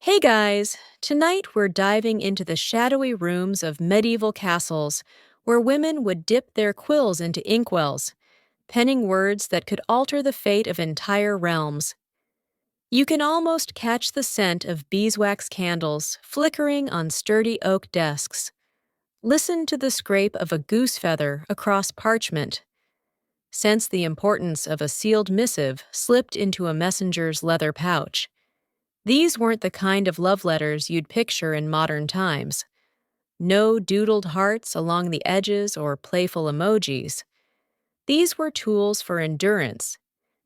Hey guys! Tonight we're diving into the shadowy rooms of medieval castles where women would dip their quills into inkwells, penning words that could alter the fate of entire realms. You can almost catch the scent of beeswax candles flickering on sturdy oak desks. Listen to the scrape of a goose feather across parchment. Sense the importance of a sealed missive slipped into a messenger's leather pouch. These weren't the kind of love letters you'd picture in modern times. No doodled hearts along the edges or playful emojis. These were tools for endurance,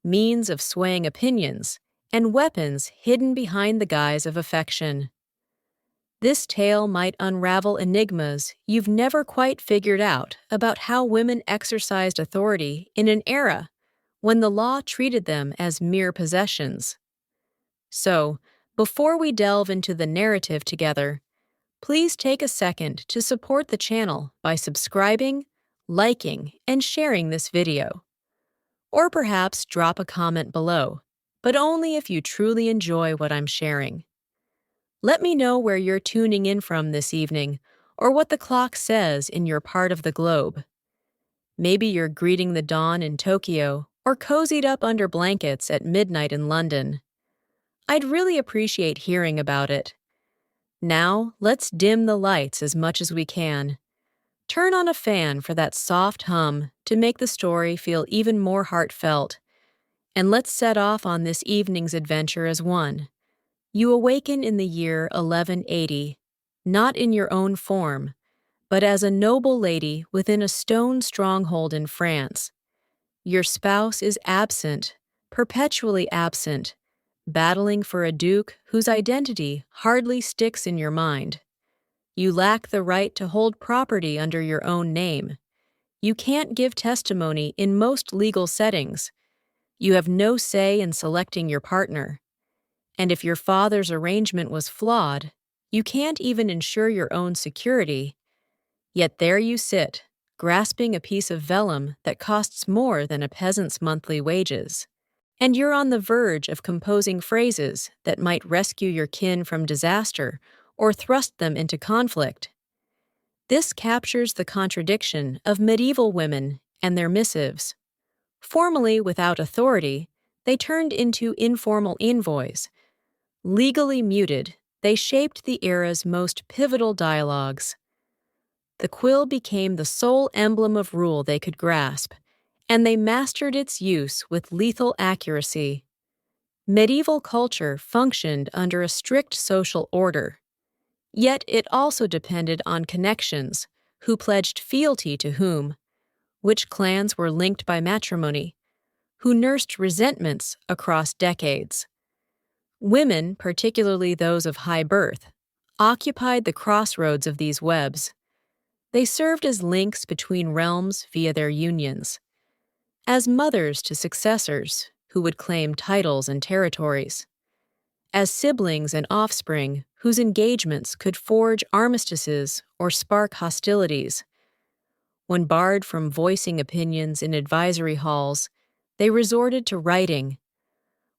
means of swaying opinions, and weapons hidden behind the guise of affection. This tale might unravel enigmas you've never quite figured out about how women exercised authority in an era when the law treated them as mere possessions. So, before we delve into the narrative together, please take a second to support the channel by subscribing, liking, and sharing this video. Or perhaps drop a comment below, but only if you truly enjoy what I'm sharing. Let me know where you're tuning in from this evening, or what the clock says in your part of the globe. Maybe you're greeting the dawn in Tokyo, or cozied up under blankets at midnight in London. I'd really appreciate hearing about it. Now, let's dim the lights as much as we can. Turn on a fan for that soft hum to make the story feel even more heartfelt. And let's set off on this evening's adventure as one. You awaken in the year 1180, not in your own form, but as a noble lady within a stone stronghold in France. Your spouse is absent, perpetually absent, battling for a duke whose identity hardly sticks in your mind. You lack the right to hold property under your own name. You can't give testimony in most legal settings. You have no say in selecting your partner. And if your father's arrangement was flawed, you can't even ensure your own security. Yet there you sit, grasping a piece of vellum that costs more than a peasant's monthly wages. And you're on the verge of composing phrases that might rescue your kin from disaster or thrust them into conflict. This captures the contradiction of medieval women and their missives. Formally without authority, they turned into informal envoys. Legally muted, they shaped the era's most pivotal dialogues. The quill became the sole emblem of rule they could grasp, and they mastered its use with lethal accuracy. Medieval culture functioned under a strict social order. Yet it also depended on connections, who pledged fealty to whom, which clans were linked by matrimony, who nursed resentments across decades. Women, particularly those of high birth, occupied the crossroads of these webs. They served as links between realms via their unions, as mothers to successors who would claim titles and territories, as siblings and offspring whose engagements could forge armistices or spark hostilities. When barred from voicing opinions in advisory halls, they resorted to writing.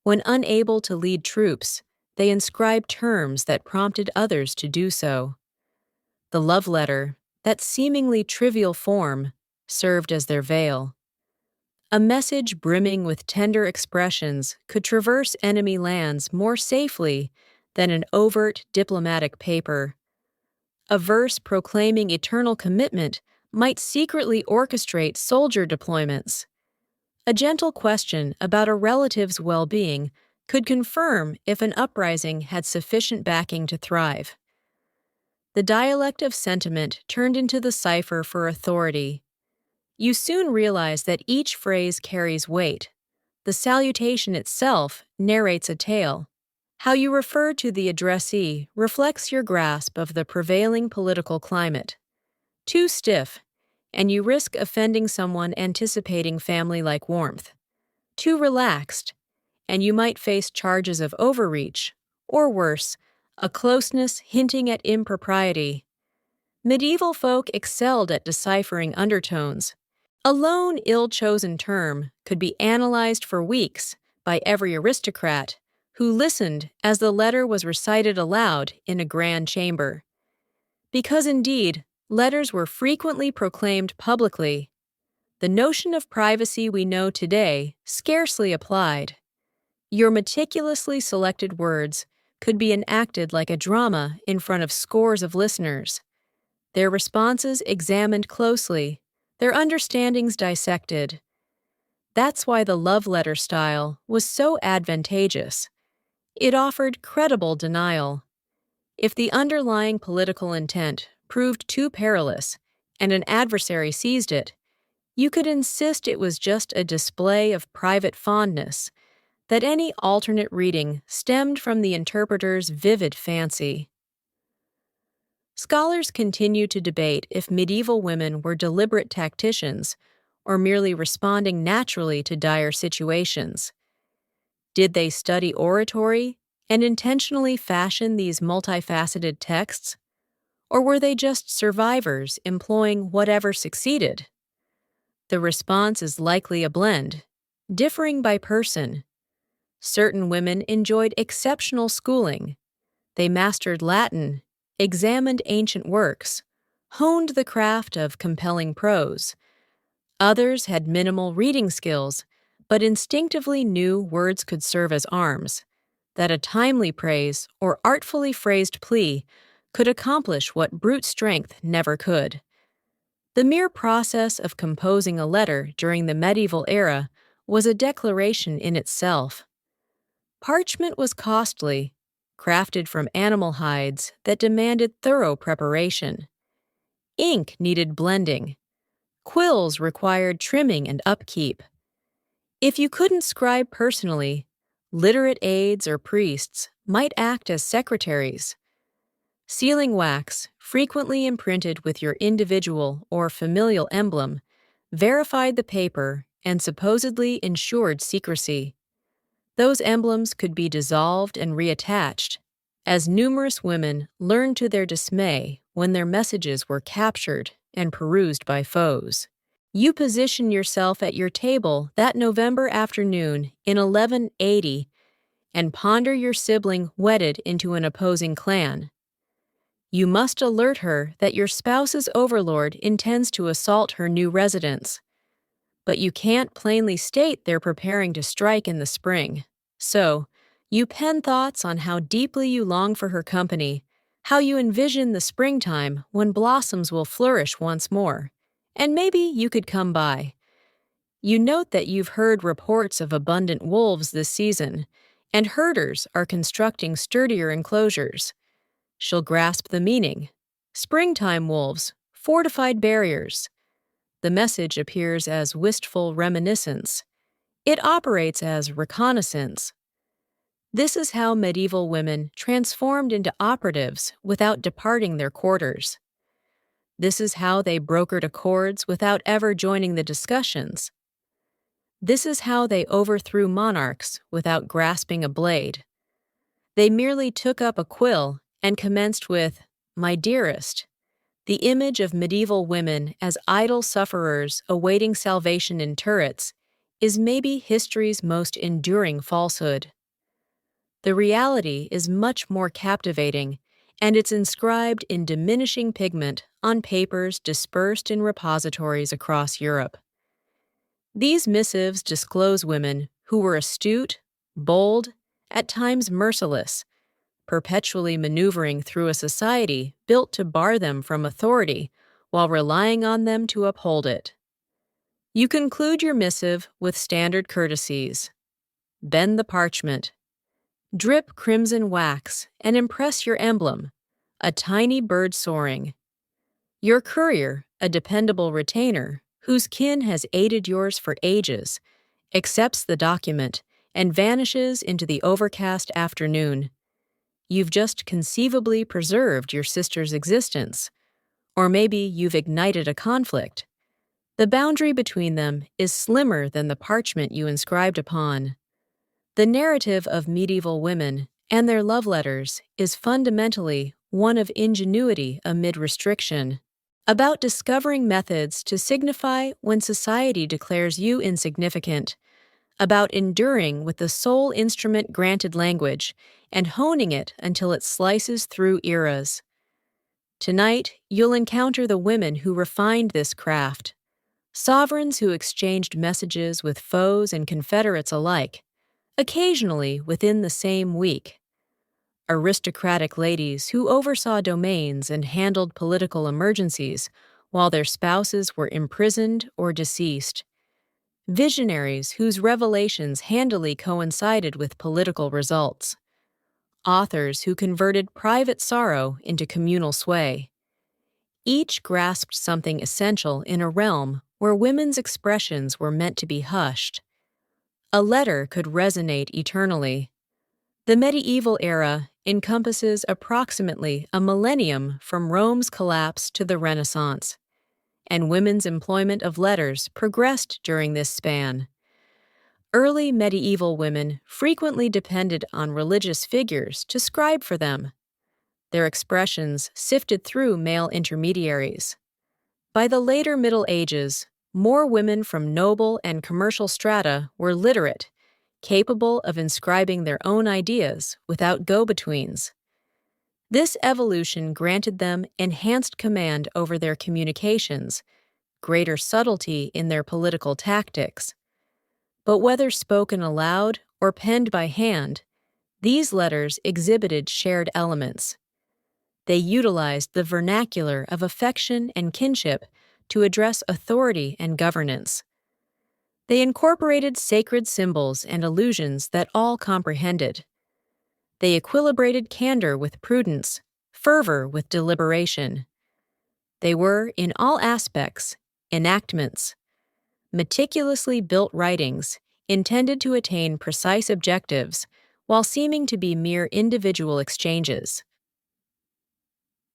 When unable to lead troops, they inscribed terms that prompted others to do so. The love letter, that seemingly trivial form, served as their veil. A message brimming with tender expressions could traverse enemy lands more safely than an overt diplomatic paper. A verse proclaiming eternal commitment might secretly orchestrate soldier deployments. A gentle question about a relative's well-being could confirm if an uprising had sufficient backing to thrive. The dialect of sentiment turned into the cipher for authority. You soon realize that each phrase carries weight. The salutation itself narrates a tale. How you refer to the addressee reflects your grasp of the prevailing political climate. Too stiff, and you risk offending someone anticipating family-like warmth. Too relaxed, and you might face charges of overreach, or worse, a closeness hinting at impropriety. Medieval folk excelled at deciphering undertones. A lone, ill-chosen term could be analyzed for weeks by every aristocrat who listened as the letter was recited aloud in a grand chamber. Because indeed, letters were frequently proclaimed publicly, the notion of privacy we know today scarcely applied. Your meticulously selected words could be enacted like a drama in front of scores of listeners, their responses examined closely, their understandings dissected. That's why the love letter style was so advantageous. It offered credible denial. If the underlying political intent proved too perilous and an adversary seized it, you could insist it was just a display of private fondness, that any alternate reading stemmed from the interpreter's vivid fancy. Scholars continue to debate if medieval women were deliberate tacticians or merely responding naturally to dire situations. Did they study oratory and intentionally fashion these multifaceted texts? Or were they just survivors employing whatever succeeded? The response is likely a blend, differing by person. Certain women enjoyed exceptional schooling. They mastered Latin, examined ancient works, honed the craft of compelling prose. Others had minimal reading skills, but instinctively knew words could serve as arms, that a timely praise or artfully phrased plea could accomplish what brute strength never could. The mere process of composing a letter during the medieval era was a declaration in itself. Parchment was costly, crafted from animal hides that demanded thorough preparation. Ink needed blending. Quills required trimming and upkeep. If you couldn't scribe personally, literate aides or priests might act as secretaries. Sealing wax, frequently imprinted with your individual or familial emblem, verified the paper and supposedly ensured secrecy. Those emblems could be dissolved and reattached, as numerous women learned to their dismay when their messages were captured and perused by foes. You position yourself at your table that November afternoon in 1180 and ponder your sibling wedded into an opposing clan. You must alert her that your spouse's overlord intends to assault her new residence. But you can't plainly state they're preparing to strike in the spring. So, you pen thoughts on how deeply you long for her company, how you envision the springtime when blossoms will flourish once more, and maybe you could come by. You note that you've heard reports of abundant wolves this season, and herders are constructing sturdier enclosures. She'll grasp the meaning. Springtime wolves, fortified barriers. The message appears as wistful reminiscence. It operates as reconnaissance. This is how medieval women transformed into operatives without departing their quarters. This is how they brokered accords without ever joining the discussions. This is how they overthrew monarchs without grasping a blade. They merely took up a quill and commenced with, "My dearest." The image of medieval women as idle sufferers awaiting salvation in turrets is maybe history's most enduring falsehood. The reality is much more captivating, and it's inscribed in diminishing pigment on papers dispersed in repositories across Europe. These missives disclose women who were astute, bold, at times merciless, perpetually maneuvering through a society built to bar them from authority while relying on them to uphold it. You conclude your missive with standard courtesies. Bend the parchment. Drip crimson wax and impress your emblem, a tiny bird soaring. Your courier, a dependable retainer whose kin has aided yours for ages, accepts the document and vanishes into the overcast afternoon. You've just conceivably preserved your sister's existence, or maybe you've ignited a conflict. The boundary between them is slimmer than the parchment you inscribed upon. The narrative of medieval women and their love letters is fundamentally one of ingenuity amid restriction, about discovering methods to signify when society declares you insignificant, about enduring with the sole instrument granted language and honing it until it slices through eras. Tonight, you'll encounter the women who refined this craft, sovereigns who exchanged messages with foes and Confederates alike, occasionally within the same week. Aristocratic ladies who oversaw domains and handled political emergencies while their spouses were imprisoned or deceased. Visionaries whose revelations handily coincided with political results. Authors who converted private sorrow into communal sway. Each grasped something essential in a realm where women's expressions were meant to be hushed. A letter could resonate eternally. The medieval era encompasses approximately a millennium from Rome's collapse to the Renaissance, and women's employment of letters progressed during this span. Early medieval women frequently depended on religious figures to scribe for them. Their expressions sifted through male intermediaries. By the later Middle Ages, more women from noble and commercial strata were literate, capable of inscribing their own ideas without go-betweens. This evolution granted them enhanced command over their communications, greater subtlety in their political tactics. But whether spoken aloud or penned by hand, these letters exhibited shared elements. They utilized the vernacular of affection and kinship to address authority and governance. They incorporated sacred symbols and allusions that all comprehended. They equilibrated candor with prudence, fervor with deliberation. They were, in all aspects, enactments, meticulously built writings intended to attain precise objectives while seeming to be mere individual exchanges.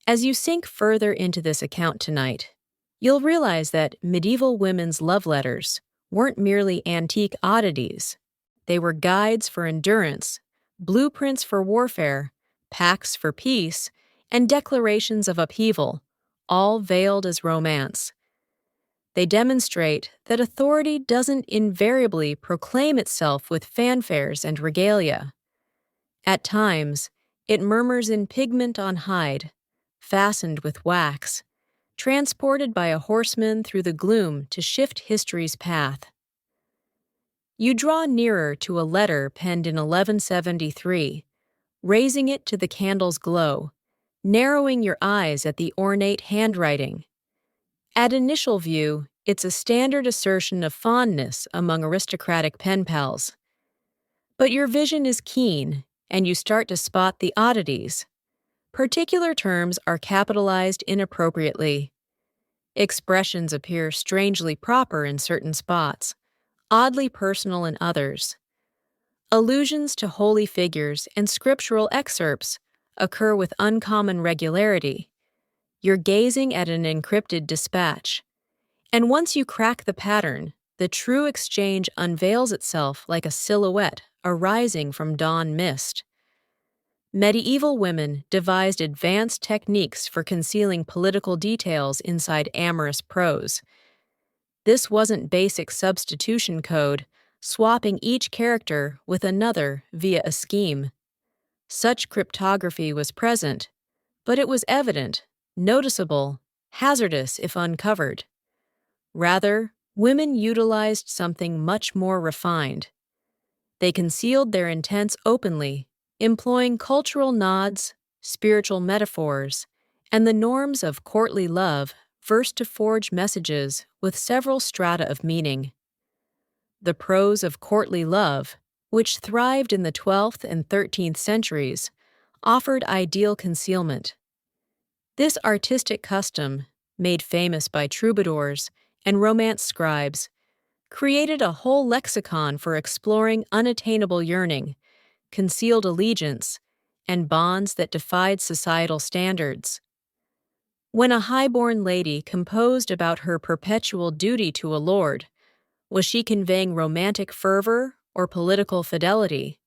As you sink further into this account tonight, you'll realize that medieval women's love letters weren't merely antique oddities. They were guides for endurance, blueprints for warfare, pacts for peace, and declarations of upheaval, all veiled as romance. They demonstrate that authority doesn't invariably proclaim itself with fanfares and regalia. At times, it murmurs in pigment on hide, fastened with wax, transported by a horseman through the gloom to shift history's path. You draw nearer to a letter penned in 1173, raising it to the candle's glow, narrowing your eyes at the ornate handwriting. At initial view, it's a standard assertion of fondness among aristocratic pen pals. But your vision is keen, and you start to spot the oddities. Particular terms are capitalized inappropriately. Expressions appear strangely proper in certain spots, oddly personal in others. Allusions to holy figures and scriptural excerpts occur with uncommon regularity. You're gazing at an encrypted dispatch. And once you crack the pattern, the true exchange unveils itself like a silhouette arising from dawn mist. Medieval women devised advanced techniques for concealing political details inside amorous prose. This wasn't basic substitution code, swapping each character with another via a scheme. Such cryptography was present, but it was evident, noticeable, hazardous if uncovered. Rather, women utilized something much more refined. They concealed their intents openly, employing cultural nods, spiritual metaphors, and the norms of courtly love first to forge messages with several strata of meaning. The prose of courtly love, which thrived in the 12th and 13th centuries, offered ideal concealment. This artistic custom, made famous by troubadours and romance scribes, created a whole lexicon for exploring unattainable yearning, concealed allegiance, and bonds that defied societal standards. When a high-born lady composed about her perpetual duty to a lord, was she conveying romantic fervor or political fidelity?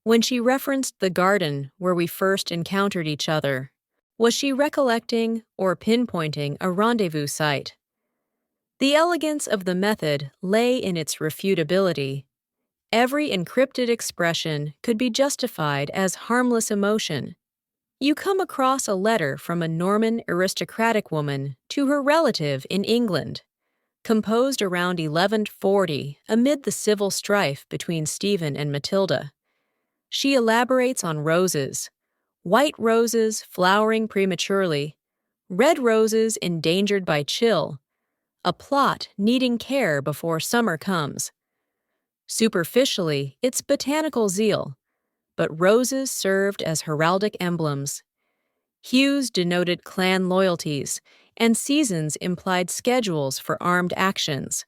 When she referenced the garden where we first encountered each other, was she recollecting or pinpointing a rendezvous site? The elegance of the method lay in its refutability. Every encrypted expression could be justified as harmless emotion. You come across a letter from a Norman aristocratic woman to her relative in England, composed around 1140 amid the civil strife between Stephen and Matilda. She elaborates on roses, white roses flowering prematurely, red roses endangered by chill, a plot needing care before summer comes. Superficially, it's botanical zeal, but roses served as heraldic emblems. Hues denoted clan loyalties, and seasons implied schedules for armed actions.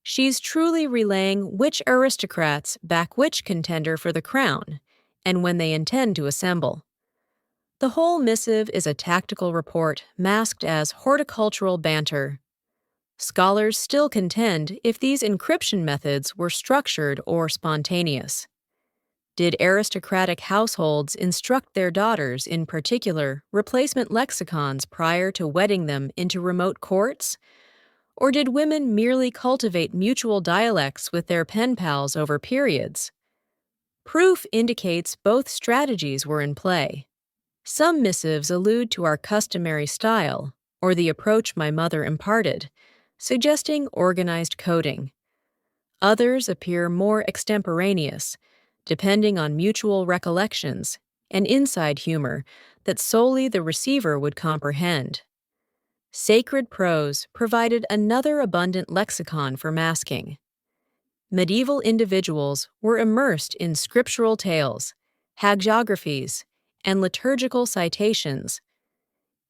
She's truly relaying which aristocrats back which contender for the crown, and when they intend to assemble. The whole missive is a tactical report masked as horticultural banter. Scholars still contend if these encryption methods were structured or spontaneous. Did aristocratic households instruct their daughters in particular replacement lexicons prior to wedding them into remote courts? Or did women merely cultivate mutual dialects with their pen pals over periods? Proof indicates both strategies were in play. Some missives allude to our customary style, or the approach my mother imparted, suggesting organized coding. Others appear more extemporaneous, depending on mutual recollections and inside humor that solely the receiver would comprehend. Sacred prose provided another abundant lexicon for masking. Medieval individuals were immersed in scriptural tales, hagiographies, and liturgical citations.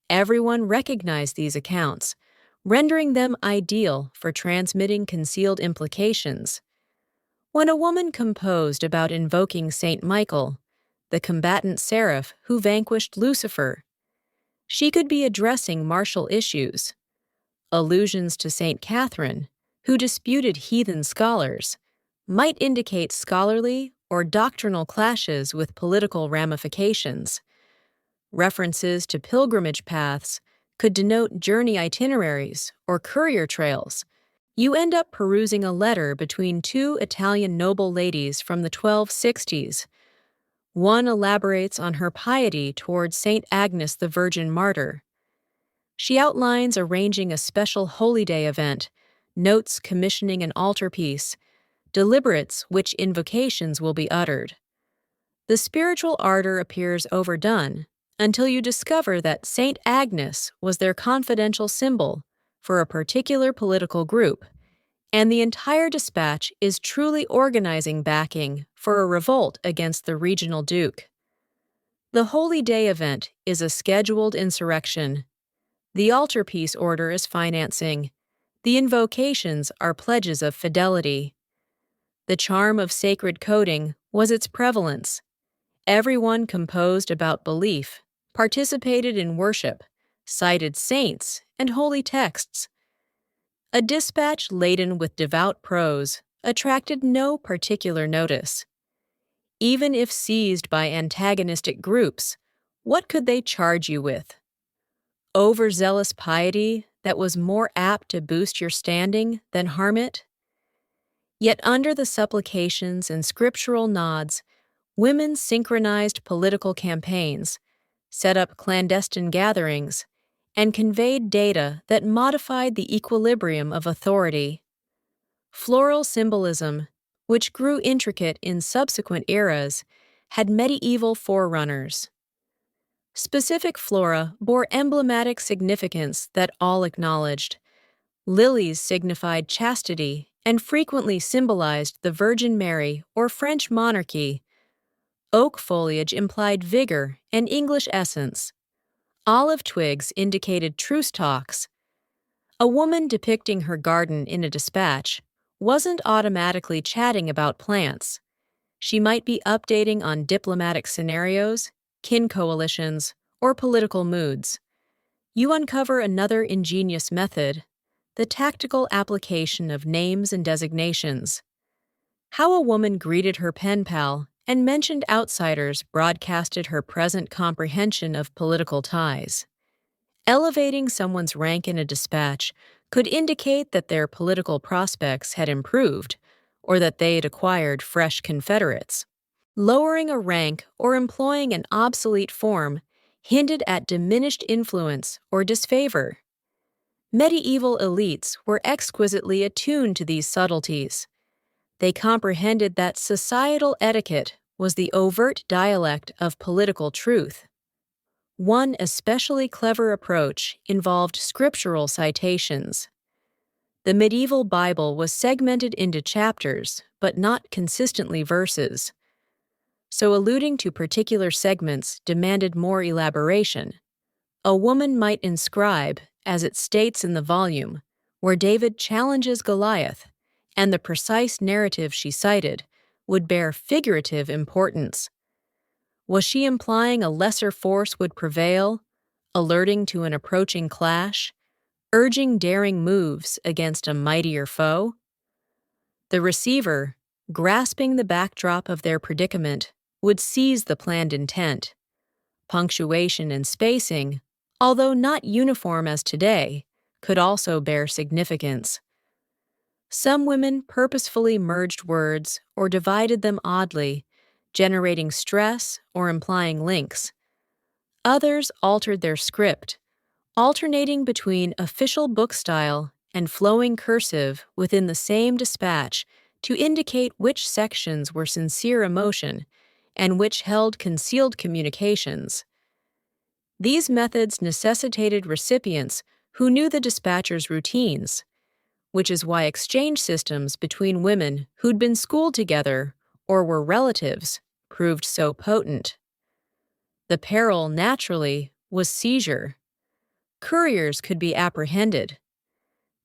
Everyone recognized these accounts, rendering them ideal for transmitting concealed implications. When a woman composed about invoking Saint Michael, the combatant seraph who vanquished Lucifer, she could be addressing martial issues. Allusions to Saint Catherine, who disputed heathen scholars, might indicate scholarly or doctrinal clashes with political ramifications. References to pilgrimage paths could denote journey itineraries or courier trails. You end up perusing a letter between two Italian noble ladies from the 1260s. One elaborates on her piety towards Saint Agnes the Virgin Martyr. She outlines arranging a special holy day event, notes commissioning an altarpiece, deliberates which invocations will be uttered. The spiritual ardor appears overdone until you discover that Saint Agnes was their confidential symbol for a particular political group, and the entire dispatch is truly organizing backing for a revolt against the regional duke. The Holy Day event is a scheduled insurrection. The altarpiece order is financing. The invocations are pledges of fidelity. The charm of sacred coding was its prevalence. Everyone composed about belief, participated in worship, cited saints and holy texts. A dispatch laden with devout prose attracted no particular notice. Even if seized by antagonistic groups, what could they charge you with? Overzealous piety that was more apt to boost your standing than harm it? Yet under the supplications and scriptural nods, women synchronized political campaigns, set up clandestine gatherings, and conveyed data that modified the equilibrium of authority. Floral symbolism, which grew intricate in subsequent eras, had medieval forerunners. Specific flora bore emblematic significance that all acknowledged. Lilies signified chastity and frequently symbolized the Virgin Mary or French monarchy. Oak foliage implied vigor and English essence. Olive twigs indicated truce talks. A woman depicting her garden in a dispatch wasn't automatically chatting about plants. She might be updating on diplomatic scenarios, kin coalitions, or political moods. You uncover another ingenious method, the tactical application of names and designations. How a woman greeted her pen pal and mentioned outsiders broadcasted her present comprehension of political ties. Elevating someone's rank in a dispatch could indicate that their political prospects had improved, or that they had acquired fresh confederates. Lowering a rank or employing an obsolete form hinted at diminished influence or disfavor. Medieval elites were exquisitely attuned to these subtleties. They comprehended that societal etiquette was the overt dialect of political truth. One especially clever approach involved scriptural citations. The medieval Bible was segmented into chapters, but not consistently verses. So alluding to particular segments demanded more elaboration. A woman might inscribe, as it states in the volume, where David challenges Goliath, and the precise narrative she cited would bear figurative importance. Was she implying a lesser force would prevail, alerting to an approaching clash, urging daring moves against a mightier foe? The receiver, grasping the backdrop of their predicament, would seize the planned intent. Punctuation and spacing, although not uniform as today, could also bear significance. Some women purposefully merged words or divided them oddly, generating stress or implying links. Others altered their script, alternating between official book style and flowing cursive within the same dispatch to indicate which sections were sincere emotion and which held concealed communications. These methods necessitated recipients who knew the dispatcher's routines, which is why exchange systems between women who'd been schooled together or were relatives proved so potent. The peril, naturally, was seizure. Couriers could be apprehended.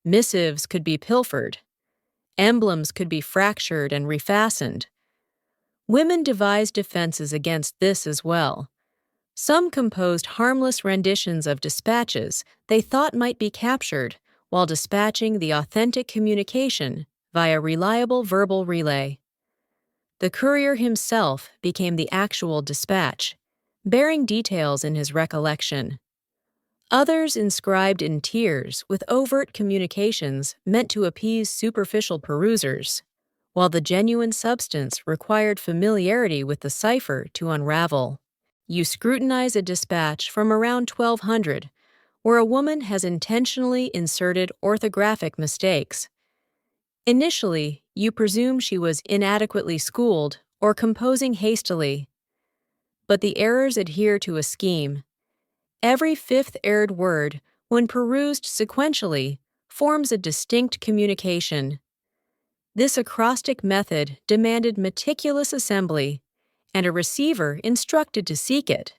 Missives could be pilfered. Emblems could be fractured and refastened. Women devised defenses against this as well. Some composed harmless renditions of dispatches they thought might be captured while dispatching the authentic communication via reliable verbal relay. The courier himself became the actual dispatch, bearing details in his recollection. Others inscribed in tears with overt communications meant to appease superficial perusers, while the genuine substance required familiarity with the cipher to unravel. You scrutinize a dispatch from around 1200, where a woman has intentionally inserted orthographic mistakes. Initially, you presume she was inadequately schooled or composing hastily. But the errors adhere to a scheme. Every fifth erred word, when perused sequentially, forms a distinct communication. This acrostic method demanded meticulous assembly, and a receiver instructed to seek it,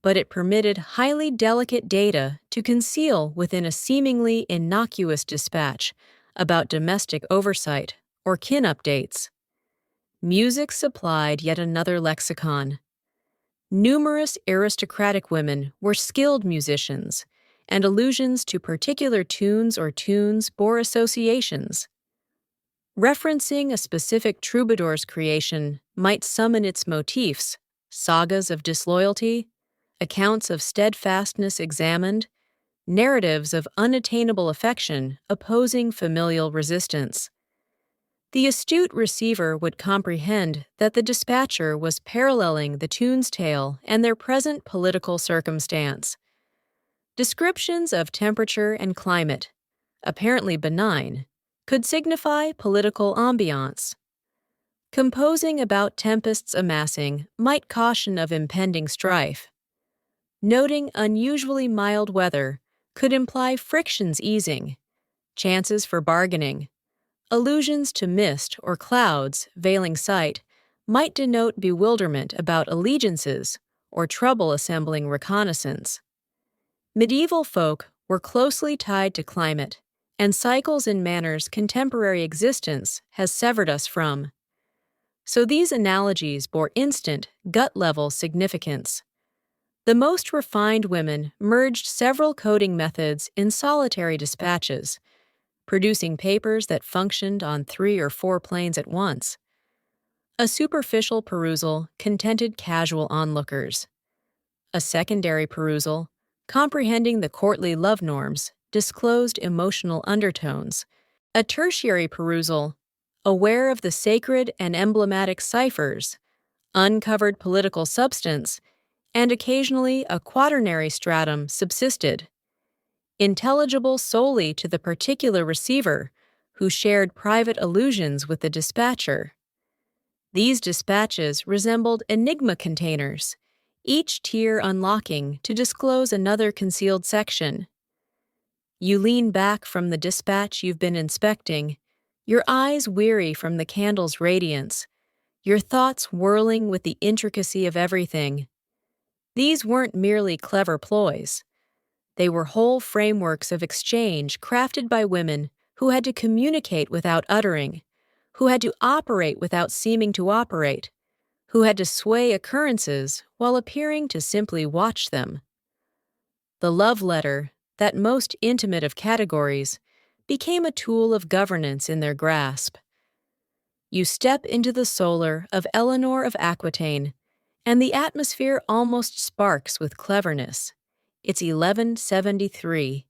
but it permitted highly delicate data to conceal within a seemingly innocuous dispatch about domestic oversight or kin updates. Music supplied yet another lexicon. Numerous aristocratic women were skilled musicians, and allusions to particular tunes or tunes bore associations. Referencing a specific troubadour's creation might summon its motifs, sagas of disloyalty, accounts of steadfastness examined, narratives of unattainable affection opposing familial resistance. The astute receiver would comprehend that the dispatcher was paralleling the tune's tale and their present political circumstance. Descriptions of temperature and climate, apparently benign, could signify political ambiance. Composing about tempests amassing might caution of impending strife. Noting unusually mild weather could imply frictions easing, chances for bargaining. Allusions to mist or clouds veiling sight might denote bewilderment about allegiances or trouble assembling reconnaissance. Medieval folk were closely tied to climate, and cycles in manners contemporary existence has severed us from. So these analogies bore instant, gut-level significance. The most refined women merged several coding methods in solitary dispatches, producing papers that functioned on 3 or 4 planes at once. A superficial perusal contented casual onlookers. A secondary perusal, comprehending the courtly love norms, disclosed emotional undertones. A tertiary perusal, aware of the sacred and emblematic ciphers, uncovered political substance, and occasionally a quaternary stratum subsisted, intelligible solely to the particular receiver, who shared private allusions with the dispatcher. These dispatches resembled enigma containers, each tier unlocking to disclose another concealed section. You lean back from the dispatch you've been inspecting, your eyes weary from the candle's radiance, your thoughts whirling with the intricacy of everything. These weren't merely clever ploys. They were whole frameworks of exchange crafted by women who had to communicate without uttering, who had to operate without seeming to operate, who had to sway occurrences while appearing to simply watch them. The love letter, that most intimate of categories, became a tool of governance in their grasp. You step into the solar of Eleanor of Aquitaine, and the atmosphere almost sparks with cleverness. It's 1173,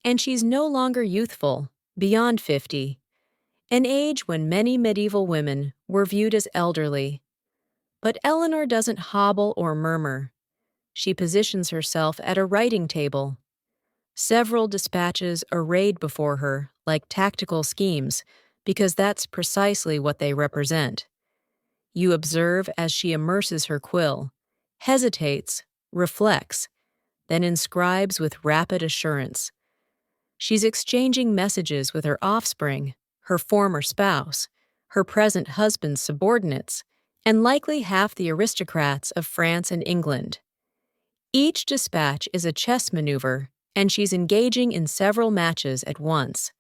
and she's no longer youthful, beyond 50, an age when many medieval women were viewed as elderly. But Eleanor doesn't hobble or murmur. She positions herself at a writing table. Several dispatches arrayed before her like tactical schemes, because that's precisely what they represent. You observe as she immerses her quill, hesitates, reflects, then inscribes with rapid assurance. She's exchanging messages with her offspring, her former spouse, her present husband's subordinates, and likely half the aristocrats of France and England. Each dispatch is a chess maneuver, and she's engaging in several matches at once.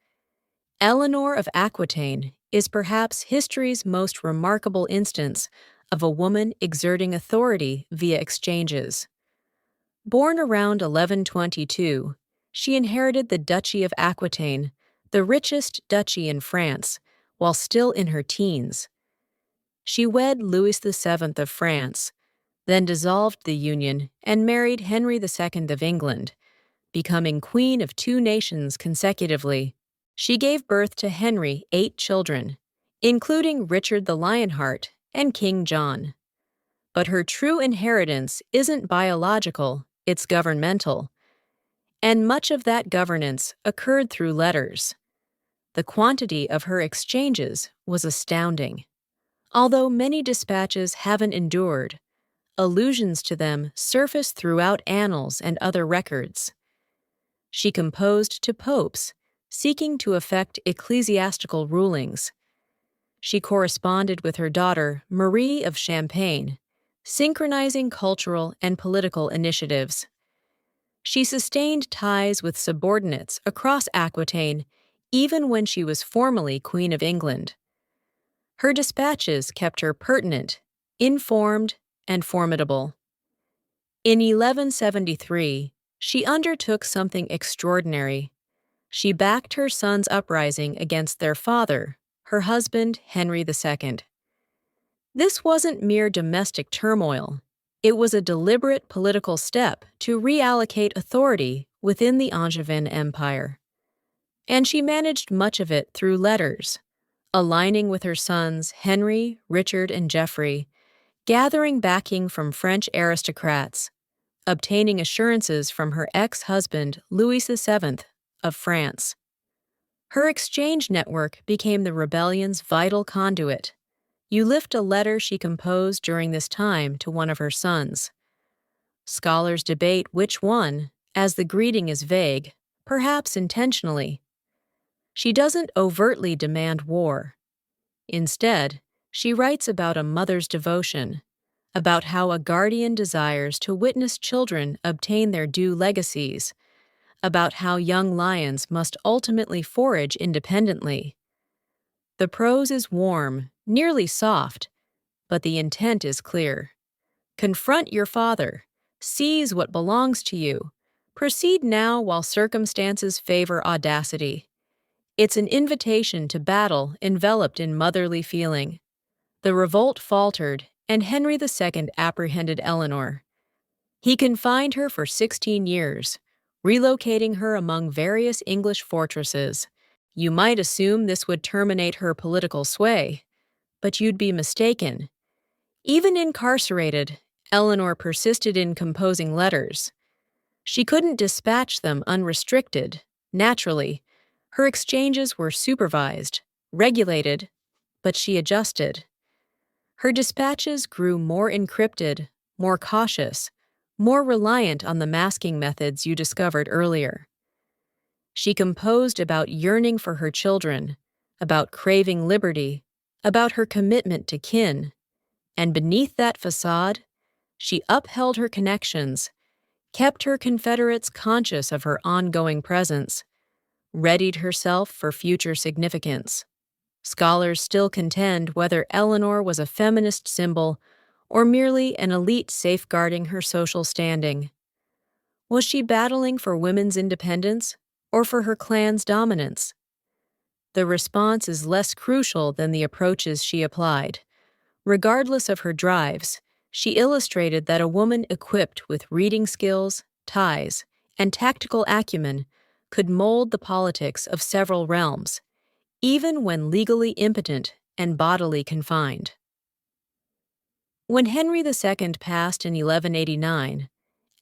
Eleanor of Aquitaine is perhaps history's most remarkable instance of a woman exerting authority via exchanges. Born around 1122, she inherited the Duchy of Aquitaine, the richest duchy in France, while still in her teens. She wed Louis VII of France, then dissolved the union and married Henry II of England, becoming queen of two nations consecutively. She gave birth to Henry 8 children, including Richard the Lionheart and King John. But her true inheritance isn't biological, it's governmental. And much of that governance occurred through letters. The quantity of her exchanges was astounding. Although many dispatches haven't endured, allusions to them surface throughout annals and other records. She composed to popes, seeking to effect ecclesiastical rulings. She corresponded with her daughter, Marie of Champagne, synchronizing cultural and political initiatives. She sustained ties with subordinates across Aquitaine even when she was formally Queen of England. Her dispatches kept her pertinent, informed, and formidable. In 1173, she undertook something extraordinary. She backed her sons' uprising against their father, her husband Henry II. This wasn't mere domestic turmoil. It was a deliberate political step to reallocate authority within the Angevin Empire. And she managed much of it through letters, aligning with her sons Henry, Richard, and Geoffrey, gathering backing from French aristocrats, obtaining assurances from her ex-husband Louis VII of France. Her exchange network became the rebellion's vital conduit. You lift a letter she composed during this time to one of her sons. Scholars debate which one, as the greeting is vague, perhaps intentionally. She doesn't overtly demand war. Instead, she writes about a mother's devotion, about how a guardian desires to witness children obtain their due legacies, about how young lions must ultimately forage independently. The prose is warm, nearly soft, but the intent is clear. Confront your father. Seize what belongs to you. Proceed now while circumstances favor audacity. It's an invitation to battle enveloped in motherly feeling. The revolt faltered, and Henry II apprehended Eleanor. He confined her for 16 years, relocating her among various English fortresses, You might assume this would terminate her political sway, but you'd be mistaken. Even incarcerated, Eleanor persisted in composing letters. She couldn't dispatch them unrestricted. Naturally, her exchanges were supervised, regulated, but she adjusted. Her dispatches grew more encrypted, more cautious, more reliant on the masking methods you discovered earlier. She composed about yearning for her children, about craving liberty, about her commitment to kin, and beneath that facade, she upheld her connections, kept her Confederates conscious of her ongoing presence, readied herself for future significance. Scholars still contend whether Eleanor was a feminist symbol or merely an elite safeguarding her social standing. Was she battling for women's independence or for her clan's dominance? The response is less crucial than the approaches she applied. Regardless of her drives, she illustrated that a woman equipped with reading skills, ties, and tactical acumen could mold the politics of several realms, even when legally impotent and bodily confined. When Henry II passed in 1189,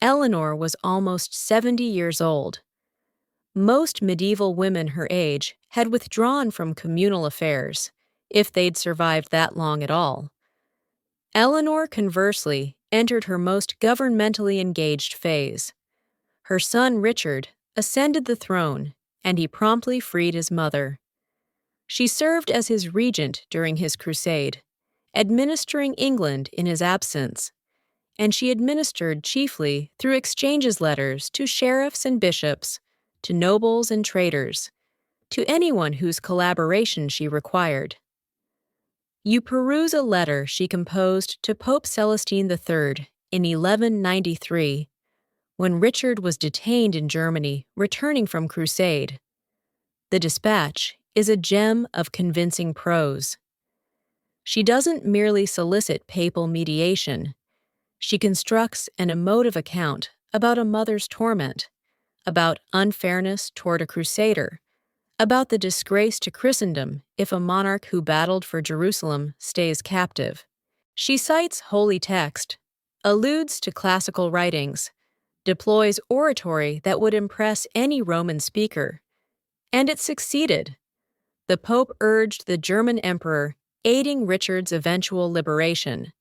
Eleanor was almost 70 years old. Most medieval women her age had withdrawn from communal affairs, if they'd survived that long at all. Eleanor, conversely, entered her most governmentally engaged phase. Her son Richard ascended the throne, and he promptly freed his mother. She served as his regent during his crusade, administering England in his absence, and she administered chiefly through exchanges letters to sheriffs and bishops, to nobles and traders, to anyone whose collaboration she required. You peruse a letter she composed to Pope Celestine III in 1193, when Richard was detained in Germany returning from crusade. The dispatch is a gem of convincing prose. She doesn't merely solicit papal mediation. She constructs an emotive account about a mother's torment, about unfairness toward a crusader, about the disgrace to Christendom if a monarch who battled for Jerusalem stays captive. She cites holy text, alludes to classical writings, deploys oratory that would impress any Roman speaker. And it succeeded. The Pope urged the German emperor, aiding Richard's eventual liberation.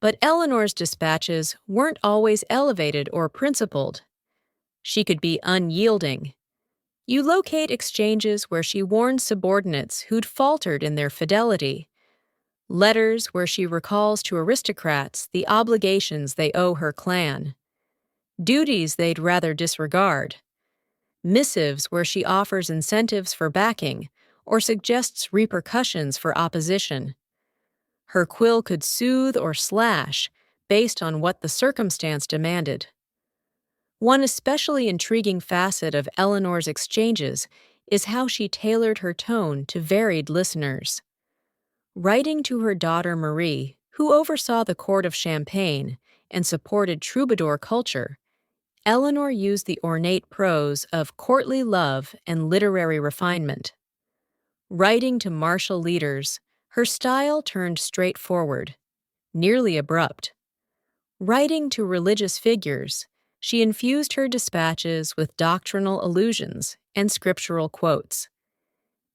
But Eleanor's dispatches weren't always elevated or principled. She could be unyielding. You locate exchanges where she warned subordinates who'd faltered in their fidelity, letters where she recalls to aristocrats the obligations they owe her clan, duties they'd rather disregard, missives where she offers incentives for backing or suggests repercussions for opposition. Her quill could soothe or slash based on what the circumstance demanded. One especially intriguing facet of Eleanor's exchanges is how she tailored her tone to varied listeners. Writing to her daughter Marie, who oversaw the court of Champagne and supported troubadour culture, Eleanor used the ornate prose of courtly love and literary refinement. Writing to martial leaders, her style turned straightforward, nearly abrupt. Writing to religious figures, she infused her dispatches with doctrinal allusions and scriptural quotes.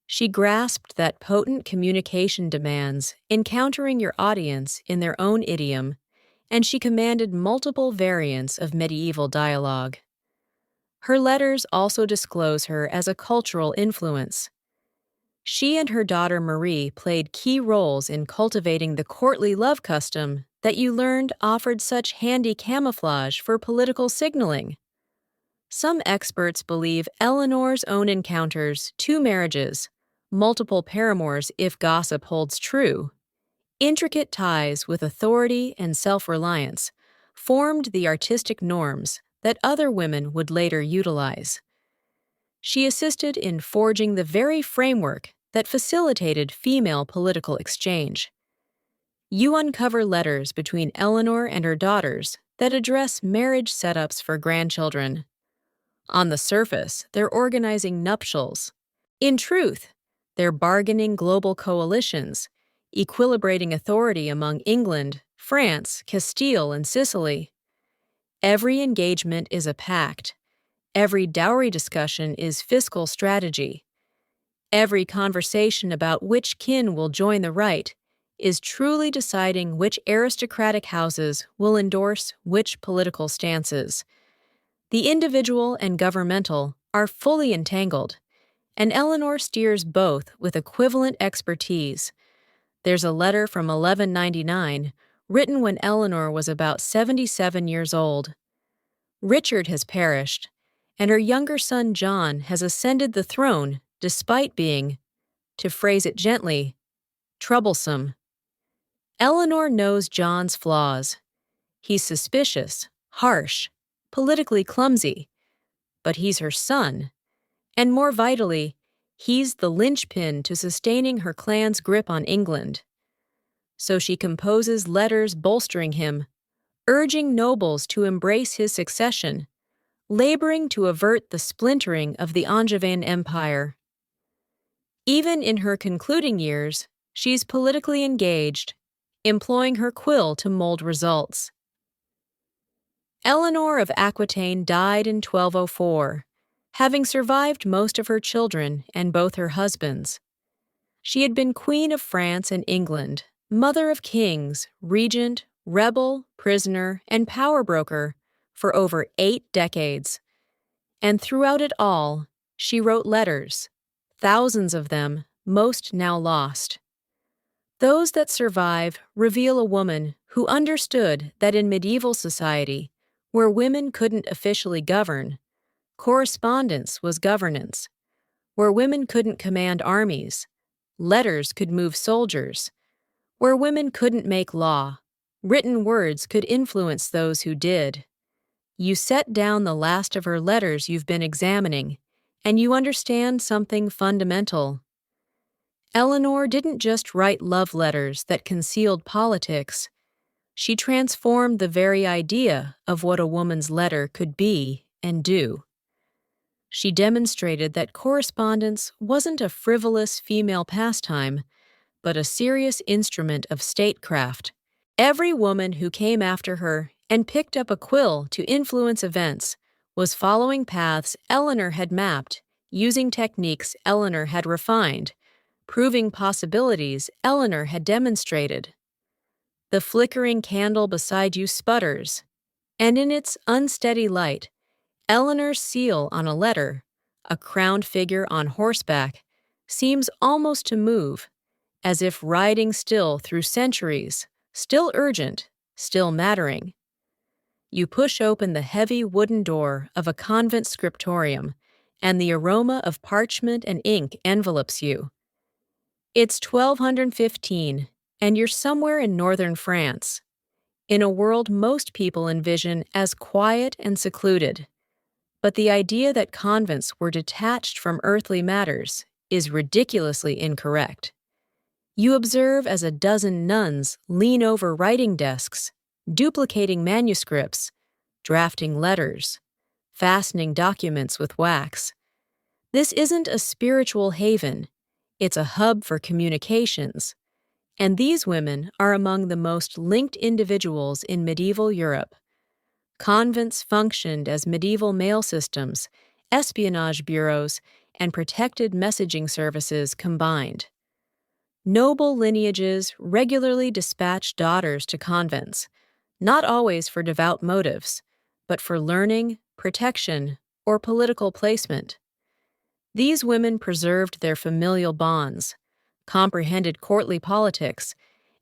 She grasped that potent communication demands encountering your audience in their own idiom, and she commanded multiple variants of medieval dialogue. Her letters also disclose her as a cultural influence. She and her daughter Marie played key roles in cultivating the courtly love custom that you learned offered such handy camouflage for political signaling. Some experts believe Eleanor's own encounters, 2 marriages, multiple paramours if gossip holds true, intricate ties with authority and self-reliance formed the artistic norms that other women would later utilize. She assisted in forging the very framework that facilitated female political exchange. You uncover letters between Eleanor and her daughters that address marriage setups for grandchildren. On the surface, they're organizing nuptials. In truth, they're bargaining global coalitions, equilibrating authority among England, France, Castile, and Sicily. Every engagement is a pact. Every dowry discussion is fiscal strategy. Every conversation about which kin will join the right is truly deciding which aristocratic houses will endorse which political stances. The individual and governmental are fully entangled, and Eleanor steers both with equivalent expertise. There's a letter from 1199, written when Eleanor was about 77 years old. Richard has perished, and her younger son John has ascended the throne despite being, to phrase it gently, troublesome. Eleanor knows John's flaws. He's suspicious, harsh, politically clumsy, but he's her son, and more vitally, he's the linchpin to sustaining her clan's grip on England. So she composes letters bolstering him, urging nobles to embrace his succession, laboring to avert the splintering of the Angevin Empire. Even in her concluding years, she's politically engaged, employing her quill to mold results. Eleanor of Aquitaine died in 1204, having survived most of her children and both her husbands. She had been Queen of France and England, mother of kings, regent, rebel, prisoner, and power broker for over 8 decades. And throughout it all, she wrote letters, thousands of them, most now lost. Those that survive reveal a woman who understood that in medieval society, where women couldn't officially govern, correspondence was governance. Where women couldn't command armies, letters could move soldiers. Where women couldn't make law, written words could influence those who did. You set down the last of her letters you've been examining, and you understand something fundamental. Eleanor didn't just write love letters that concealed politics. She transformed the very idea of what a woman's letter could be and do. She demonstrated that correspondence wasn't a frivolous female pastime, but a serious instrument of statecraft. Every woman who came after her and picked up a quill to influence events was following paths Eleanor had mapped, using techniques Eleanor had refined, proving possibilities Eleanor had demonstrated. The flickering candle beside you sputters, and in its unsteady light, Eleanor's seal on a letter, a crowned figure on horseback, seems almost to move, as if riding still through centuries, still urgent, still mattering. You push open the heavy wooden door of a convent scriptorium, and the aroma of parchment and ink envelops you. It's 1215, and you're somewhere in northern France, in a world most people envision as quiet and secluded. But the idea that convents were detached from earthly matters is ridiculously incorrect. You observe as a dozen nuns lean over writing desks, duplicating manuscripts, drafting letters, fastening documents with wax. This isn't a spiritual haven, it's a hub for communications, and these women are among the most linked individuals in medieval Europe. Convents functioned as medieval mail systems, espionage bureaus, and protected messaging services combined. Noble lineages regularly dispatched daughters to convents, not always for devout motives, but for learning, protection, or political placement. These women preserved their familial bonds, comprehended courtly politics,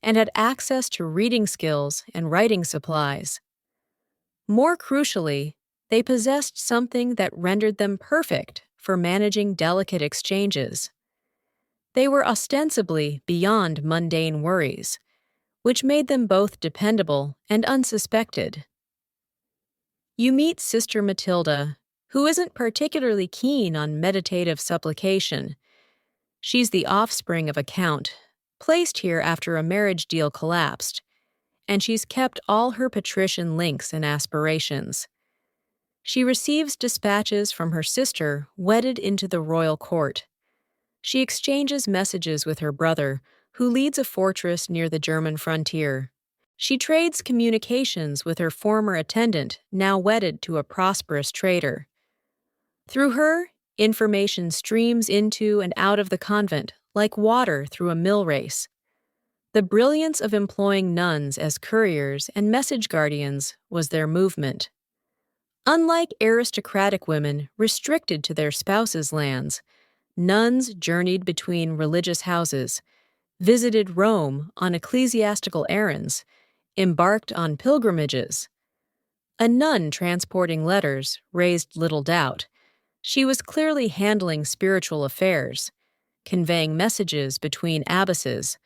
and had access to reading skills and writing supplies. More crucially, they possessed something that rendered them perfect for managing delicate exchanges. They were ostensibly beyond mundane worries, which made them both dependable and unsuspected. You meet Sister Matilda, who isn't particularly keen on meditative supplication. She's the offspring of a count, placed here after a marriage deal collapsed, and she's kept all her patrician links and aspirations. She receives dispatches from her sister wedded into the royal court. She exchanges messages with her brother, who leads a fortress near the German frontier. She trades communications with her former attendant, now wedded to a prosperous trader. Through her, information streams into and out of the convent like water through a mill race. The brilliance of employing nuns as couriers and message guardians was their movement. Unlike aristocratic women restricted to their spouses' lands, nuns journeyed between religious houses, visited Rome on ecclesiastical errands, embarked on pilgrimages. A nun transporting letters raised little doubt. She was clearly handling spiritual affairs, conveying messages between abbesses,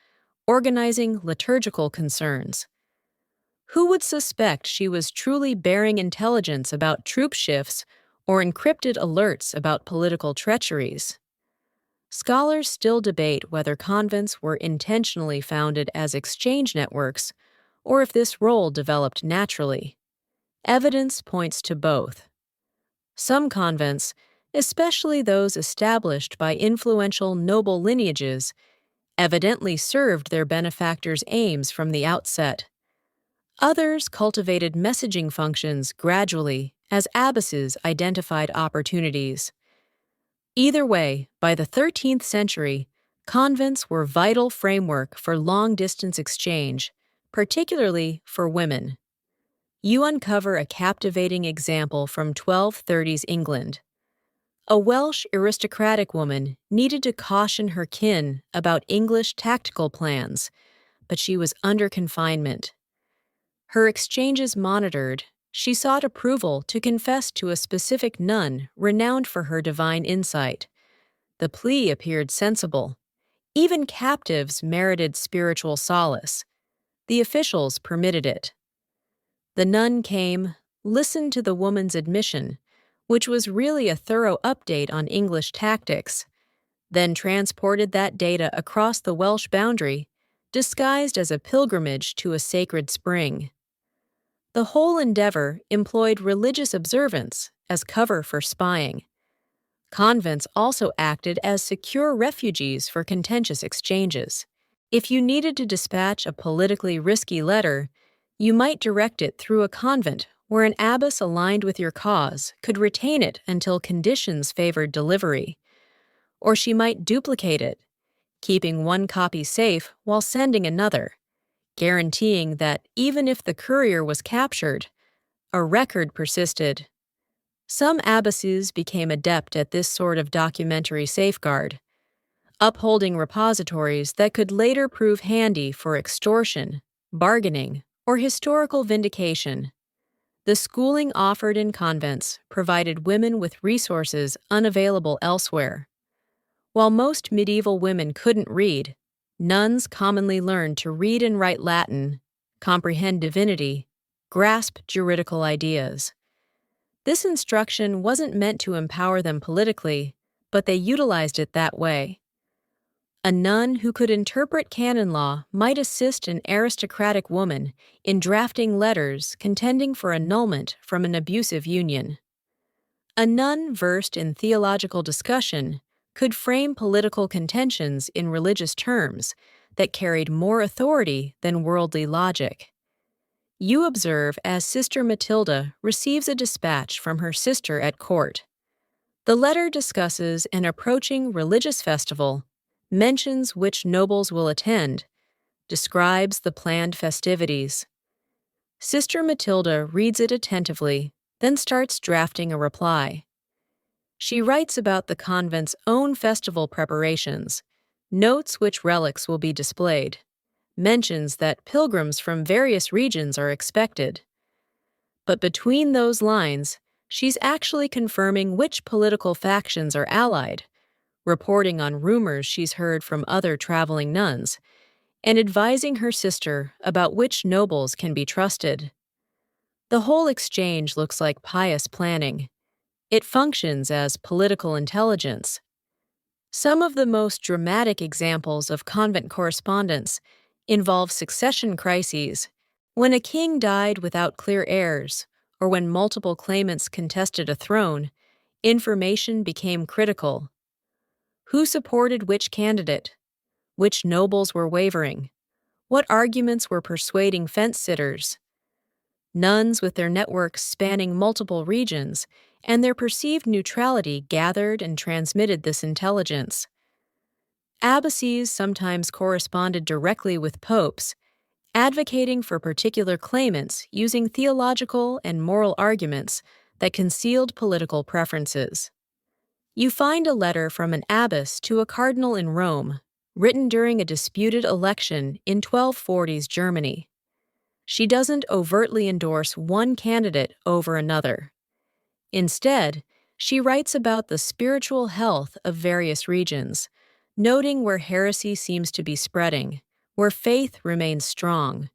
organizing liturgical concerns. Who would suspect she was truly bearing intelligence about troop shifts or encrypted alerts about political treacheries? Scholars still debate whether convents were intentionally founded as exchange networks or if this role developed naturally. Evidence points to both. Some convents, especially those established by influential noble lineages, evidently served their benefactors' aims from the outset. Others cultivated messaging functions gradually as abbesses identified opportunities. Either way, by the 13th century, convents were vital framework for long-distance exchange, particularly for women. You uncover a captivating example from 1230s England. A Welsh aristocratic woman needed to caution her kin about English tactical plans, but she was under confinement. Her exchanges monitored, she sought approval to confess to a specific nun renowned for her divine insight. The plea appeared sensible. Even captives merited spiritual solace. The officials permitted it. The nun came, listened to the woman's admission, which was really a thorough update on English tactics, then transported that data across the Welsh boundary, disguised as a pilgrimage to a sacred spring. The whole endeavor employed religious observance as cover for spying. Convents also acted as secure refuges for contentious exchanges. If you needed to dispatch a politically risky letter, you might direct it through a convent where an abbess aligned with your cause could retain it until conditions favored delivery. Or she might duplicate it, keeping one copy safe while sending another, guaranteeing that even if the courier was captured, a record persisted. Some abbesses became adept at this sort of documentary safeguard, upholding repositories that could later prove handy for extortion, bargaining, or historical vindication. The schooling offered in convents provided women with resources unavailable elsewhere. While most medieval women couldn't read, nuns commonly learned to read and write Latin, comprehend divinity, grasp juridical ideas. This instruction wasn't meant to empower them politically, but they utilized it that way. A nun who could interpret canon law might assist an aristocratic woman in drafting letters contending for annulment from an abusive union. A nun versed in theological discussion could frame political contentions in religious terms that carried more authority than worldly logic. You observe as Sister Matilda receives a dispatch from her sister at court. The letter discusses an approaching religious festival, mentions which nobles will attend, describes the planned festivities. Sister Matilda reads it attentively, then starts drafting a reply. She writes about the convent's own festival preparations, notes which relics will be displayed, mentions that pilgrims from various regions are expected. But between those lines, she's actually confirming which political factions are allied, reporting on rumors she's heard from other traveling nuns, and advising her sister about which nobles can be trusted. The whole exchange looks like pious planning. It functions as political intelligence. Some of the most dramatic examples of convent correspondence involve succession crises, when a king died without clear heirs, or when multiple claimants contested a throne. Information became critical. Who supported which candidate? Which nobles were wavering? What arguments were persuading fence-sitters? Nuns with their networks spanning multiple regions and their perceived neutrality gathered and transmitted this intelligence. Abbesses sometimes corresponded directly with popes, advocating for particular claimants using theological and moral arguments that concealed political preferences. You find a letter from an abbess to a cardinal in Rome, written during a disputed election in 1240s Germany. She doesn't overtly endorse one candidate over another. Instead, she writes about the spiritual health of various regions, noting where heresy seems to be spreading, where faith remains strong.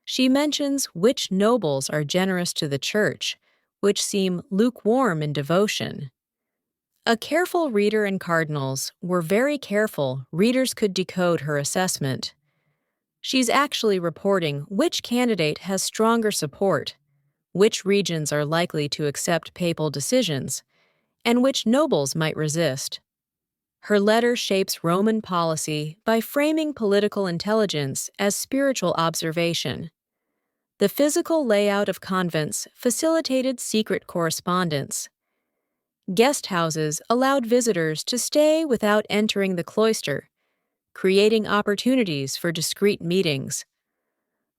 She mentions which nobles are generous to the church, which seem lukewarm in devotion. A careful reader and cardinals were very careful readers could decode her assessment. She's actually reporting which candidate has stronger support, which regions are likely to accept papal decisions, and which nobles might resist. Her letter shapes Roman policy by framing political intelligence as spiritual observation. The physical layout of convents facilitated secret correspondence. Guest houses allowed visitors to stay without entering the cloister, creating opportunities for discreet meetings.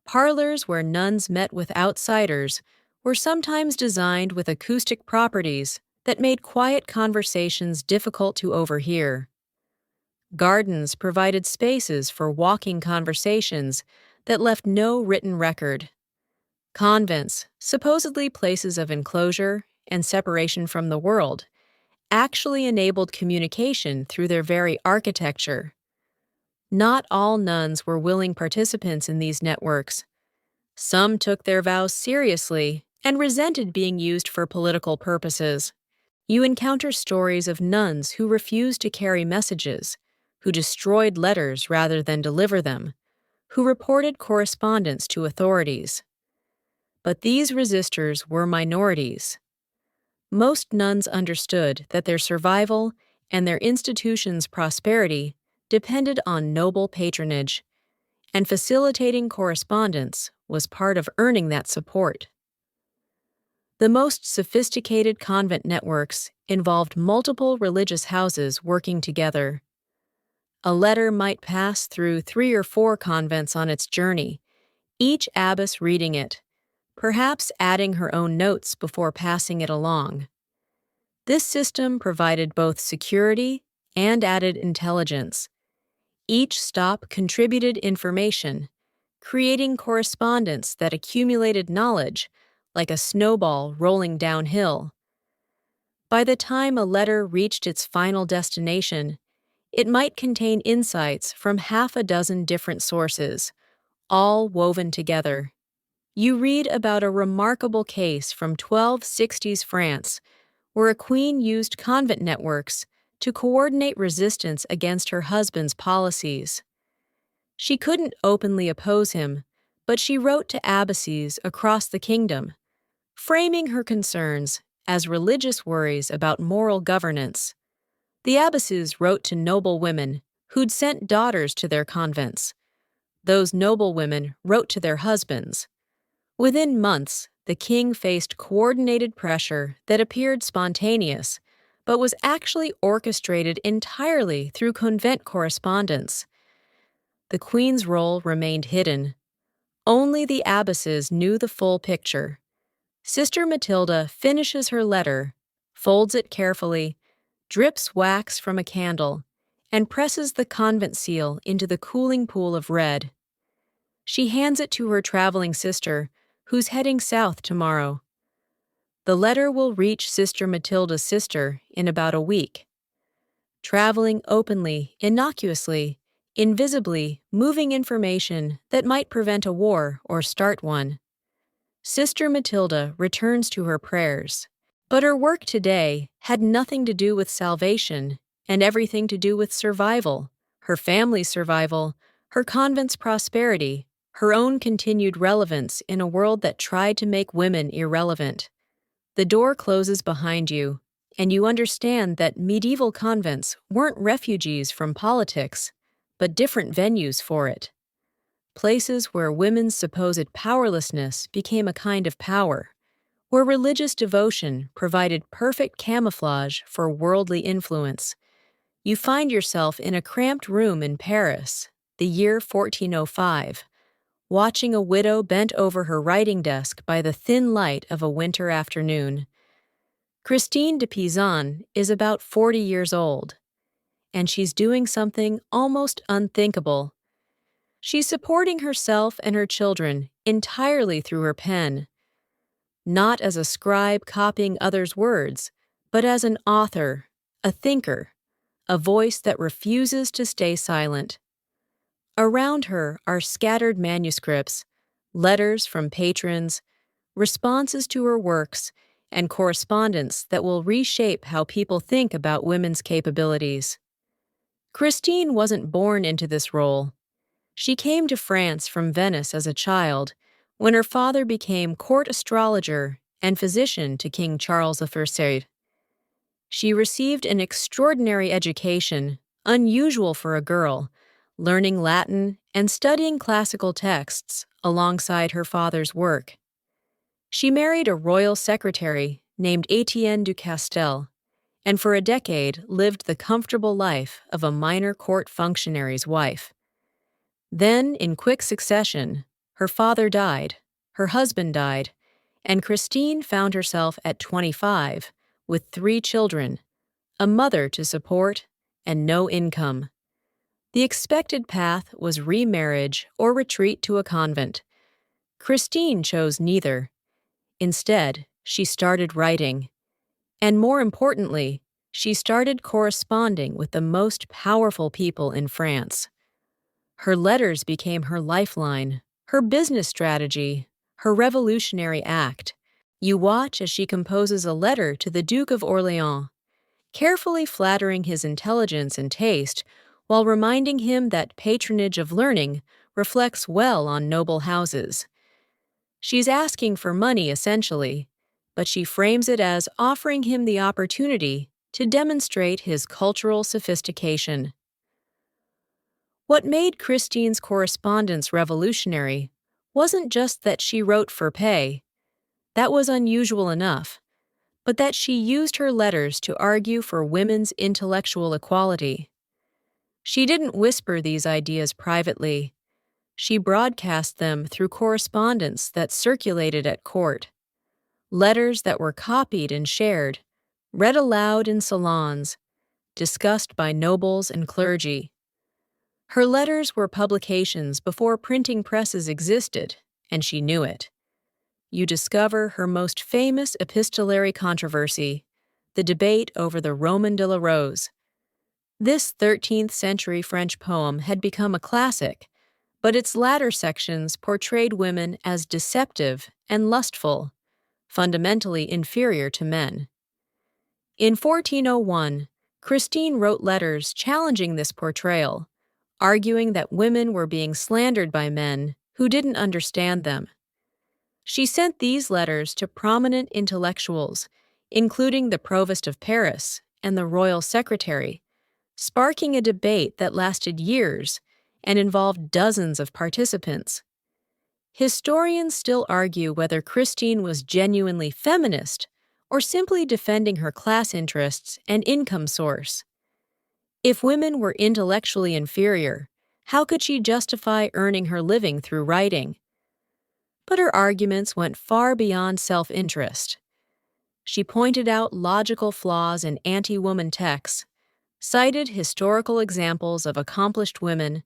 Parlors where nuns met with outsiders were sometimes designed with acoustic properties that made quiet conversations difficult to overhear. Gardens provided spaces for walking conversations that left no written record. Convents, supposedly places of enclosure and separation from the world, actually enabled communication through their very architecture. Not all nuns were willing participants in these networks. Some took their vows seriously and resented being used for political purposes. You encounter stories of nuns who refused to carry messages, who destroyed letters rather than deliver them, who reported correspondence to authorities. But these resistors were minorities. Most nuns understood that their survival and their institution's prosperity depended on noble patronage, and facilitating correspondence was part of earning that support. The most sophisticated convent networks involved multiple religious houses working together. A letter might pass through 3 or 4 convents on its journey, each abbess reading it, perhaps adding her own notes before passing it along. This system provided both security and added intelligence. Each stop contributed information, creating correspondence that accumulated knowledge like a snowball rolling downhill. By the time a letter reached its final destination, it might contain insights from half a dozen different sources, all woven together. You read about a remarkable case from 1260s France, where a queen used convent networks to coordinate resistance against her husband's policies. She couldn't openly oppose him, but she wrote to abbesses across the kingdom, framing her concerns as religious worries about moral governance. The abbesses wrote to noble women who'd sent daughters to their convents. Those noble women wrote to their husbands. Within months, the king faced coordinated pressure that appeared spontaneous, but was actually orchestrated entirely through convent correspondence. The queen's role remained hidden. Only the abbesses knew the full picture. Sister Matilda finishes her letter, folds it carefully, drips wax from a candle, and presses the convent seal into the cooling pool of red. She hands it to her traveling sister, who's heading south tomorrow. The letter will reach Sister Matilda's sister in about a week. Traveling openly, innocuously, invisibly, moving information that might prevent a war or start one. Sister Matilda returns to her prayers. But her work today had nothing to do with salvation and everything to do with survival, her family's survival, her convent's prosperity, her own continued relevance in a world that tried to make women irrelevant. The door closes behind you, and you understand that medieval convents weren't refugees from politics, but different venues for it. Places where women's supposed powerlessness became a kind of power, where religious devotion provided perfect camouflage for worldly influence. You find yourself in a cramped room in Paris, the year 1405, watching a widow bent over her writing desk by the thin light of a winter afternoon. Christine de Pizan is about 40 years old, and she's doing something almost unthinkable. She's supporting herself and her children entirely through her pen, not as a scribe copying others' words, but as an author, a thinker, a voice that refuses to stay silent. Around her are scattered manuscripts, letters from patrons, responses to her works, and correspondence that will reshape how people think about women's capabilities. Christine wasn't born into this role. She came to France from Venice as a child, when her father became court astrologer and physician to King Charles I. She received an extraordinary education, unusual for a girl, learning Latin and studying classical texts alongside her father's work. She married a royal secretary named Etienne du Castel, and for a decade lived the comfortable life of a minor court functionary's wife. Then, in quick succession, her father died, her husband died, and Christine found herself at 25 with 3 children, a mother to support, and no income. The expected path was remarriage or retreat to a convent. Christine chose neither. Instead, she started writing. And more importantly, she started corresponding with the most powerful people in France. Her letters became her lifeline, her business strategy, her revolutionary act. You watch as she composes a letter to the Duke of Orléans, carefully flattering his intelligence and taste while reminding him that patronage of learning reflects well on noble houses. She's asking for money, essentially, but she frames it as offering him the opportunity to demonstrate his cultural sophistication. What made Christine's correspondence revolutionary wasn't just that she wrote for pay. That was unusual enough, but that she used her letters to argue for women's intellectual equality. She didn't whisper these ideas privately. She broadcast them through correspondence that circulated at court, letters that were copied and shared, read aloud in salons, discussed by nobles and clergy. Her letters were publications before printing presses existed, and she knew it. You discover her most famous epistolary controversy, the debate over the Roman de la Rose. This 13th century French poem had become a classic, but its latter sections portrayed women as deceptive and lustful, fundamentally inferior to men. In 1401, Christine wrote letters challenging this portrayal, arguing that women were being slandered by men who didn't understand them. She sent these letters to prominent intellectuals, including the Provost of Paris and the Royal Secretary, sparking a debate that lasted years and involved dozens of participants. Historians still argue whether Christine was genuinely feminist or simply defending her class interests and income source. If women were intellectually inferior, how could she justify earning her living through writing? But her arguments went far beyond self-interest. She pointed out logical flaws in anti-woman texts, cited historical examples of accomplished women,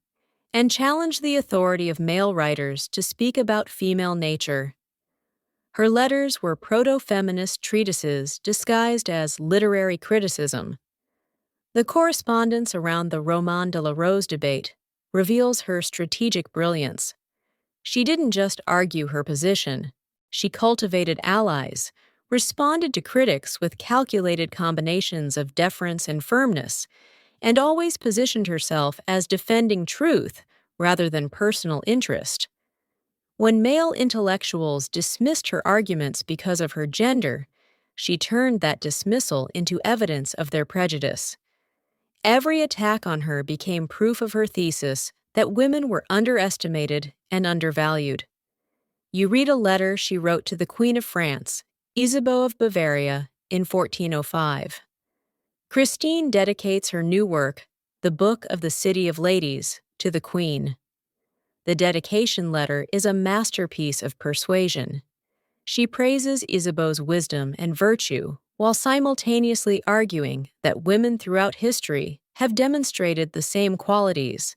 and challenged the authority of male writers to speak about female nature. Her letters were proto-feminist treatises disguised as literary criticism. The correspondence around the Roman de la Rose debate reveals her strategic brilliance. She didn't just argue her position. She cultivated allies, responded to critics with calculated combinations of deference and firmness, and always positioned herself as defending truth rather than personal interest. When male intellectuals dismissed her arguments because of her gender, She turned that dismissal into evidence of their prejudice. Every attack on her became proof of her thesis that women were underestimated and undervalued. You read a letter she wrote to the Queen of France, Isabeau of Bavaria, in 1405. Christine dedicates her new work, The Book of the City of Ladies, to the Queen. The dedication letter is a masterpiece of persuasion. She praises Isabeau's wisdom and virtue while simultaneously arguing that women throughout history have demonstrated the same qualities.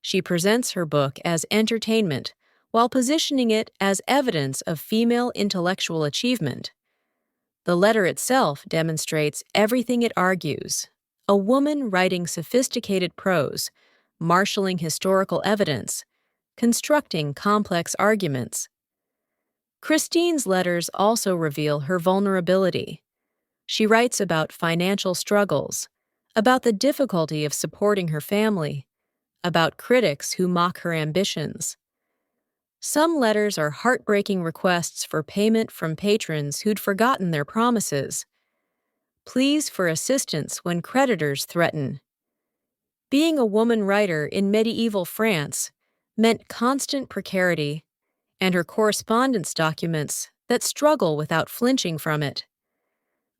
She presents her book as entertainment while positioning it as evidence of female intellectual achievement. The letter itself demonstrates everything it argues: a woman writing sophisticated prose, marshaling historical evidence, constructing complex arguments. Christine's letters also reveal her vulnerability. She writes about financial struggles, about the difficulty of supporting her family, about critics who mock her ambitions. Some letters are heartbreaking requests for payment from patrons who'd forgotten their promises, pleas for assistance when creditors threaten. Being a woman writer in medieval France meant constant precarity, and her correspondence documents that struggle without flinching from it.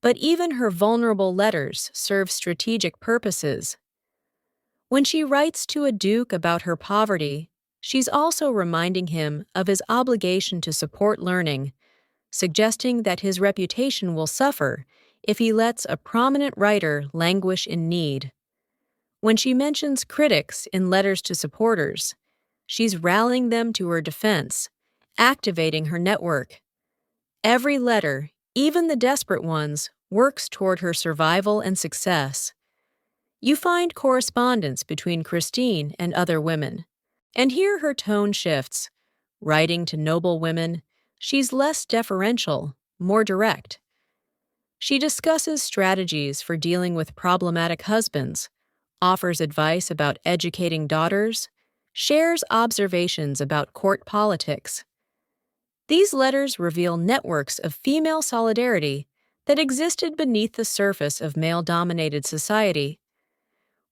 But even her vulnerable letters serve strategic purposes. When she writes to a duke about her poverty, she's also reminding him of his obligation to support learning, suggesting that his reputation will suffer if he lets a prominent writer languish in need. When she mentions critics in letters to supporters, she's rallying them to her defense, activating her network. Every letter, even the desperate ones, works toward her survival and success. You find correspondence between Christine and other women, and here her tone shifts. Writing to noble women, she's less deferential, more direct. She discusses strategies for dealing with problematic husbands, offers advice about educating daughters, shares observations about court politics. These letters reveal networks of female solidarity that existed beneath the surface of male-dominated society.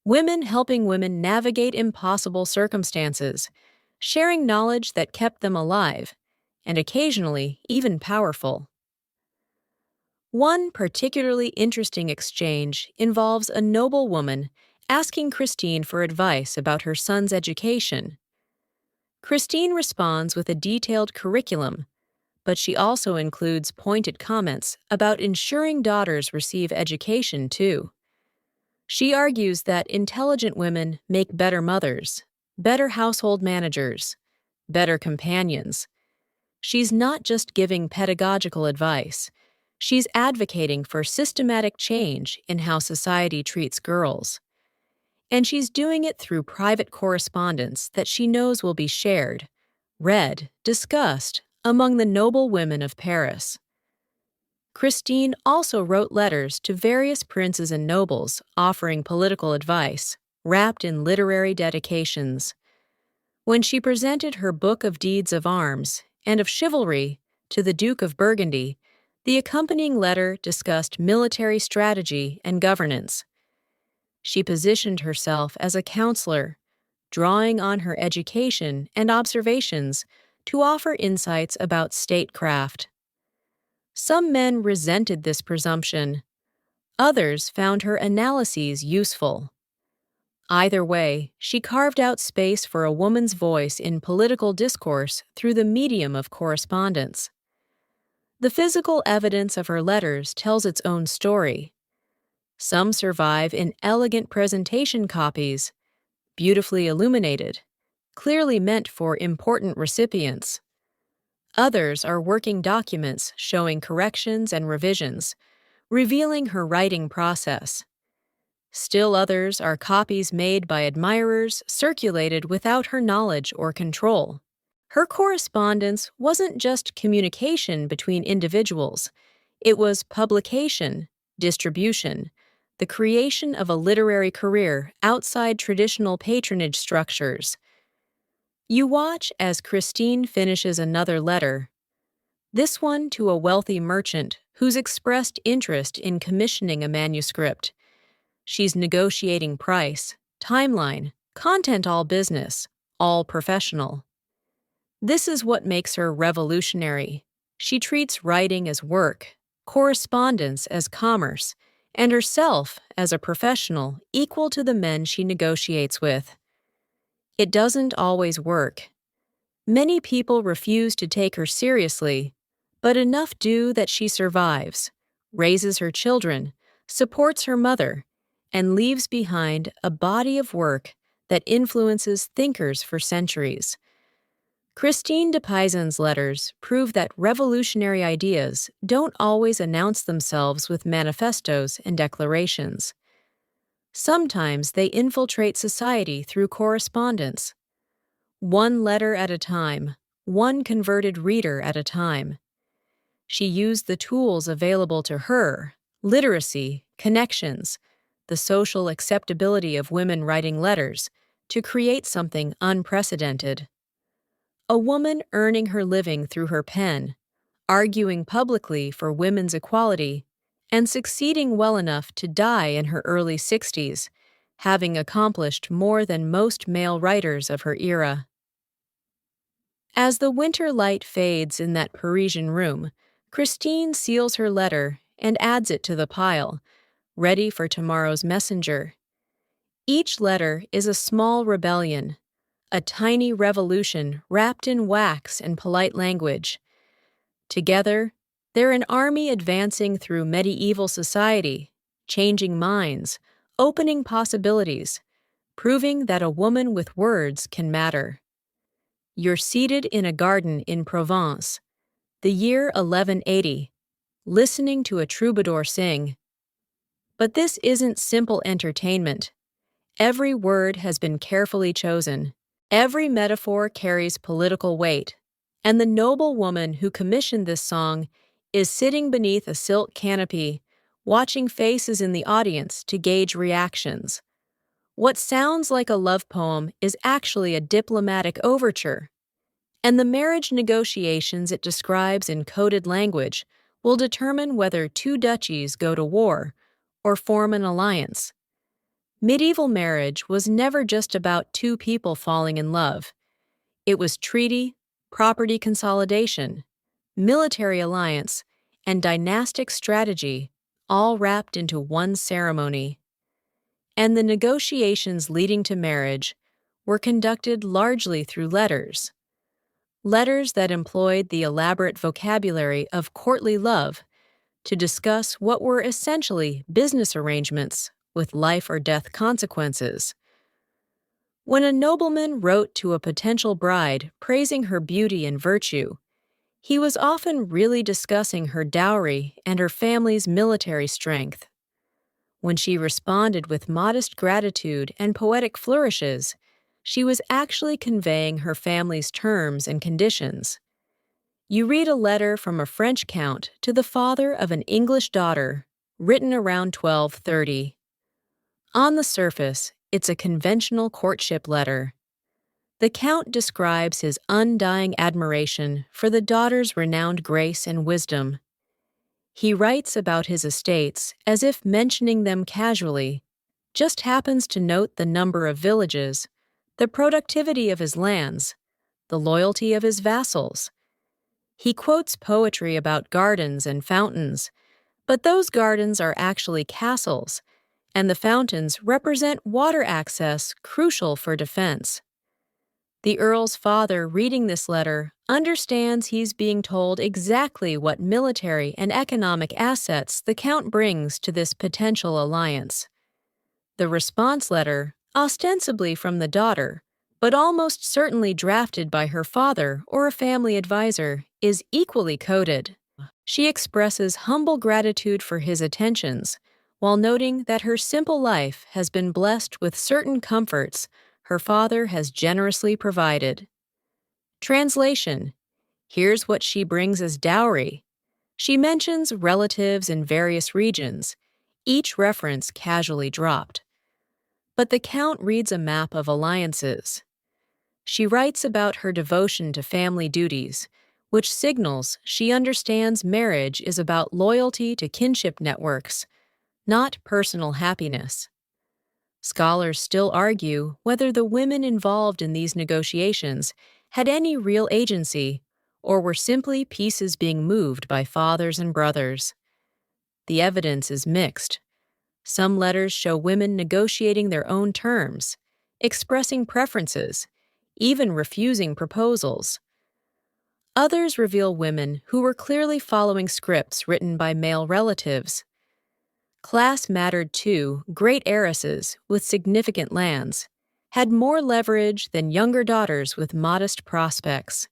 Women helping women navigate impossible circumstances, sharing knowledge that kept them alive, and occasionally even powerful. One particularly interesting exchange involves a noble woman asking Christine for advice about her son's education. Christine responds with a detailed curriculum, but she also includes pointed comments about ensuring daughters receive education, too. She argues that intelligent women make better mothers, better household managers, better companions. She's not just giving pedagogical advice. She's advocating for systematic change in how society treats girls. And she's doing it through private correspondence that she knows will be shared, read, discussed among the noble women of Paris. Christine also wrote letters to various princes and nobles offering political advice, wrapped in literary dedications. When she presented her Book of Deeds of Arms and of Chivalry to the Duke of Burgundy, the accompanying letter discussed military strategy and governance. She positioned herself as a counselor, drawing on her education and observations to offer insights about statecraft. Some men resented this presumption. Others found her analyses useful. Either way, she carved out space for a woman's voice in political discourse through the medium of correspondence. The physical evidence of her letters tells its own story. Some survive in elegant presentation copies, beautifully illuminated, clearly meant for important recipients. Others are working documents showing corrections and revisions, revealing her writing process. Still others are copies made by admirers circulated without her knowledge or control. Her correspondence wasn't just communication between individuals, it was publication, distribution, the creation of a literary career outside traditional patronage structures. You watch as Christine finishes another letter, this one to a wealthy merchant who's expressed interest in commissioning a manuscript. She's negotiating price, timeline, content, all business, all professional. This is what makes her revolutionary. She treats writing as work, correspondence as commerce, and herself as a professional equal to the men she negotiates with. It doesn't always work. Many people refuse to take her seriously, but enough do that she survives, raises her children, supports her mother, and leaves behind a body of work that influences thinkers for centuries. Christine de Pizan's letters prove that revolutionary ideas don't always announce themselves with manifestos and declarations. Sometimes they infiltrate society through correspondence. One letter at a time, one converted reader at a time. She used the tools available to her, literacy, connections, the social acceptability of women writing letters, to create something unprecedented. A woman earning her living through her pen, arguing publicly for women's equality, and succeeding well enough to die in her early 60s, having accomplished more than most male writers of her era. As the winter light fades in that Parisian room, Christine seals her letter and adds it to the pile, ready for tomorrow's messenger. Each letter is a small rebellion, a tiny revolution wrapped in wax and polite language. Together, they're an army advancing through medieval society, changing minds, opening possibilities, proving that a woman with words can matter. You're seated in a garden in Provence, the year 1180, listening to a troubadour sing. But this isn't simple entertainment. Every word has been carefully chosen. Every metaphor carries political weight, and the noble woman who commissioned this song is sitting beneath a silk canopy, watching faces in the audience to gauge reactions. What sounds like a love poem is actually a diplomatic overture, and the marriage negotiations it describes in coded language will determine whether two duchies go to war or form an alliance. Medieval marriage was never just about two people falling in love. It was treaty, property consolidation, military alliance, and dynastic strategy, all wrapped into one ceremony. And the negotiations leading to marriage were conducted largely through letters. Letters that employed the elaborate vocabulary of courtly love to discuss what were essentially business arrangements with life or death consequences. When a nobleman wrote to a potential bride praising her beauty and virtue, he was often really discussing her dowry and her family's military strength. When she responded with modest gratitude and poetic flourishes, she was actually conveying her family's terms and conditions. You read a letter from a French count to the father of an English daughter, written around 1230. On the surface, it's a conventional courtship letter. The Count describes his undying admiration for the daughter's renowned grace and wisdom. He writes about his estates as if mentioning them casually, just happens to note the number of villages, the productivity of his lands, the loyalty of his vassals. He quotes poetry about gardens and fountains, but those gardens are actually castles, and the fountains represent water access crucial for defense. The Earl's father reading this letter understands he's being told exactly what military and economic assets the Count brings to this potential alliance. The response letter, ostensibly from the daughter, but almost certainly drafted by her father or a family advisor, is equally coded. She expresses humble gratitude for his attentions, while noting that her simple life has been blessed with certain comforts her father has generously provided. Translation: here's what she brings as dowry. She mentions relatives in various regions, each reference casually dropped. But the Count reads a map of alliances. She writes about her devotion to family duties, which signals she understands marriage is about loyalty to kinship networks, not personal happiness. Scholars still argue whether the women involved in these negotiations had any real agency or were simply pieces being moved by fathers and brothers. The evidence is mixed. Some letters show women negotiating their own terms, expressing preferences, even refusing proposals. Others reveal women who were clearly following scripts written by male relatives. Class mattered too. Great heiresses with significant lands had more leverage than younger daughters with modest prospects.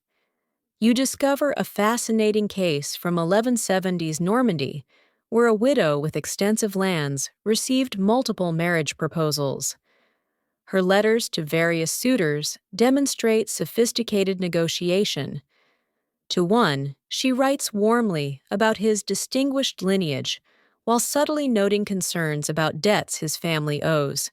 You discover a fascinating case from 1170s Normandy, where a widow with extensive lands received multiple marriage proposals. Her letters to various suitors demonstrate sophisticated negotiation. To one, she writes warmly about his distinguished lineage, while subtly noting concerns about debts his family owes.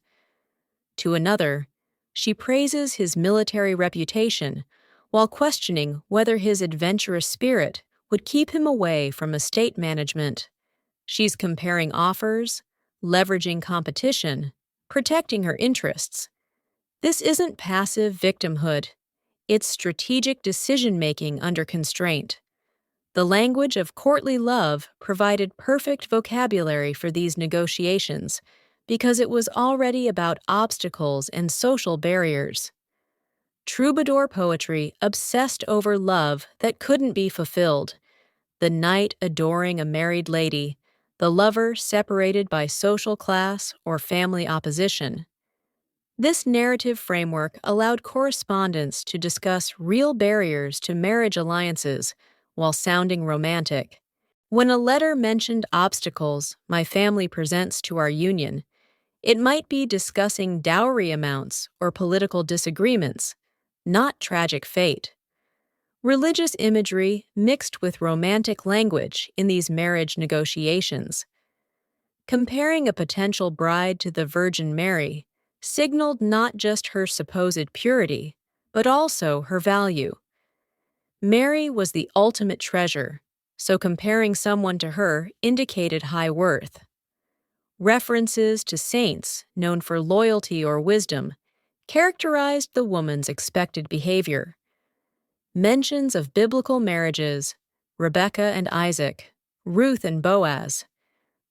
To another, she praises his military reputation, while questioning whether his adventurous spirit would keep him away from estate management. She's comparing offers, leveraging competition, protecting her interests. This isn't passive victimhood. It's strategic decision-making under constraint. The language of courtly love provided perfect vocabulary for these negotiations because it was already about obstacles and social barriers. Troubadour poetry obsessed over love that couldn't be fulfilled, the knight adoring a married lady, the lover separated by social class or family opposition. This narrative framework allowed correspondents to discuss real barriers to marriage alliances while sounding romantic. When a letter mentioned obstacles my family presents to our union, it might be discussing dowry amounts or political disagreements, not tragic fate. Religious imagery mixed with romantic language in these marriage negotiations. Comparing a potential bride to the Virgin Mary signaled not just her supposed purity, but also her value. Mary was the ultimate treasure, so comparing someone to her indicated high worth. References to saints known for loyalty or wisdom characterized the woman's expected behavior. Mentions of biblical marriages, Rebekah and Isaac, Ruth and Boaz,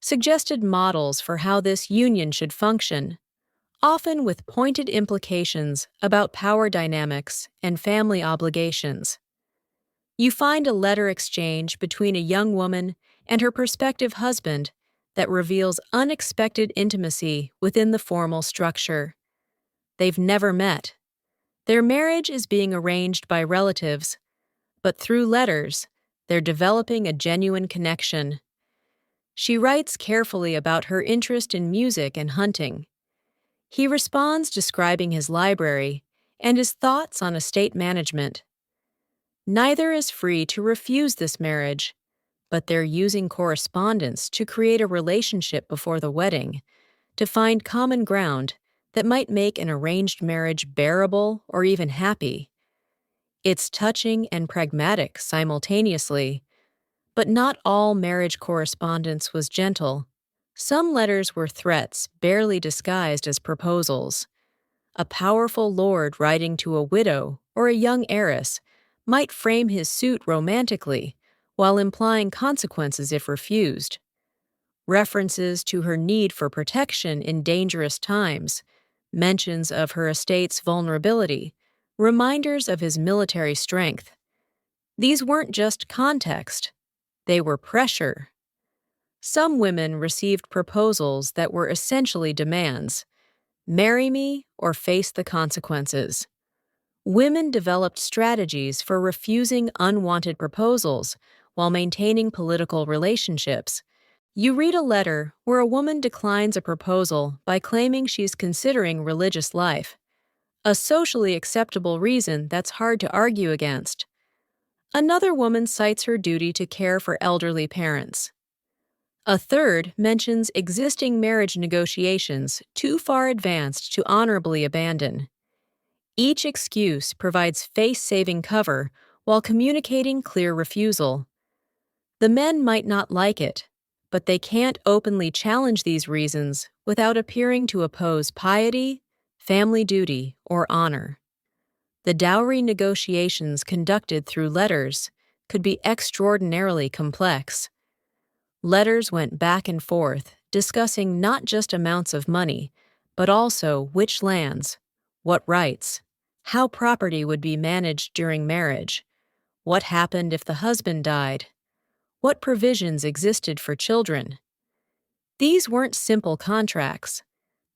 suggested models for how this union should function, often with pointed implications about power dynamics and family obligations. You find a letter exchange between a young woman and her prospective husband that reveals unexpected intimacy within the formal structure. They've never met. Their marriage is being arranged by relatives, but through letters, they're developing a genuine connection. She writes carefully about her interest in music and hunting. He responds describing his library and his thoughts on estate management. Neither is free to refuse this marriage, but they're using correspondence to create a relationship before the wedding, to find common ground that might make an arranged marriage bearable or even happy. It's touching and pragmatic simultaneously, but not all marriage correspondence was gentle. Some letters were threats barely disguised as proposals. A powerful lord writing to a widow or a young heiress might frame his suit romantically while implying consequences if refused. References to her need for protection in dangerous times, mentions of her estate's vulnerability, reminders of his military strength. These weren't just context, they were pressure. Some women received proposals that were essentially demands: marry me or face the consequences. Women developed strategies for refusing unwanted proposals while maintaining political relationships. You read a letter where a woman declines a proposal by claiming she's considering religious life, a socially acceptable reason that's hard to argue against. Another woman cites her duty to care for elderly parents. A third mentions existing marriage negotiations too far advanced to honorably abandon. Each excuse provides face-saving cover while communicating clear refusal. The men might not like it, but they can't openly challenge these reasons without appearing to oppose piety, family duty, or honor. The dowry negotiations conducted through letters could be extraordinarily complex. Letters went back and forth, discussing not just amounts of money, but also which lands, what rights, how property would be managed during marriage, what happened if the husband died, what provisions existed for children. These weren't simple contracts.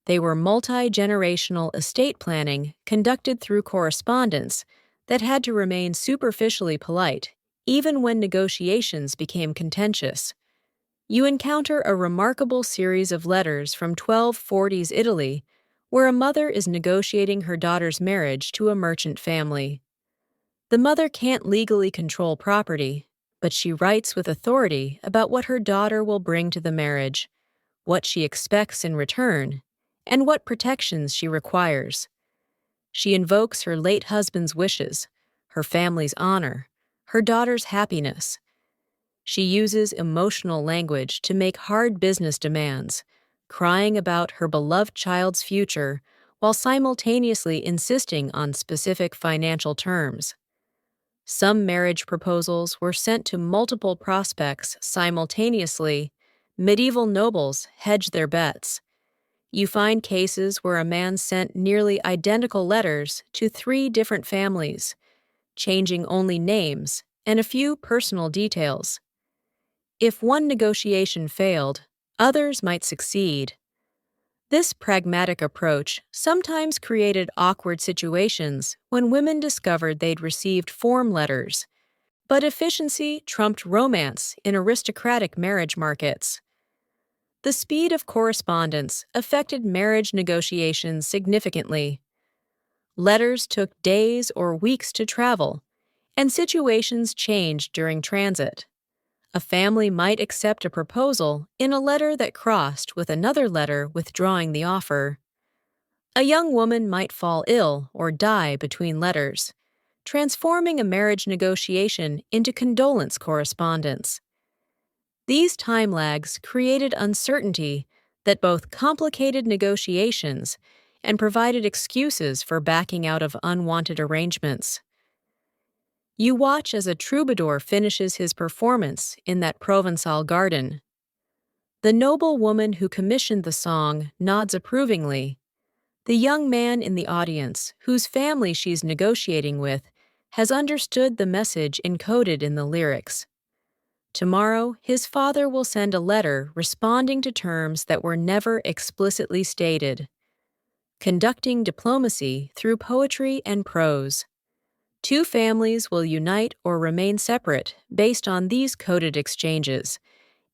They were multi-generational estate planning conducted through correspondence that had to remain superficially polite, even when negotiations became contentious. You encounter a remarkable series of letters from 1240s Italy where a mother is negotiating her daughter's marriage to a merchant family. The mother can't legally control property, but she writes with authority about what her daughter will bring to the marriage, what she expects in return, and what protections she requires. She invokes her late husband's wishes, her family's honor, her daughter's happiness. She uses emotional language to make hard business demands, crying about her beloved child's future while simultaneously insisting on specific financial terms. Some marriage proposals were sent to multiple prospects simultaneously. Medieval nobles hedged their bets. You find cases where a man sent nearly identical letters to 3 different families, changing only names and a few personal details. If one negotiation failed, others might succeed. This pragmatic approach sometimes created awkward situations when women discovered they'd received form letters, but efficiency trumped romance in aristocratic marriage markets. The speed of correspondence affected marriage negotiations significantly. Letters took days or weeks to travel, and situations changed during transit. A family might accept a proposal in a letter that crossed with another letter withdrawing the offer. A young woman might fall ill or die between letters, transforming a marriage negotiation into condolence correspondence. These time lags created uncertainty that both complicated negotiations and provided excuses for backing out of unwanted arrangements. You watch as a troubadour finishes his performance in that Provençal garden. The noble woman who commissioned the song nods approvingly. The young man in the audience, whose family she's negotiating with, has understood the message encoded in the lyrics. Tomorrow, his father will send a letter responding to terms that were never explicitly stated. Conducting diplomacy through poetry and prose. 2 families will unite or remain separate based on these coded exchanges,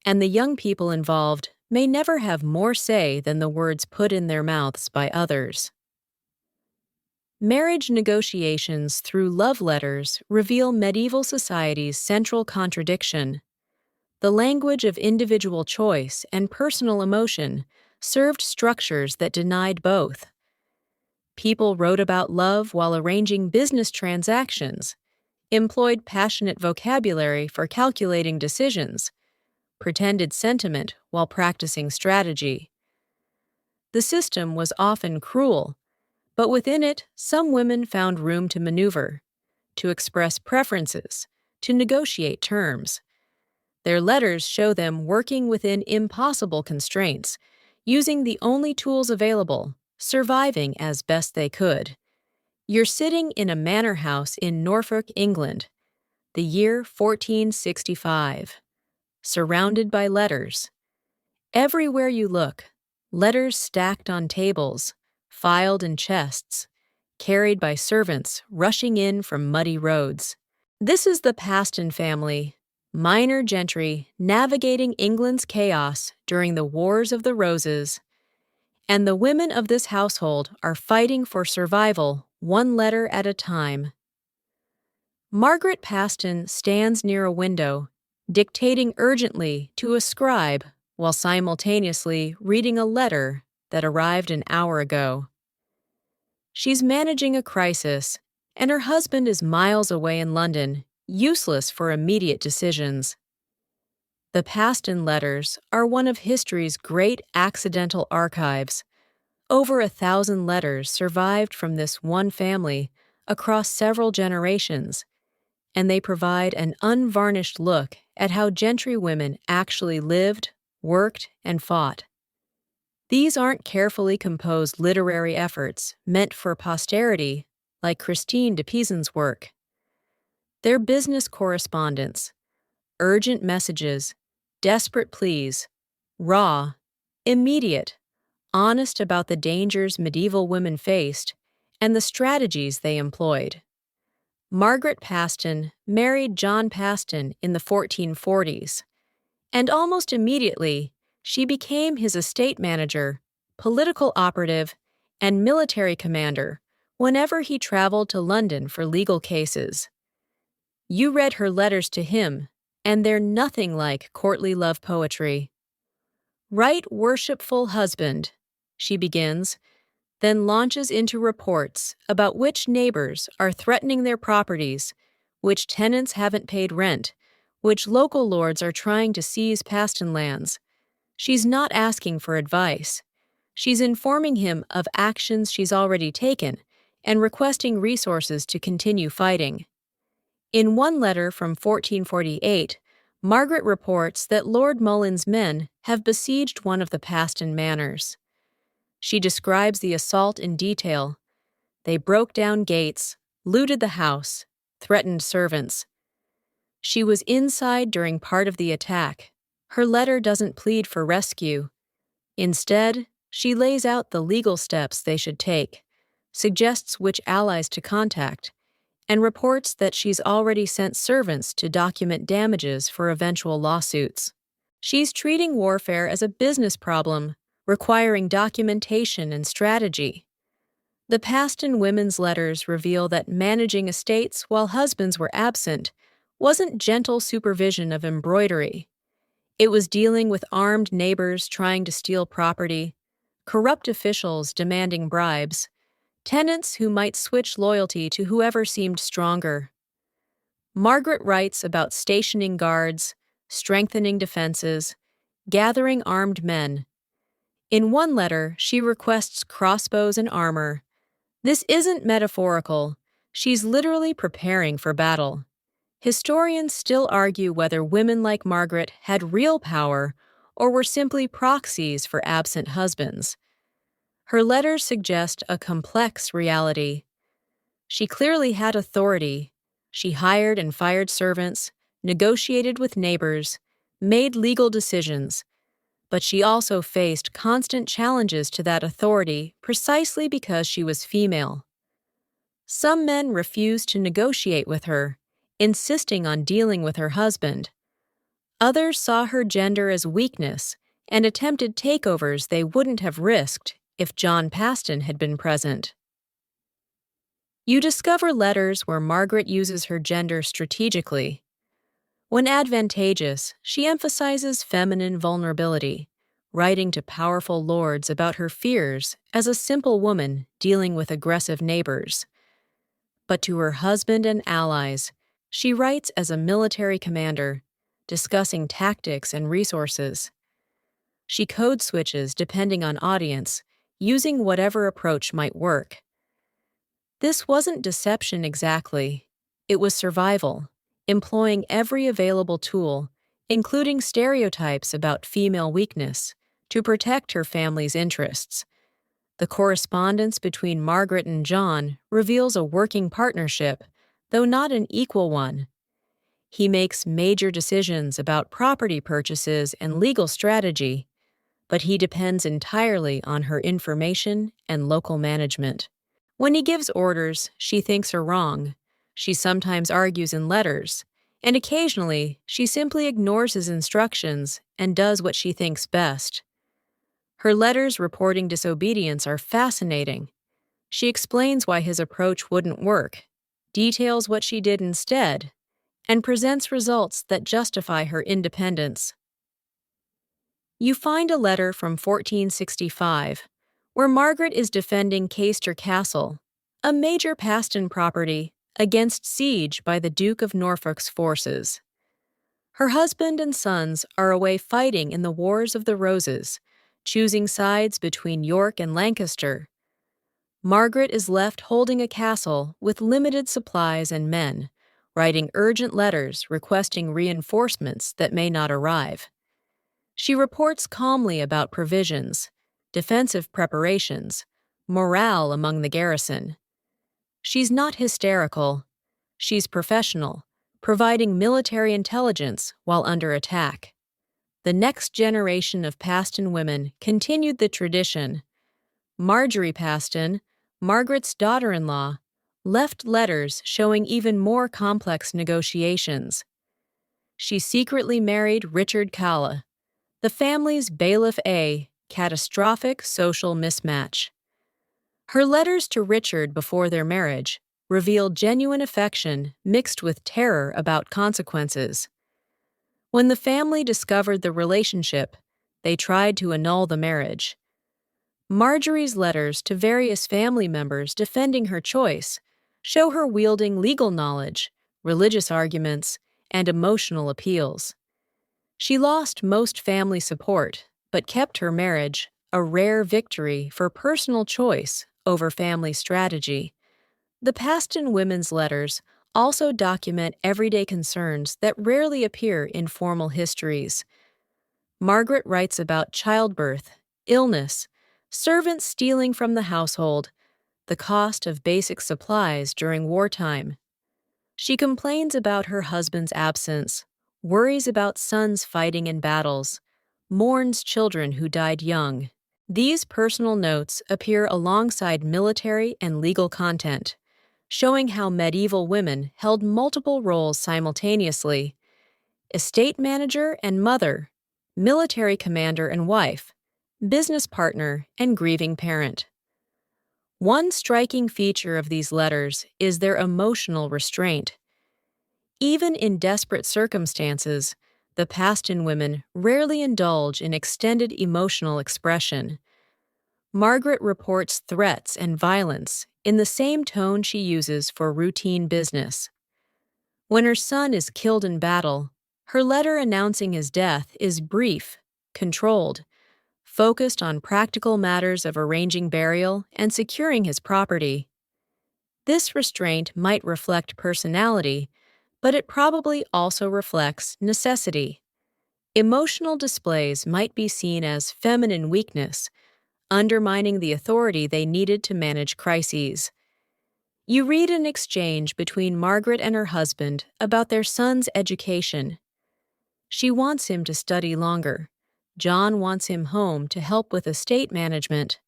and the young people involved may never have more say than the words put in their mouths by others. Marriage negotiations through love letters reveal medieval society's central contradiction. The language of individual choice and personal emotion served structures that denied both. People wrote about love while arranging business transactions, employed passionate vocabulary for calculating decisions, pretended sentiment while practicing strategy. The system was often cruel, but within it, some women found room to maneuver, to express preferences, to negotiate terms. Their letters show them working within impossible constraints, using the only tools available, surviving as best they could. You're sitting in a manor house in Norfolk, England, the year 1465, surrounded by letters. Everywhere you look, letters stacked on tables, filed in chests, carried by servants rushing in from muddy roads. This is the Paston family, minor gentry navigating England's chaos during the Wars of the Roses. And the women of this household are fighting for survival one letter at a time. Margaret Paston stands near a window, dictating urgently to a scribe while simultaneously reading a letter that arrived an hour ago. She's managing a crisis, and her husband is miles away in London, useless for immediate decisions. The Paston Letters are one of history's great accidental archives. Over 1,000 letters survived from this one family across several generations, and they provide an unvarnished look at how gentry women actually lived, worked, and fought. These aren't carefully composed literary efforts meant for posterity, like Christine de Pisan's work. They're business correspondence, urgent messages, desperate pleas, raw, immediate, honest about the dangers medieval women faced and the strategies they employed. Margaret Paston married John Paston in the 1440s, and almost immediately she became his estate manager, political operative, and military commander whenever he traveled to London for legal cases. You read her letters to him, and they're nothing like courtly love poetry. "Right worshipful husband," she begins, then launches into reports about which neighbors are threatening their properties, which tenants haven't paid rent, which local lords are trying to seize Paston lands. She's not asking for advice. She's informing him of actions she's already taken and requesting resources to continue fighting. In one letter from 1448, Margaret reports that Lord Mullin's men have besieged one of the Paston manors. She describes the assault in detail. They broke down gates, looted the house, threatened servants. She was inside during part of the attack. Her letter doesn't plead for rescue. Instead, she lays out the legal steps they should take, suggests which allies to contact, and reports that she's already sent servants to document damages for eventual lawsuits. She's treating warfare as a business problem, requiring documentation and strategy. The Paston women's letters reveal that managing estates while husbands were absent wasn't gentle supervision of embroidery. It was dealing with armed neighbors trying to steal property, corrupt officials demanding bribes, tenants who might switch loyalty to whoever seemed stronger. Margaret writes about stationing guards, strengthening defenses, gathering armed men. In one letter, she requests crossbows and armor. This isn't metaphorical. She's literally preparing for battle. Historians still argue whether women like Margaret had real power or were simply proxies for absent husbands. Her letters suggest a complex reality. She clearly had authority. She hired and fired servants, negotiated with neighbors, made legal decisions, but she also faced constant challenges to that authority precisely because she was female. Some men refused to negotiate with her, insisting on dealing with her husband. Others saw her gender as weakness and attempted takeovers they wouldn't have risked if John Paston had been present. You discover letters where Margaret uses her gender strategically. When advantageous, she emphasizes feminine vulnerability, writing to powerful lords about her fears as a simple woman dealing with aggressive neighbors. But to her husband and allies, she writes as a military commander, discussing tactics and resources. She code switches depending on audience, using whatever approach might work. This wasn't deception exactly. It was survival, employing every available tool, including stereotypes about female weakness, to protect her family's interests. The correspondence between Margaret and John reveals a working partnership, though not an equal one. He makes major decisions about property purchases and legal strategy, but he depends entirely on her information and local management. When he gives orders she thinks are wrong, she sometimes argues in letters, and occasionally she simply ignores his instructions and does what she thinks best. Her letters reporting disobedience are fascinating. She explains why his approach wouldn't work, details what she did instead, and presents results that justify her independence. You find a letter from 1465, where Margaret is defending Caister Castle, a major Paston property, against siege by the Duke of Norfolk's forces. Her husband and sons are away fighting in the Wars of the Roses, choosing sides between York and Lancaster. Margaret is left holding a castle with limited supplies and men, writing urgent letters requesting reinforcements that may not arrive. She reports calmly about provisions, defensive preparations, morale among the garrison. She's not hysterical. She's professional, providing military intelligence while under attack. The next generation of Paston women continued the tradition. Marjorie Paston, Margaret's daughter-in-law, left letters showing even more complex negotiations. She secretly married Richard Calle, the family's bailiff, a catastrophic social mismatch. Her letters to Richard before their marriage revealed genuine affection mixed with terror about consequences. When the family discovered the relationship, they tried to annul the marriage. Marjorie's letters to various family members defending her choice show her wielding legal knowledge, religious arguments, and emotional appeals. She lost most family support, but kept her marriage, a rare victory for personal choice over family strategy. The Paston women's letters also document everyday concerns that rarely appear in formal histories. Margaret writes about childbirth, illness, servants stealing from the household, the cost of basic supplies during wartime. She complains about her husband's absence, worries about sons fighting in battles, mourns children who died young. These personal notes appear alongside military and legal content, showing how medieval women held multiple roles simultaneously: estate manager and mother, military commander and wife, business partner and grieving parent. One striking feature of these letters is their emotional restraint. Even in desperate circumstances, the Paston women rarely indulge in extended emotional expression. Margaret reports threats and violence in the same tone she uses for routine business. When her son is killed in battle, her letter announcing his death is brief, controlled, focused on practical matters of arranging burial and securing his property. This restraint might reflect personality, but it probably also reflects necessity. Emotional displays might be seen as feminine weakness, undermining the authority they needed to manage crises. You read an exchange between Margaret and her husband about their son's education. She wants him to study longer. John wants him home to help with estate management.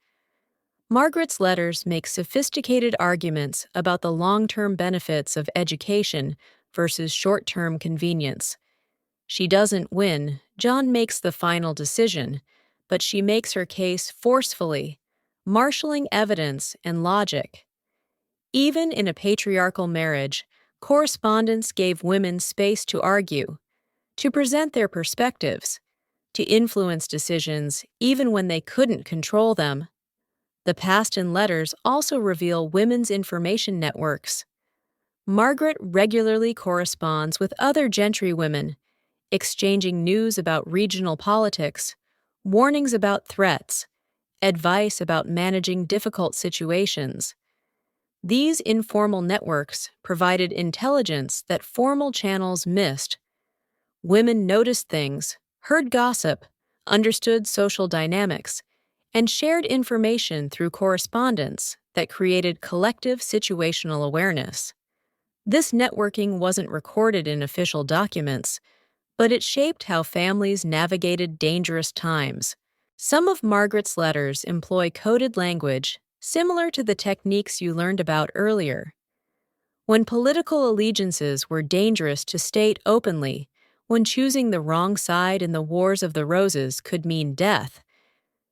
Margaret's letters make sophisticated arguments about the long-term benefits of education versus short-term convenience. She doesn't win, John makes the final decision, but she makes her case forcefully, marshaling evidence and logic. Even in a patriarchal marriage, correspondence gave women space to argue, to present their perspectives, to influence decisions even when they couldn't control them. The Paston letters also reveal women's information networks. Margaret regularly corresponds with other gentry women, exchanging news about regional politics, warnings about threats, advice about managing difficult situations. These informal networks provided intelligence that formal channels missed. Women noticed things, heard gossip, understood social dynamics, and shared information through correspondence that created collective situational awareness. This networking wasn't recorded in official documents, but it shaped how families navigated dangerous times. Some of Margaret's letters employ coded language similar to the techniques you learned about earlier. When political allegiances were dangerous to state openly, when choosing the wrong side in the Wars of the Roses could mean death,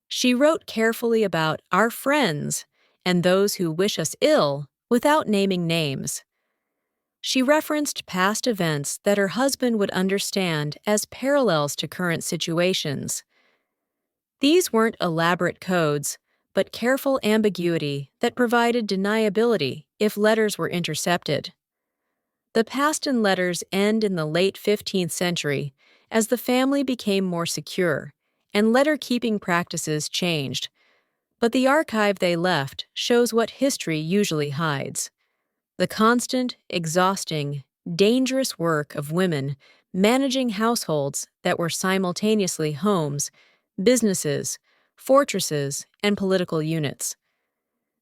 she wrote carefully about our friends and those who wish us ill without naming names. She referenced past events that her husband would understand as parallels to current situations. These weren't elaborate codes, but careful ambiguity that provided deniability if letters were intercepted. The Paston letters end in the late 15th century as the family became more secure and letter-keeping practices changed, but the archive they left shows what history usually hides: the constant, exhausting, dangerous work of women managing households that were simultaneously homes, businesses, fortresses, and political units.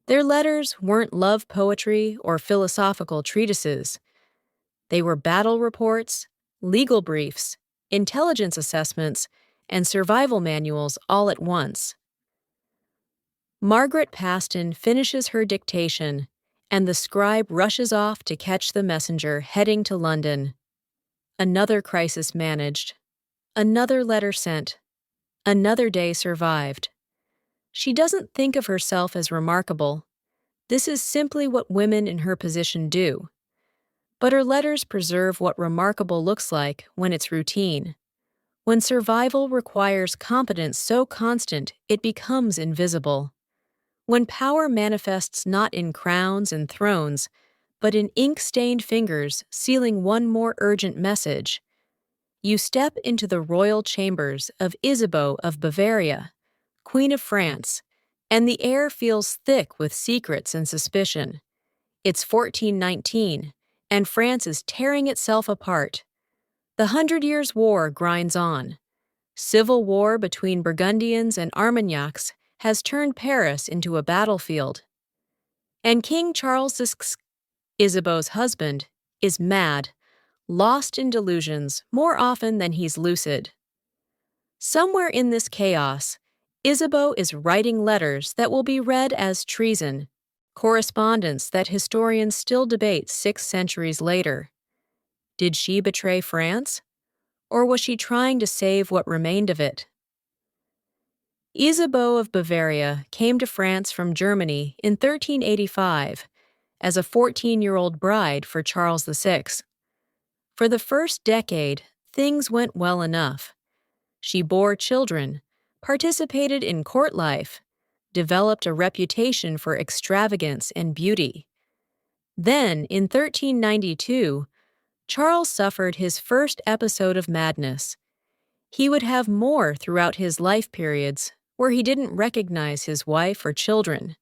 Their letters weren't love poetry or philosophical treatises. They were battle reports, legal briefs, intelligence assessments, and survival manuals all at once. Margaret Paston finishes her dictation, and the scribe rushes off to catch the messenger heading to London. Another crisis managed. Another letter sent. Another day survived. She doesn't think of herself as remarkable. This is simply what women in her position do. But her letters preserve what remarkable looks like when it's routine. When survival requires competence so constant it becomes invisible. When power manifests not in crowns and thrones, but in ink-stained fingers sealing one more urgent message. You step into the royal chambers of Isabeau of Bavaria, Queen of France, and the air feels thick with secrets and suspicion. It's 1419, and France is tearing itself apart. The 100 Years' War grinds on. Civil war between Burgundians and Armagnacs has turned Paris into a battlefield. And King Charles VI, Isabeau's husband, is mad, lost in delusions more often than he's lucid. Somewhere in this chaos, Isabeau is writing letters that will be read as treason, correspondence that historians still debate 6 centuries later. Did she betray France? Or was she trying to save what remained of it? Isabeau of Bavaria came to France from Germany in 1385 as a 14-year-old bride for Charles VI. For the first decade, things went well enough. She bore children, participated in court life, developed a reputation for extravagance and beauty. Then, in 1392, Charles suffered his first episode of madness. He would have more throughout his life periods where he didn't recognize his wife or children,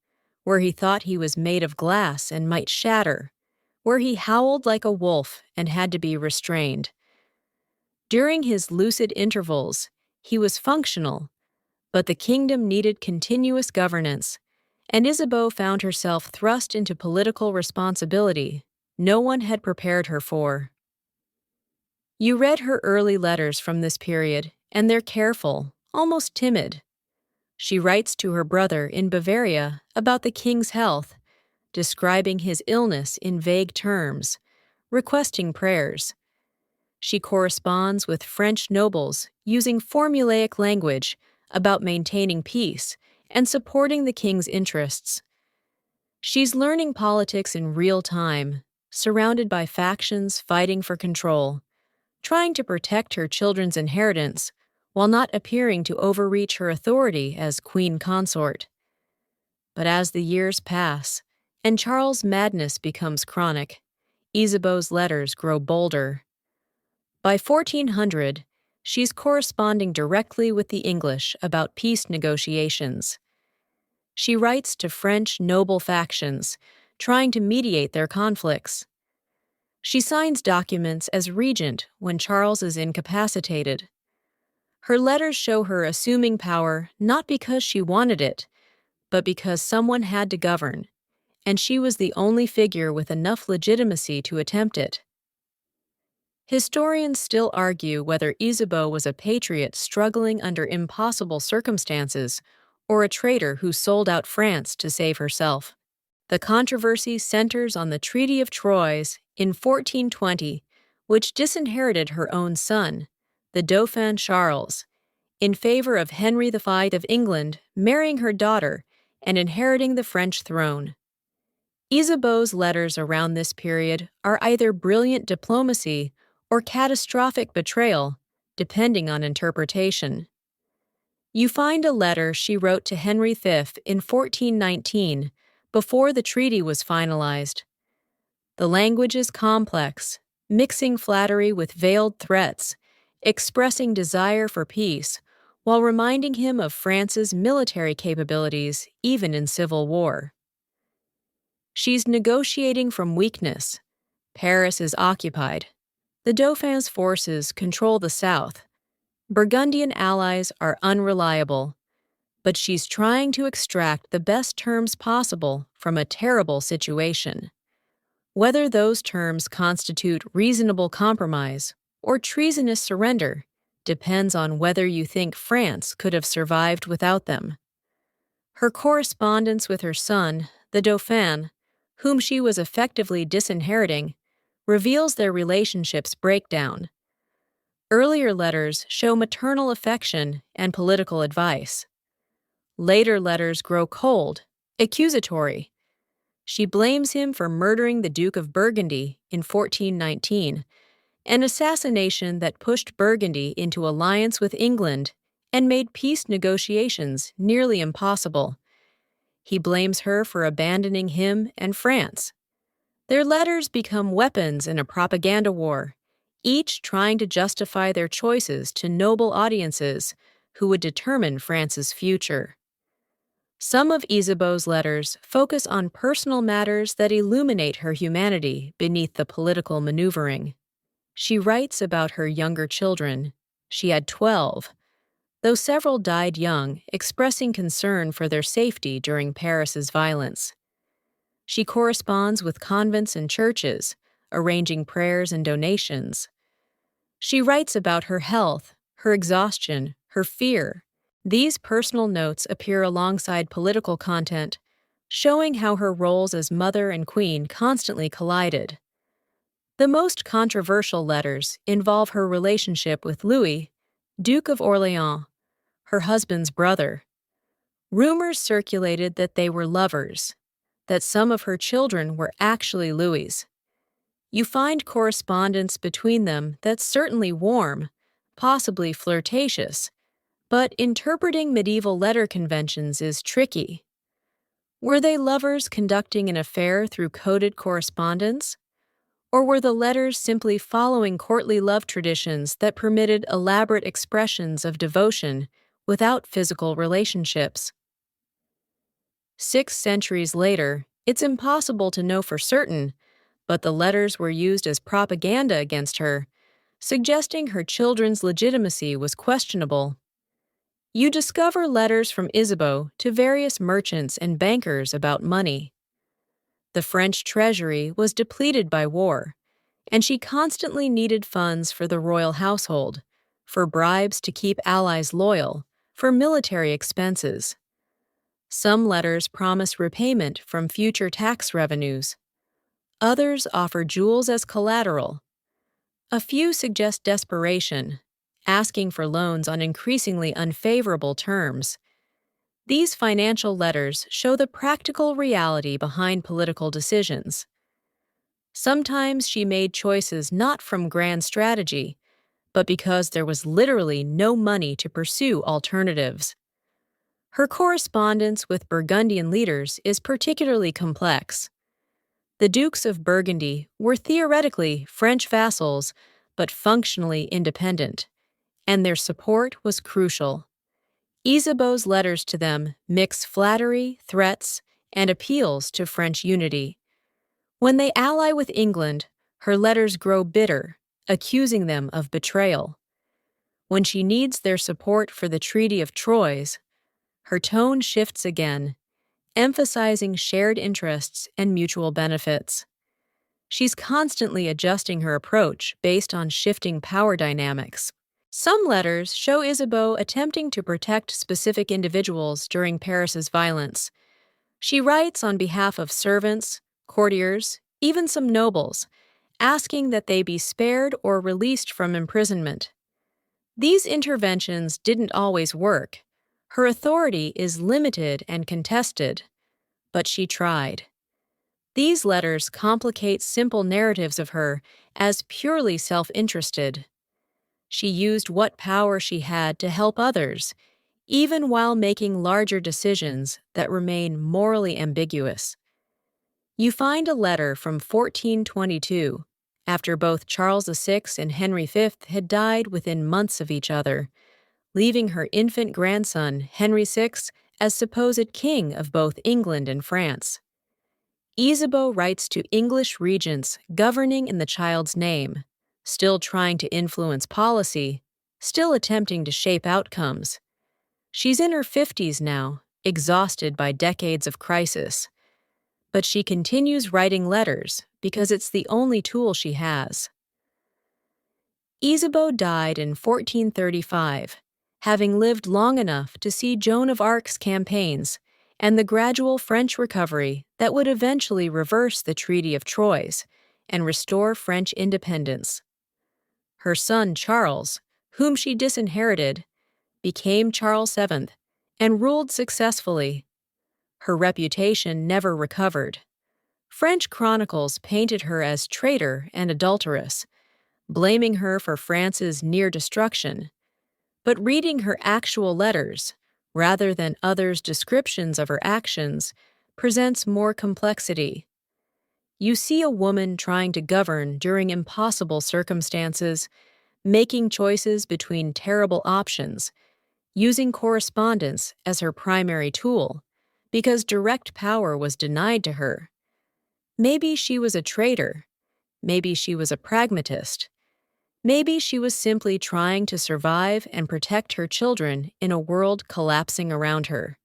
where he thought he was made of glass and might shatter, where he howled like a wolf and had to be restrained. During his lucid intervals, he was functional, but the kingdom needed continuous governance, and Isabeau found herself thrust into political responsibility no one had prepared her for. You read her early letters from this period, and they're careful, almost timid. She writes to her brother in Bavaria about the king's health, describing his illness in vague terms, requesting prayers. She corresponds with French nobles using formulaic language about maintaining peace and supporting the king's interests. She's learning politics in real time, surrounded by factions fighting for control, trying to protect her children's inheritance while not appearing to overreach her authority as queen consort. But as the years pass, and Charles' madness becomes chronic, Isabeau's letters grow bolder. By 1400, she's corresponding directly with the English about peace negotiations. She writes to French noble factions, trying to mediate their conflicts. She signs documents as regent when Charles is incapacitated. Her letters show her assuming power not because she wanted it, but because someone had to govern, and she was the only figure with enough legitimacy to attempt it. Historians still argue whether Isabeau was a patriot struggling under impossible circumstances or a traitor who sold out France to save herself. The controversy centers on the Treaty of Troyes in 1420, which disinherited her own son, the Dauphin Charles, in favor of Henry V of England marrying her daughter and inheriting the French throne. Isabeau's letters around this period are either brilliant diplomacy or catastrophic betrayal, depending on interpretation. You find a letter she wrote to Henry V in 1419, before the treaty was finalized. The language is complex, mixing flattery with veiled threats, expressing desire for peace, while reminding him of France's military capabilities even in civil war. She's negotiating from weakness. Paris is occupied. The Dauphin's forces control the south. Burgundian allies are unreliable, but she's trying to extract the best terms possible from a terrible situation. Whether those terms constitute reasonable compromise or treasonous surrender depends on whether you think France could have survived without them. Her correspondence with her son, the Dauphin, whom she was effectively disinheriting, reveals their relationship's breakdown. Earlier letters show maternal affection and political advice. Later letters grow cold, accusatory. She blames him for murdering the Duke of Burgundy in 1419, an assassination that pushed Burgundy into alliance with England and made peace negotiations nearly impossible. He blames her for abandoning him and France. Their letters become weapons in a propaganda war, each trying to justify their choices to noble audiences who would determine France's future. Some of Isabeau's letters focus on personal matters that illuminate her humanity beneath the political maneuvering. She writes about her younger children. She had 12, though several died young, expressing concern for their safety during Paris's violence. She corresponds with convents and churches, arranging prayers and donations. She writes about her health, her exhaustion, her fear. These personal notes appear alongside political content, showing how her roles as mother and queen constantly collided. The most controversial letters involve her relationship with Louis, Duke of Orléans, her husband's brother. Rumors circulated that they were lovers, that some of her children were actually Louis's. You find correspondence between them that's certainly warm, possibly flirtatious, but interpreting medieval letter conventions is tricky. Were they lovers conducting an affair through coded correspondence? Or were the letters simply following courtly love traditions that permitted elaborate expressions of devotion without physical relationships? 6 centuries later, it's impossible to know for certain, but the letters were used as propaganda against her, suggesting her children's legitimacy was questionable. You discover letters from Isabeau to various merchants and bankers about money. The French treasury was depleted by war, and she constantly needed funds for the royal household, for bribes to keep allies loyal, for military expenses. Some letters promise repayment from future tax revenues. Others offer jewels as collateral. A few suggest desperation, asking for loans on increasingly unfavorable terms. These financial letters show the practical reality behind political decisions. Sometimes she made choices not from grand strategy, but because there was literally no money to pursue alternatives. Her correspondence with Burgundian leaders is particularly complex. The Dukes of Burgundy were theoretically French vassals, but functionally independent, and their support was crucial. Isabeau's letters to them mix flattery, threats, and appeals to French unity. When they ally with England, her letters grow bitter, accusing them of betrayal. When she needs their support for the Treaty of Troyes, her tone shifts again, emphasizing shared interests and mutual benefits. She's constantly adjusting her approach based on shifting power dynamics. Some letters show Isabeau attempting to protect specific individuals during Paris's violence. She writes on behalf of servants, courtiers, even some nobles, asking that they be spared or released from imprisonment. These interventions didn't always work. Her authority is limited and contested, but she tried. These letters complicate simple narratives of her as purely self-interested. She used what power she had to help others, even while making larger decisions that remain morally ambiguous. You find a letter from 1422, after both Charles VI and Henry V had died within months of each other, leaving her infant grandson, Henry VI, as supposed king of both England and France. Isabeau writes to English regents governing in the child's name, still trying to influence policy, still attempting to shape outcomes. She's in her 50s now, exhausted by decades of crisis. But she continues writing letters because it's the only tool she has. Isabeau died in 1435, having lived long enough to see Joan of Arc's campaigns and the gradual French recovery that would eventually reverse the Treaty of Troyes and restore French independence. Her son Charles, whom she disinherited, became Charles VII and ruled successfully. Her reputation never recovered. French chronicles painted her as traitor and adulteress, blaming her for France's near destruction. But reading her actual letters, rather than others' descriptions of her actions, presents more complexity. You see a woman trying to govern during impossible circumstances, making choices between terrible options, using correspondence as her primary tool, because direct power was denied to her. Maybe she was a traitor. Maybe she was a pragmatist. Maybe she was simply trying to survive and protect her children in a world collapsing around her.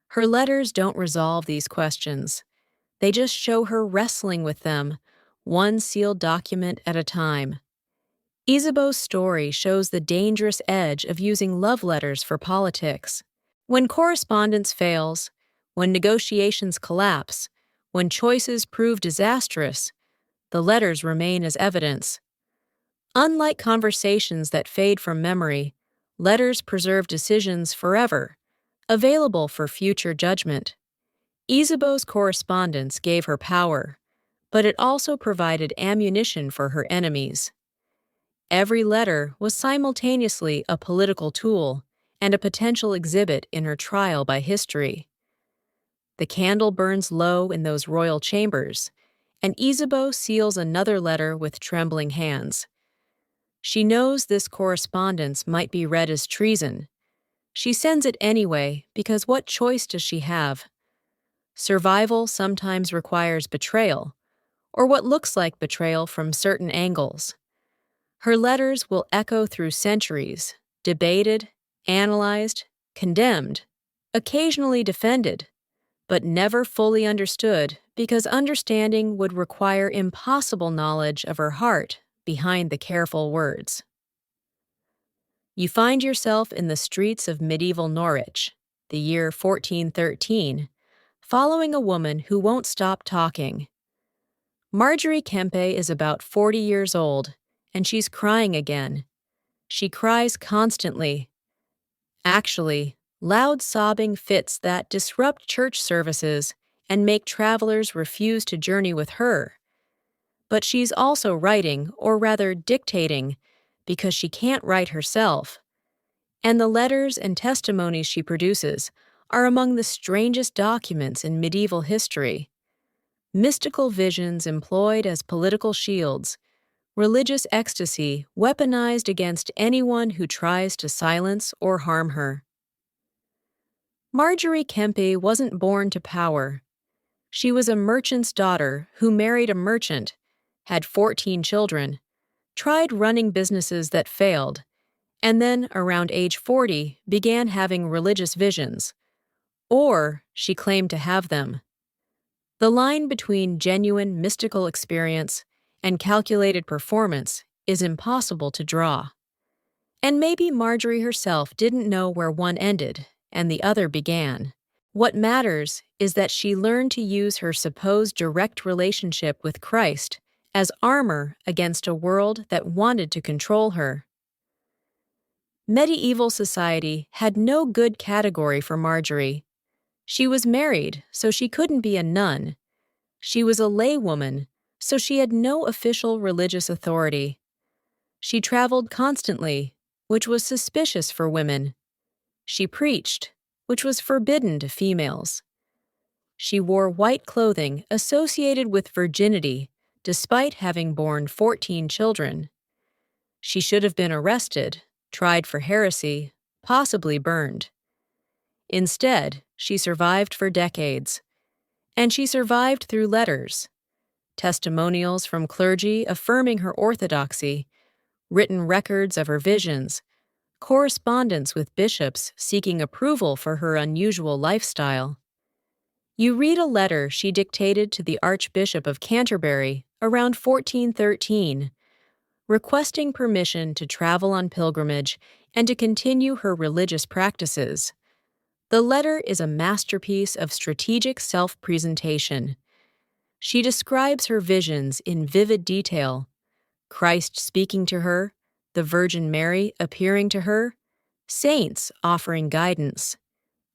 Her letters don't resolve these questions. They just show her wrestling with them, one sealed document at a time. Isabeau's story shows the dangerous edge of using love letters for politics. When correspondence fails, when negotiations collapse, when choices prove disastrous, the letters remain as evidence. Unlike conversations that fade from memory, letters preserve decisions forever, available for future judgment. Isabeau's correspondence gave her power, but it also provided ammunition for her enemies. Every letter was simultaneously a political tool and a potential exhibit in her trial by history. The candle burns low in those royal chambers, and Isabeau seals another letter with trembling hands. She knows this correspondence might be read as treason. She sends it anyway because what choice does she have? Survival sometimes requires betrayal, or what looks like betrayal from certain angles. Her letters will echo through centuries, debated, analyzed, condemned, occasionally defended, but never fully understood because understanding would require impossible knowledge of her heart behind the careful words. You find yourself in the streets of medieval Norwich, the year 1413, following a woman who won't stop talking. Marjorie Kempe is about 40 years old, and she's crying again. She cries constantly. Actually, loud sobbing fits that disrupt church services and make travelers refuse to journey with her. But she's also writing, or rather dictating, because she can't write herself. And the letters and testimonies she produces are among the strangest documents in medieval history. Mystical visions employed as political shields, religious ecstasy weaponized against anyone who tries to silence or harm her. Marjorie Kempe wasn't born to power. She was a merchant's daughter who married a merchant, had 14 children, tried running businesses that failed, and then, around age 40, began having religious visions. Or she claimed to have them. The line between genuine mystical experience and calculated performance is impossible to draw. And maybe Marjorie herself didn't know where one ended and the other began. What matters is that she learned to use her supposed direct relationship with Christ as armor against a world that wanted to control her. Medieval society had no good category for Marjorie. She was married, so she couldn't be a nun. She was a laywoman, so she had no official religious authority. She traveled constantly, which was suspicious for women. She preached, which was forbidden to females. She wore white clothing associated with virginity, despite having borne 14 children. She should have been arrested, tried for heresy, possibly burned. Instead, she survived for decades. And she survived through letters, testimonials from clergy affirming her orthodoxy, written records of her visions, correspondence with bishops seeking approval for her unusual lifestyle. You read a letter she dictated to the Archbishop of Canterbury around 1413, requesting permission to travel on pilgrimage and to continue her religious practices. The letter is a masterpiece of strategic self-presentation. She describes her visions in vivid detail, Christ speaking to her, the Virgin Mary appearing to her, saints offering guidance.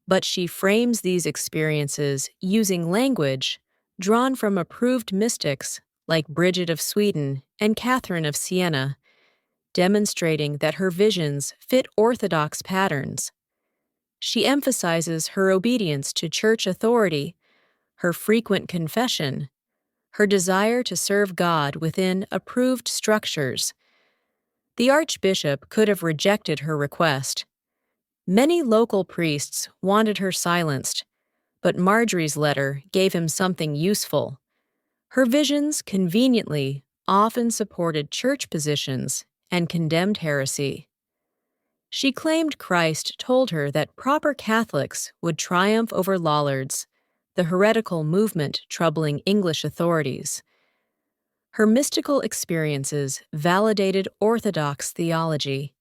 But she frames these experiences using language drawn from approved mystics like Bridget of Sweden and Catherine of Siena, demonstrating that her visions fit orthodox patterns. She emphasizes her obedience to church authority, her frequent confession, her desire to serve God within approved structures. The Archbishop could have rejected her request. Many local priests wanted her silenced, but Marjorie's letter gave him something useful. Her visions, conveniently, often supported church positions and condemned heresy. She claimed Christ told her that proper Catholics would triumph over Lollards, the heretical movement troubling English authorities. Her mystical experiences validated Orthodox theology.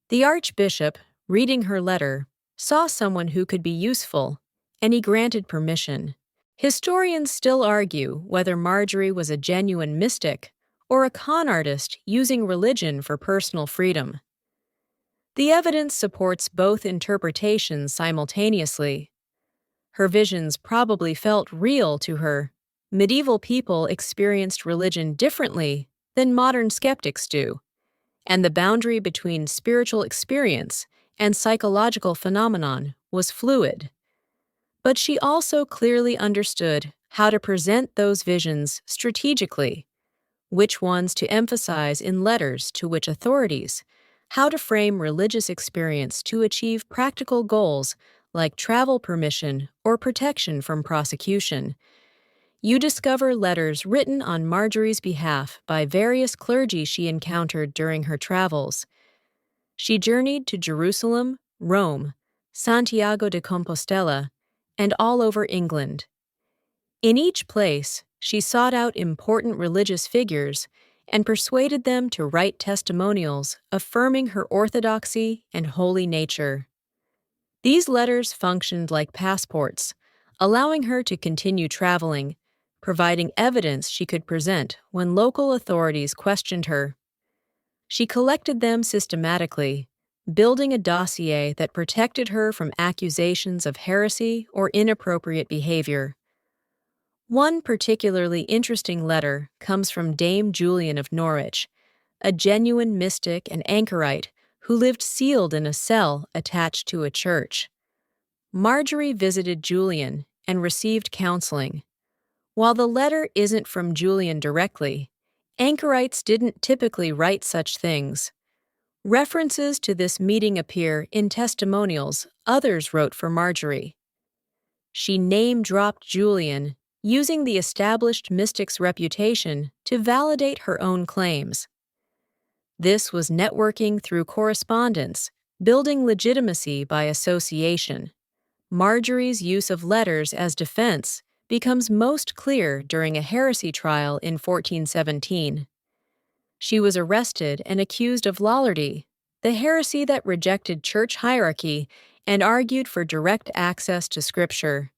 The Archbishop, reading her letter, saw someone who could be useful, and he granted permission. Historians still argue whether Marjorie was a genuine mystic or a con artist using religion for personal freedom. The evidence supports both interpretations simultaneously. Her visions probably felt real to her. Medieval people experienced religion differently than modern skeptics do, and the boundary between spiritual experience and psychological phenomenon was fluid. But she also clearly understood how to present those visions strategically, which ones to emphasize in letters to which authorities, how to frame religious experience to achieve practical goals like travel permission or protection from prosecution. You discover letters written on Marjorie's behalf by various clergy she encountered during her travels. She journeyed to Jerusalem, Rome, Santiago de Compostela, and all over England. In each place, she sought out important religious figures and persuaded them to write testimonials affirming her orthodoxy and holy nature. These letters functioned like passports, allowing her to continue traveling, providing evidence she could present when local authorities questioned her. She collected them systematically, building a dossier that protected her from accusations of heresy or inappropriate behavior. One particularly interesting letter comes from Dame Julian of Norwich, a genuine mystic and anchorite who lived sealed in a cell attached to a church. Marjorie visited Julian and received counseling. While the letter isn't from Julian directly, anchorites didn't typically write such things. References to this meeting appear in testimonials others wrote for Marjorie. She name-dropped Julian, using the established mystic's reputation to validate her own claims. This was networking through correspondence, building legitimacy by association. Marjorie's use of letters as defense becomes most clear during a heresy trial in 1417. She was arrested and accused of Lollardy, the heresy that rejected church hierarchy and argued for direct access to Scripture.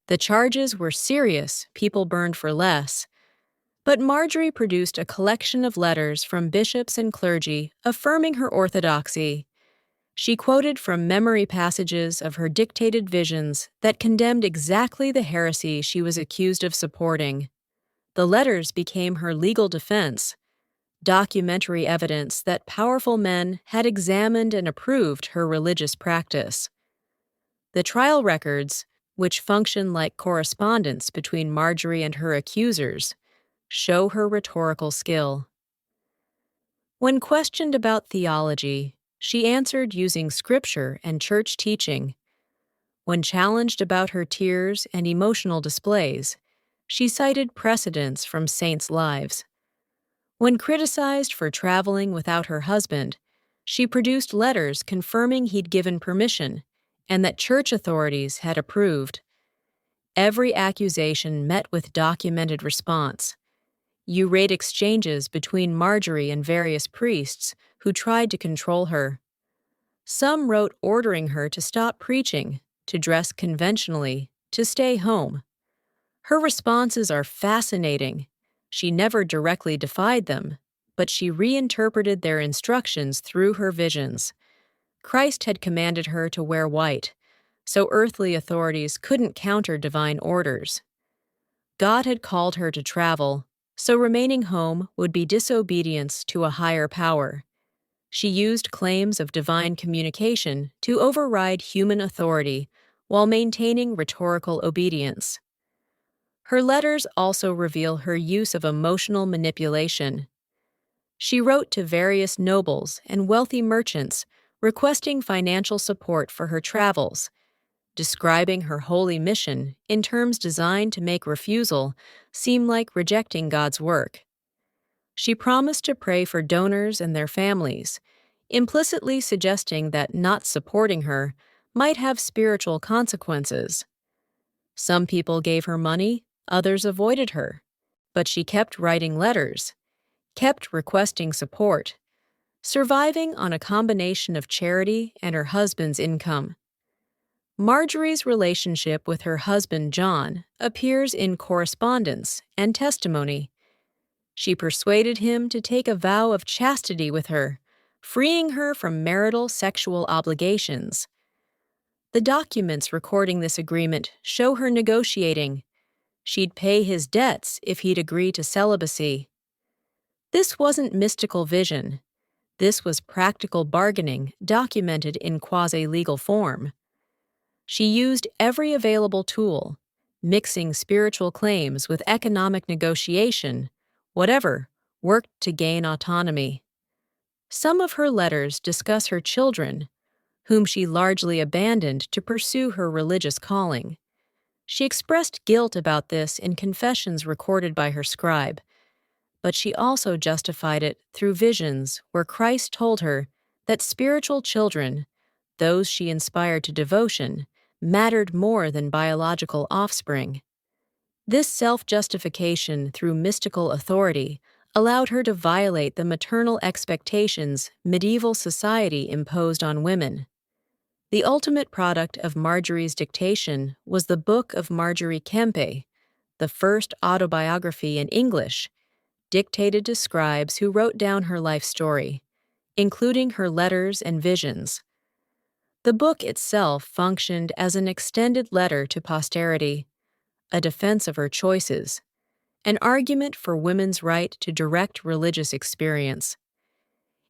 The charges were serious, people burned for less. But Marjorie produced a collection of letters from bishops and clergy affirming her orthodoxy. She quoted from memory passages of her dictated visions that condemned exactly the heresy she was accused of supporting. The letters became her legal defense, documentary evidence that powerful men had examined and approved her religious practice. The trial records, which function like correspondence between Marjorie and her accusers, show her rhetorical skill. When questioned about theology, she answered using scripture and church teaching. When challenged about her tears and emotional displays, she cited precedents from saints' lives. When criticized for traveling without her husband, she produced letters confirming he'd given permission and that church authorities had approved. Every accusation met with documented response. You rate exchanges between Marjorie and various priests who tried to control her. Some wrote ordering her to stop preaching, to dress conventionally, to stay home. Her responses are fascinating. She never directly defied them, but she reinterpreted their instructions through her visions. Christ had commanded her to wear white, so earthly authorities couldn't counter divine orders. God had called her to travel, so remaining home would be disobedience to a higher power. She used claims of divine communication to override human authority while maintaining rhetorical obedience. Her letters also reveal her use of emotional manipulation. She wrote to various nobles and wealthy merchants requesting financial support for her travels, describing her holy mission in terms designed to make refusal seem like rejecting God's work. She promised to pray for donors and their families, implicitly suggesting that not supporting her might have spiritual consequences. Some people gave her money, others avoided her, but she kept writing letters, kept requesting support, surviving on a combination of charity and her husband's income. Marjorie's relationship with her husband John appears in correspondence and testimony. She persuaded him to take a vow of chastity with her, freeing her from marital sexual obligations. The documents recording this agreement show her negotiating. She'd pay his debts if he'd agree to celibacy. This wasn't mystical vision. This was practical bargaining documented in quasi-legal form. She used every available tool, mixing spiritual claims with economic negotiation, whatever worked to gain autonomy. Some of her letters discuss her children, whom she largely abandoned to pursue her religious calling. She expressed guilt about this in confessions recorded by her scribe, but she also justified it through visions where Christ told her that spiritual children, those she inspired to devotion, mattered more than biological offspring. This self-justification through mystical authority allowed her to violate the maternal expectations medieval society imposed on women. The ultimate product of Marjorie's dictation was the Book of Marjorie Kempe, the first autobiography in English, dictated to scribes who wrote down her life story, including her letters and visions. The book itself functioned as an extended letter to posterity, a defense of her choices, an argument for women's right to direct religious experience.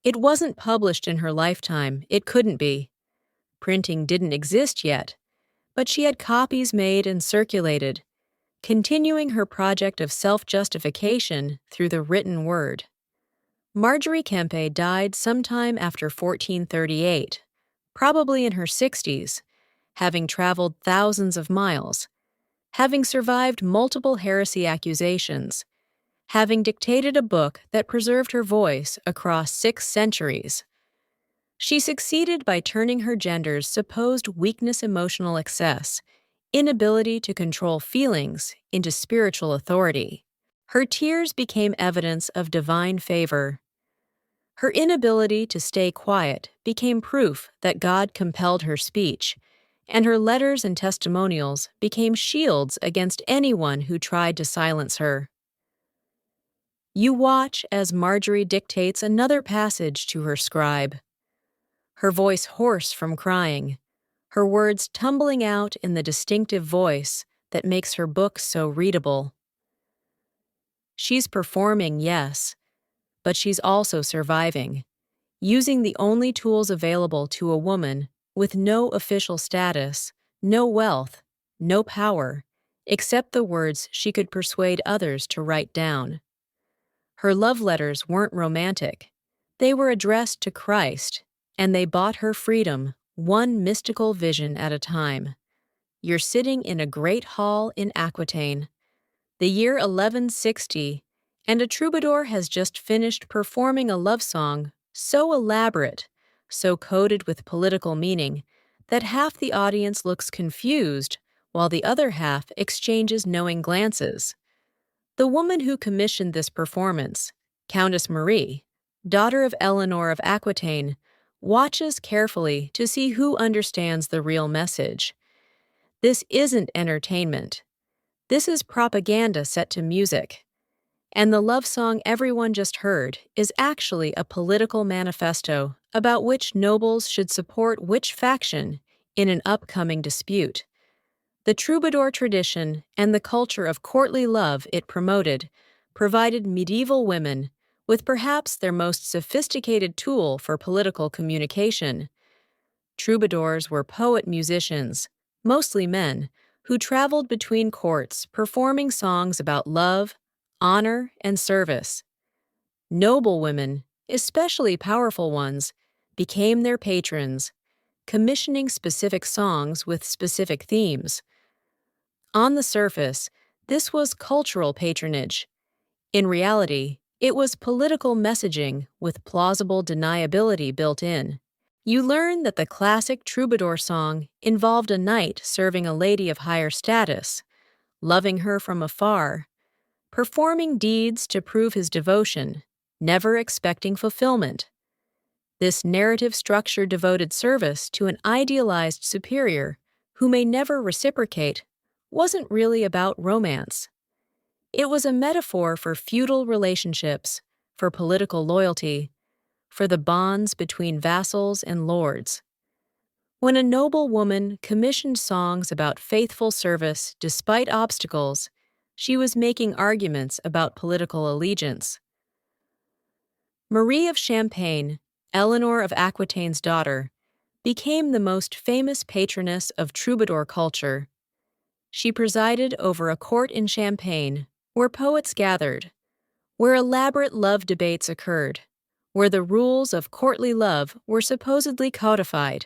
It wasn't published in her lifetime, it couldn't be. Printing didn't exist yet, but she had copies made and circulated, continuing her project of self-justification through the written word. Marjorie Kempe died sometime after 1438, probably in her 60s, having traveled thousands of miles, having survived multiple heresy accusations, having dictated a book that preserved her voice across 6 centuries. She succeeded by turning her gender's supposed weakness emotional excess, inability to control feelings, into spiritual authority. Her tears became evidence of divine favor. Her inability to stay quiet became proof that God compelled her speech, and her letters and testimonials became shields against anyone who tried to silence her. You watch as Marjorie dictates another passage to her scribe, her voice hoarse from crying, her words tumbling out in the distinctive voice that makes her book so readable. She's performing, yes, but she's also surviving, using the only tools available to a woman with no official status no wealth, no power, except the words she could persuade others to write down. Her love letters weren't romantic. They were addressed to Christ, and they bought her freedom, one mystical vision at a time. You're sitting in a great hall in Aquitaine, the year 1160, and a troubadour has just finished performing a love song so elaborate, so coded with political meaning, that half the audience looks confused while the other half exchanges knowing glances. The woman who commissioned this performance, Countess Marie, daughter of Eleanor of Aquitaine, watches carefully to see who understands the real message. This isn't entertainment. This is propaganda set to music. And the love song everyone just heard is actually a political manifesto about which nobles should support which faction in an upcoming dispute. The troubadour tradition and the culture of courtly love it promoted provided medieval women with perhaps their most sophisticated tool for political communication. Troubadours were poet-musicians, mostly men, who traveled between courts performing songs about love, honor, and service. Noble women, especially powerful ones, became their patrons, commissioning specific songs with specific themes. On the surface, this was cultural patronage. In reality, it was political messaging with plausible deniability built in. You learn that the classic troubadour song involved a knight serving a lady of higher status, loving her from afar, performing deeds to prove his devotion, never expecting fulfillment. This narrative structure devoted service to an idealized superior who may never reciprocate wasn't really about romance. It was a metaphor for feudal relationships, for political loyalty, for the bonds between vassals and lords. When a noble woman commissioned songs about faithful service despite obstacles, she was making arguments about political allegiance. Marie of Champagne, Eleanor of Aquitaine's daughter, became the most famous patroness of troubadour culture. She presided over a court in Champagne where poets gathered, where elaborate love debates occurred, where the rules of courtly love were supposedly codified.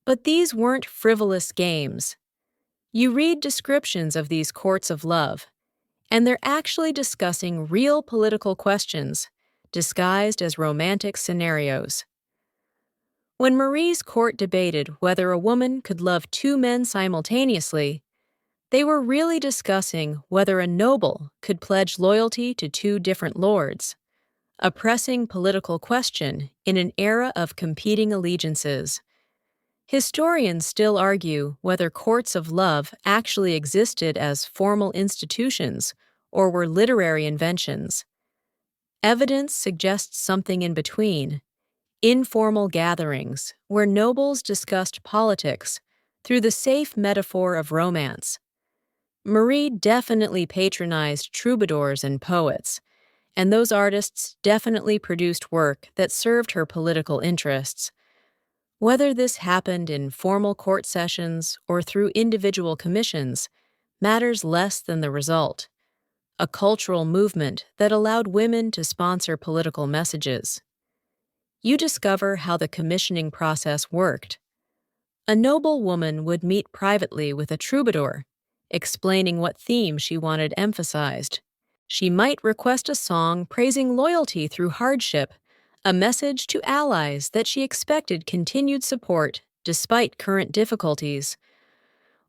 But these weren't frivolous games. You read descriptions of these courts of love, and they're actually discussing real political questions, disguised as romantic scenarios. When Marie's court debated whether a woman could love two men simultaneously, they were really discussing whether a noble could pledge loyalty to two different lords, a pressing political question in an era of competing allegiances. Historians still argue whether courts of love actually existed as formal institutions or were literary inventions. Evidence suggests something in between, informal gatherings where nobles discussed politics through the safe metaphor of romance. Marie definitely patronized troubadours and poets, and those artists definitely produced work that served her political interests. Whether this happened in formal court sessions or through individual commissions matters less than the result: a cultural movement that allowed women to sponsor political messages. You discover how the commissioning process worked. A noble woman would meet privately with a troubadour, explaining what theme she wanted emphasized. She might request a song praising loyalty through hardship, a message to allies that she expected continued support despite current difficulties.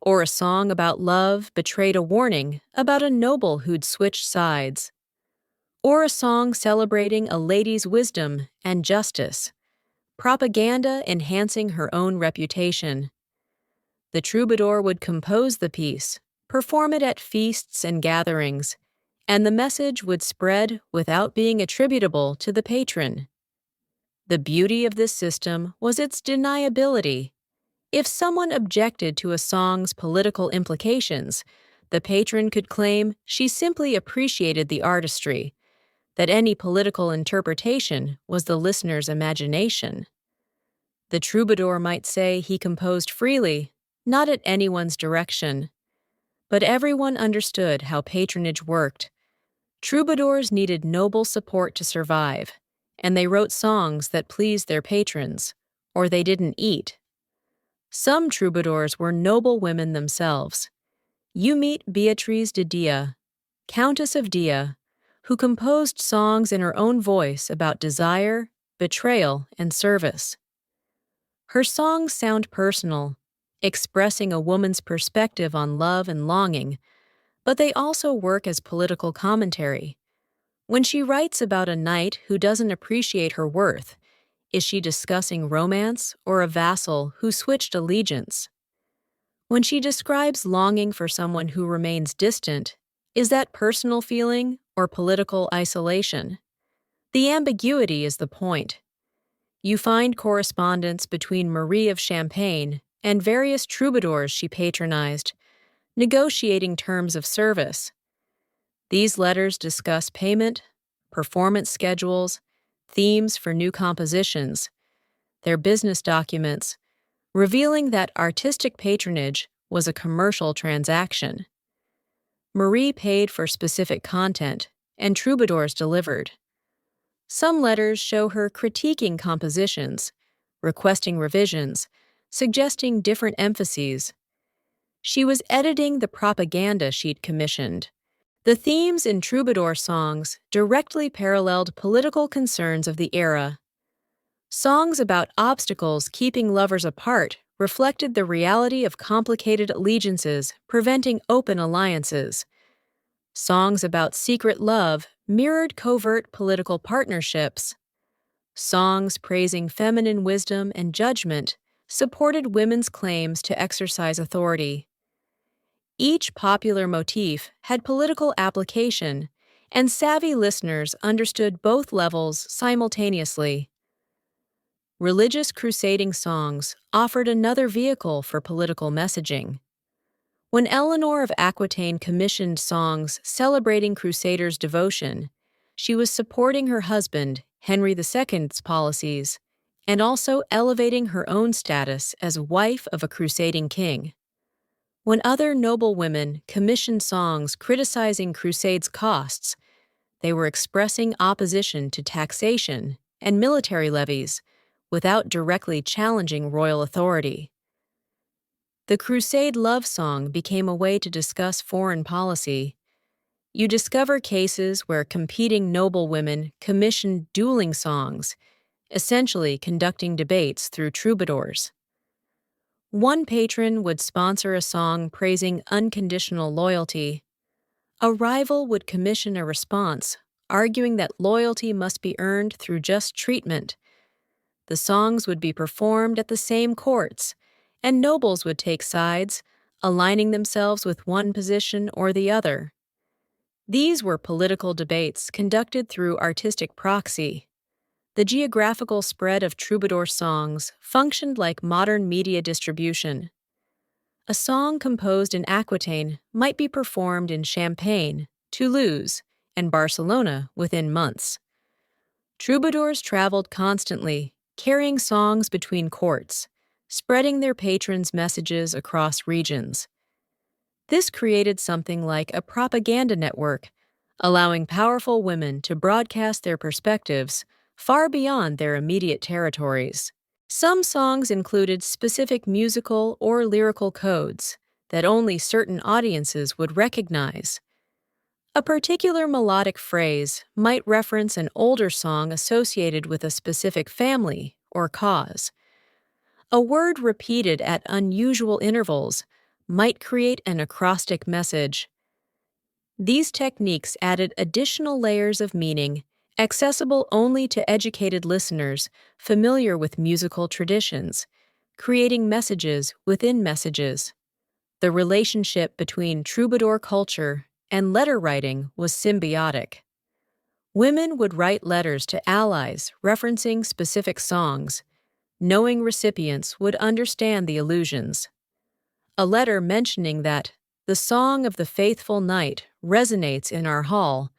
Or a song about love betrayed a warning about a noble who'd switched sides. Or a song celebrating a lady's wisdom and justice, propaganda enhancing her own reputation. The troubadour would compose the piece, perform it at feasts and gatherings, and the message would spread without being attributable to the patron. The beauty of this system was its deniability. If someone objected to a song's political implications, the patron could claim she simply appreciated the artistry, that any political interpretation was the listener's imagination. The troubadour might say he composed freely, not at anyone's direction. But everyone understood how patronage worked. Troubadours needed noble support to survive, and they wrote songs that pleased their patrons, or they didn't eat. Some troubadours were noble women themselves. You meet Beatriz de Dia, Countess of Dia, who composed songs in her own voice about desire, betrayal, and service. Her songs sound personal, expressing a woman's perspective on love and longing, but they also work as political commentary. When she writes about a knight who doesn't appreciate her worth, is she discussing romance or a vassal who switched allegiance? When she describes longing for someone who remains distant, is that personal feeling or political isolation? The ambiguity is the point. You find correspondence between Marie of Champagne and various troubadours she patronized, negotiating terms of service. These letters discuss payment, performance schedules, themes for new compositions, their business documents, revealing that artistic patronage was a commercial transaction. Marie paid for specific content, and troubadours delivered. Some letters show her critiquing compositions, requesting revisions, suggesting different emphases. She was editing the propaganda she'd commissioned. The themes in troubadour songs directly paralleled political concerns of the era. Songs about obstacles keeping lovers apart reflected the reality of complicated allegiances preventing open alliances. Songs about secret love mirrored covert political partnerships. Songs praising feminine wisdom and judgment supported women's claims to exercise authority. Each popular motif had political application, and savvy listeners understood both levels simultaneously. Religious crusading songs offered another vehicle for political messaging. When Eleanor of Aquitaine commissioned songs celebrating Crusaders' devotion, she was supporting her husband, Henry II's policies, and also elevating her own status as wife of a crusading king. When other noble women commissioned songs criticizing crusades' costs, they were expressing opposition to taxation and military levies without directly challenging royal authority. The crusade love song became a way to discuss foreign policy. You discover cases where competing noble women commissioned dueling songs, essentially conducting debates through troubadours. One patron would sponsor a song praising unconditional loyalty. A rival would commission a response, arguing that loyalty must be earned through just treatment. The songs would be performed at the same courts, and nobles would take sides, aligning themselves with one position or the other. These were political debates conducted through artistic proxy. The geographical spread of troubadour songs functioned like modern media distribution. A song composed in Aquitaine might be performed in Champagne, Toulouse, and Barcelona within months. Troubadours traveled constantly, carrying songs between courts, spreading their patrons' messages across regions. This created something like a propaganda network, allowing powerful women to broadcast their perspectives far beyond their immediate territories. Some songs included specific musical or lyrical codes that only certain audiences would recognize. A particular melodic phrase might reference an older song associated with a specific family or cause. A word repeated at unusual intervals might create an acrostic message. These techniques added additional layers of meaning, accessible only to educated listeners familiar with musical traditions, creating messages within messages. The relationship between troubadour culture and letter writing was symbiotic. Women would write letters to allies referencing specific songs. Knowing recipients would understand the allusions. A letter mentioning that the song of the faithful knight resonates in our hall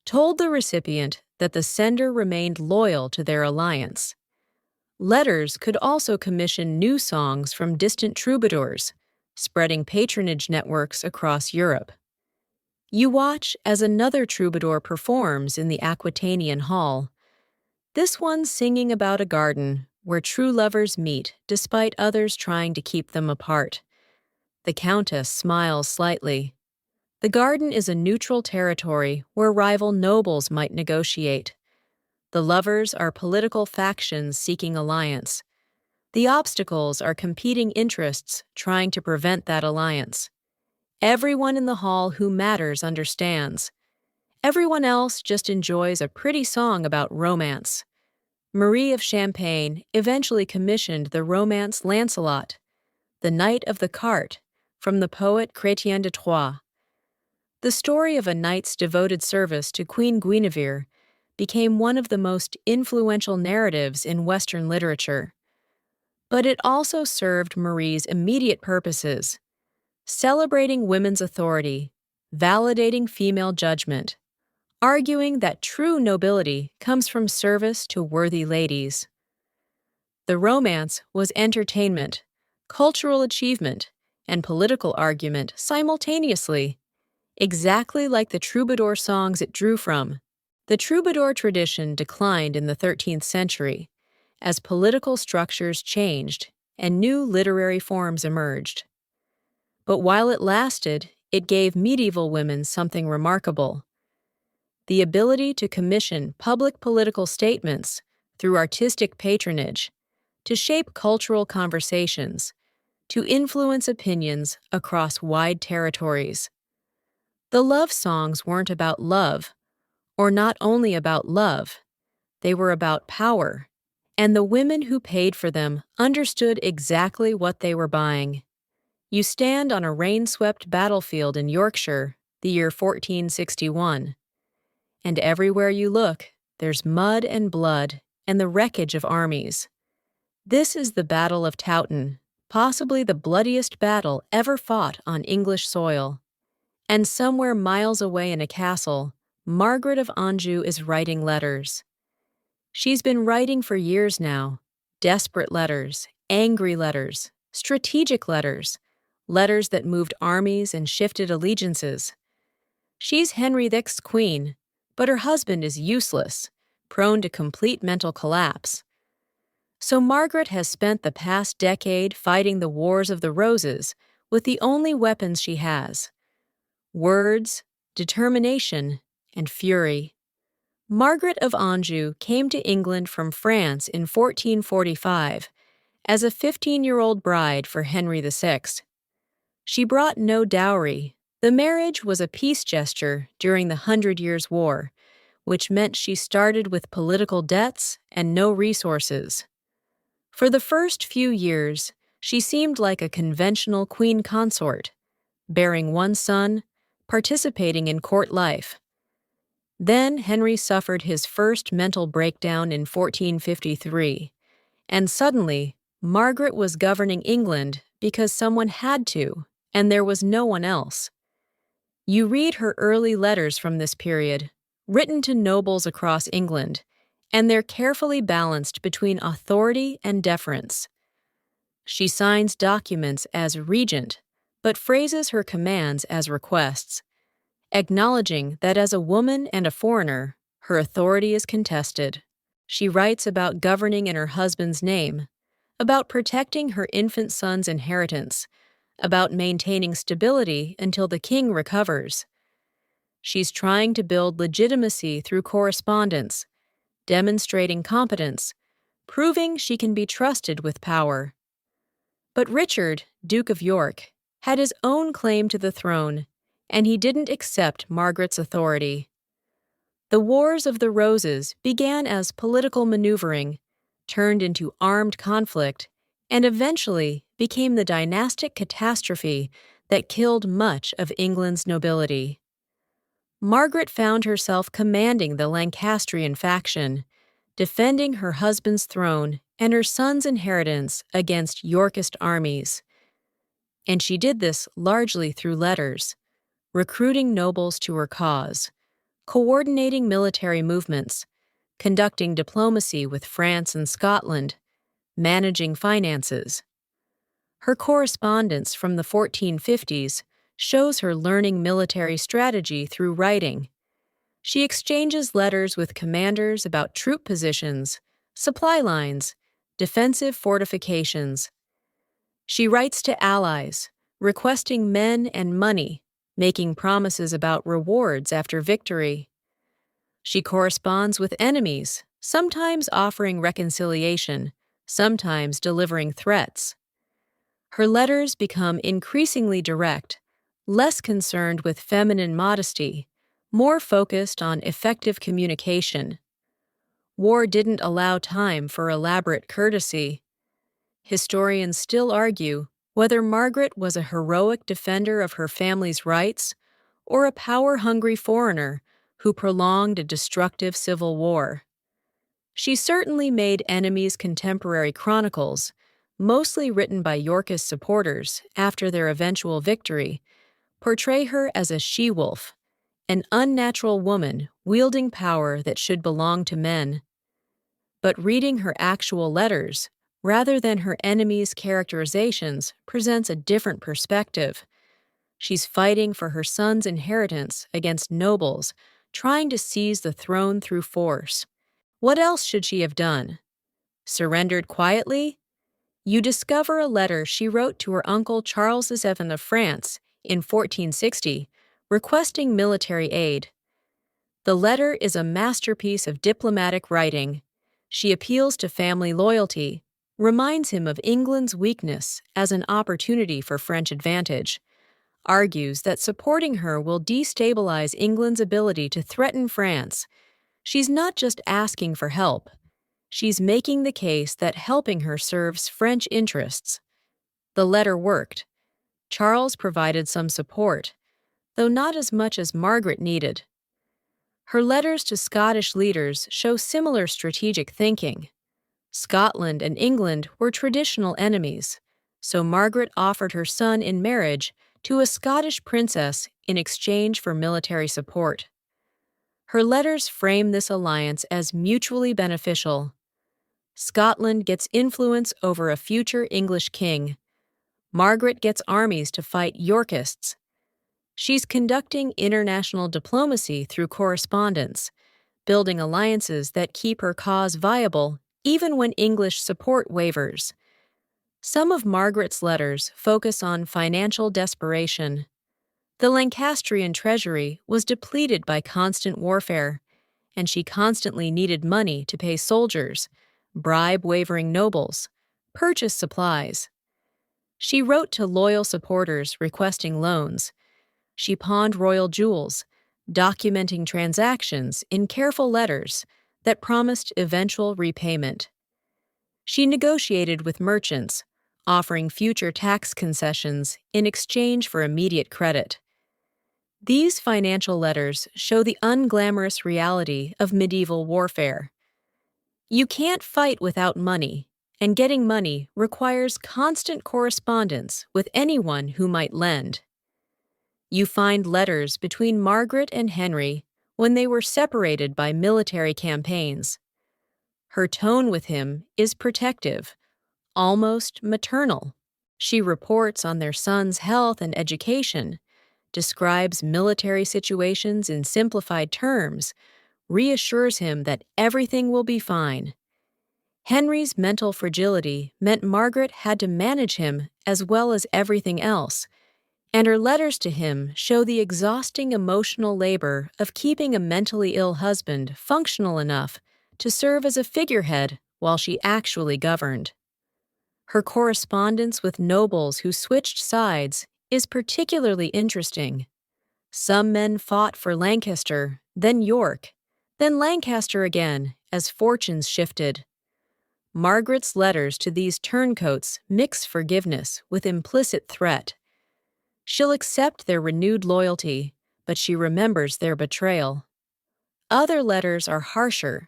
told the recipient that the sender remained loyal to their alliance. Letters could also commission new songs from distant troubadours, spreading patronage networks across Europe. You watch as another troubadour performs in the Aquitanian Hall, this one singing about a garden where true lovers meet despite others trying to keep them apart. The Countess smiles slightly. The garden is a neutral territory where rival nobles might negotiate. The lovers are political factions seeking alliance. The obstacles are competing interests trying to prevent that alliance. Everyone in the hall who matters understands. Everyone else just enjoys a pretty song about romance. Marie of Champagne eventually commissioned the romance Lancelot, the Knight of the Cart, from the poet Chrétien de Troyes. The story of a knight's devoted service to Queen Guinevere became one of the most influential narratives in Western literature. But it also served Marie's immediate purposes, celebrating women's authority, validating female judgment, arguing that true nobility comes from service to worthy ladies. The romance was entertainment, cultural achievement, and political argument simultaneously, exactly like the troubadour songs it drew from. The troubadour tradition declined in the 13th century as political structures changed and new literary forms emerged. But while it lasted, it gave medieval women something remarkable: the ability to commission public political statements through artistic patronage, to shape cultural conversations, to influence opinions across wide territories. The love songs weren't about love, or not only about love, they were about power, and the women who paid for them understood exactly what they were buying. You stand on a rain-swept battlefield in Yorkshire, the year 1461, and everywhere you look, there's mud and blood and the wreckage of armies. This is the Battle of Towton, possibly the bloodiest battle ever fought on English soil. And somewhere miles away in a castle, Margaret of Anjou is writing letters. She's been writing for years now, desperate letters, angry letters, strategic letters, letters that moved armies and shifted allegiances. She's Henry VI's queen, but her husband is useless, prone to complete mental collapse. So Margaret has spent the past decade fighting the Wars of the Roses with the only weapons she has: words, determination, and fury. Margaret of Anjou came to England from France in 1445 as a 15-year-old bride for Henry VI. She brought no dowry. The marriage was a peace gesture during the 100 Years' War, which meant she started with political debts and no resources. For the first few years, she seemed like a conventional queen consort, bearing one son, participating in court life. Then Henry suffered his first mental breakdown in 1453, and suddenly Margaret was governing England because someone had to, and there was no one else. You read her early letters from this period, written to nobles across England, and they're carefully balanced between authority and deference. She signs documents as regent, but phrases her commands as requests, acknowledging that as a woman and a foreigner, her authority is contested. She writes about governing in her husband's name, about protecting her infant son's inheritance, about maintaining stability until the king recovers. She's trying to build legitimacy through correspondence, demonstrating competence, proving she can be trusted with power. But Richard, Duke of York, had his own claim to the throne, and he didn't accept Margaret's authority. The Wars of the Roses began as political maneuvering, turned into armed conflict, and eventually became the dynastic catastrophe that killed much of England's nobility. Margaret found herself commanding the Lancastrian faction, defending her husband's throne and her son's inheritance against Yorkist armies. And she did this largely through letters, recruiting nobles to her cause, coordinating military movements, conducting diplomacy with France and Scotland, managing finances. Her correspondence from the 1450s shows her learning military strategy through writing. She exchanges letters with commanders about troop positions, supply lines, defensive fortifications. She writes to allies, requesting men and money, making promises about rewards after victory. She corresponds with enemies, sometimes offering reconciliation, sometimes delivering threats. Her letters become increasingly direct, less concerned with feminine modesty, more focused on effective communication. War didn't allow time for elaborate courtesy. Historians still argue whether Margaret was a heroic defender of her family's rights or a power-hungry foreigner who prolonged a destructive civil war. She certainly made enemies' contemporary chronicles, mostly written by Yorkist supporters after their eventual victory, portray her as a she-wolf, an unnatural woman wielding power that should belong to men. But reading her actual letters, rather than her enemies' characterizations, presents a different perspective. She's fighting for her son's inheritance against nobles, trying to seize the throne through force. What else should she have done? Surrendered quietly? You discover a letter she wrote to her uncle Charles VII of France in 1460, requesting military aid. The letter is a masterpiece of diplomatic writing. She appeals to family loyalty, reminds him of England's weakness as an opportunity for French advantage, argues that supporting her will destabilize England's ability to threaten France. She's not just asking for help. She's making the case that helping her serves French interests. The letter worked. Charles provided some support, though not as much as Margaret needed. Her letters to Scottish leaders show similar strategic thinking. Scotland and England were traditional enemies, so Margaret offered her son in marriage to a Scottish princess in exchange for military support. Her letters frame this alliance as mutually beneficial. Scotland gets influence over a future English king. Margaret gets armies to fight Yorkists. She's conducting international diplomacy through correspondence, building alliances that keep her cause viable even when English support wavers. Some of Margaret's letters focus on financial desperation. The Lancastrian treasury was depleted by constant warfare, and she constantly needed money to pay soldiers, bribe wavering nobles, purchase supplies. She wrote to loyal supporters requesting loans. She pawned royal jewels, documenting transactions in careful letters that promised eventual repayment. She negotiated with merchants, offering future tax concessions in exchange for immediate credit. These financial letters show the unglamorous reality of medieval warfare. You can't fight without money, and getting money requires constant correspondence with anyone who might lend. You find letters between Margaret and Henry when they were separated by military campaigns. Her tone with him is protective, almost maternal. She reports on their son's health and education, describes military situations in simplified terms, reassures him that everything will be fine. Henry's mental fragility meant Margaret had to manage him as well as everything else, and her letters to him show the exhausting emotional labor of keeping a mentally ill husband functional enough to serve as a figurehead while she actually governed. Her correspondence with nobles who switched sides is particularly interesting. Some men fought for Lancaster, then York, then Lancaster again as fortunes shifted. Margaret's letters to these turncoats mix forgiveness with implicit threat. She'll accept their renewed loyalty, but she remembers their betrayal. Other letters are harsher,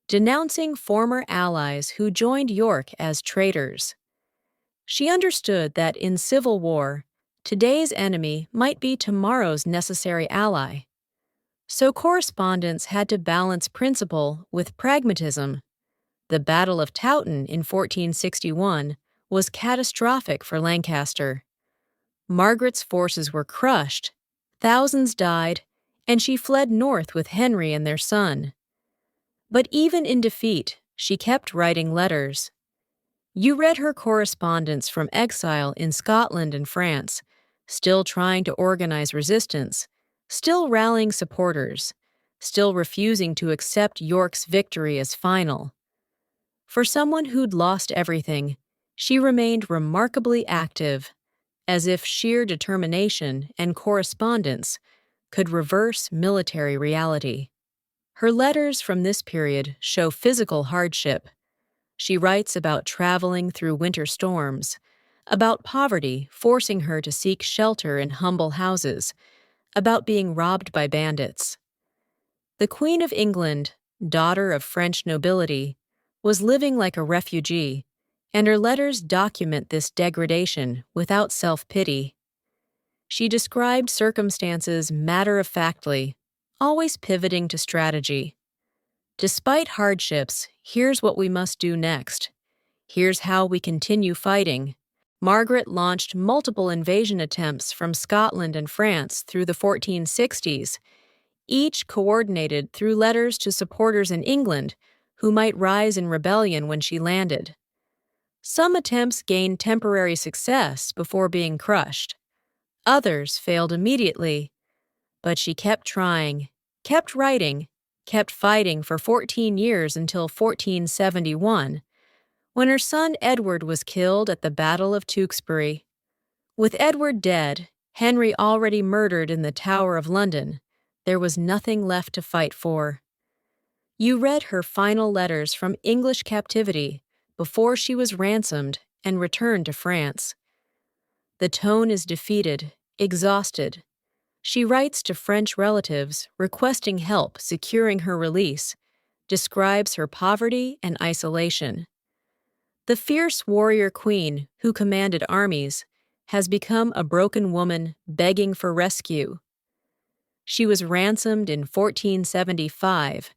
denouncing former allies who joined York as traitors. She understood that in civil war, today's enemy might be tomorrow's necessary ally. So correspondence had to balance principle with pragmatism. The Battle of Towton in 1461 was catastrophic for Lancaster. Margaret's forces were crushed, thousands died, and she fled north with Henry and their son. But even in defeat, she kept writing letters. You read her correspondence from exile in Scotland and France, still trying to organize resistance, still rallying supporters, still refusing to accept York's victory as final. For someone who'd lost everything, she remained remarkably active, as if sheer determination and correspondence could reverse military reality. Her letters from this period show physical hardship. She writes about traveling through winter storms, about poverty forcing her to seek shelter in humble houses, about being robbed by bandits. The Queen of England, daughter of French nobility, was living like a refugee, and her letters document this degradation without self-pity. She described circumstances matter-of-factly, always pivoting to strategy. Despite hardships, here's what we must do next. Here's how we continue fighting. Margaret launched multiple invasion attempts from Scotland and France through the 1460s, each coordinated through letters to supporters in England who might rise in rebellion when she landed. Some attempts gained temporary success before being crushed. Others failed immediately, but she kept trying, kept writing, kept fighting for 14 years until 1471, when her son Edward was killed at the Battle of Tewkesbury. With Edward dead, Henry already murdered in the Tower of London, there was nothing left to fight for. You read her final letters from English captivity before she was ransomed and returned to France. The tone is defeated, exhausted. She writes to French relatives requesting help securing her release, describes her poverty and isolation. The fierce warrior queen who commanded armies has become a broken woman begging for rescue. She was ransomed in 1475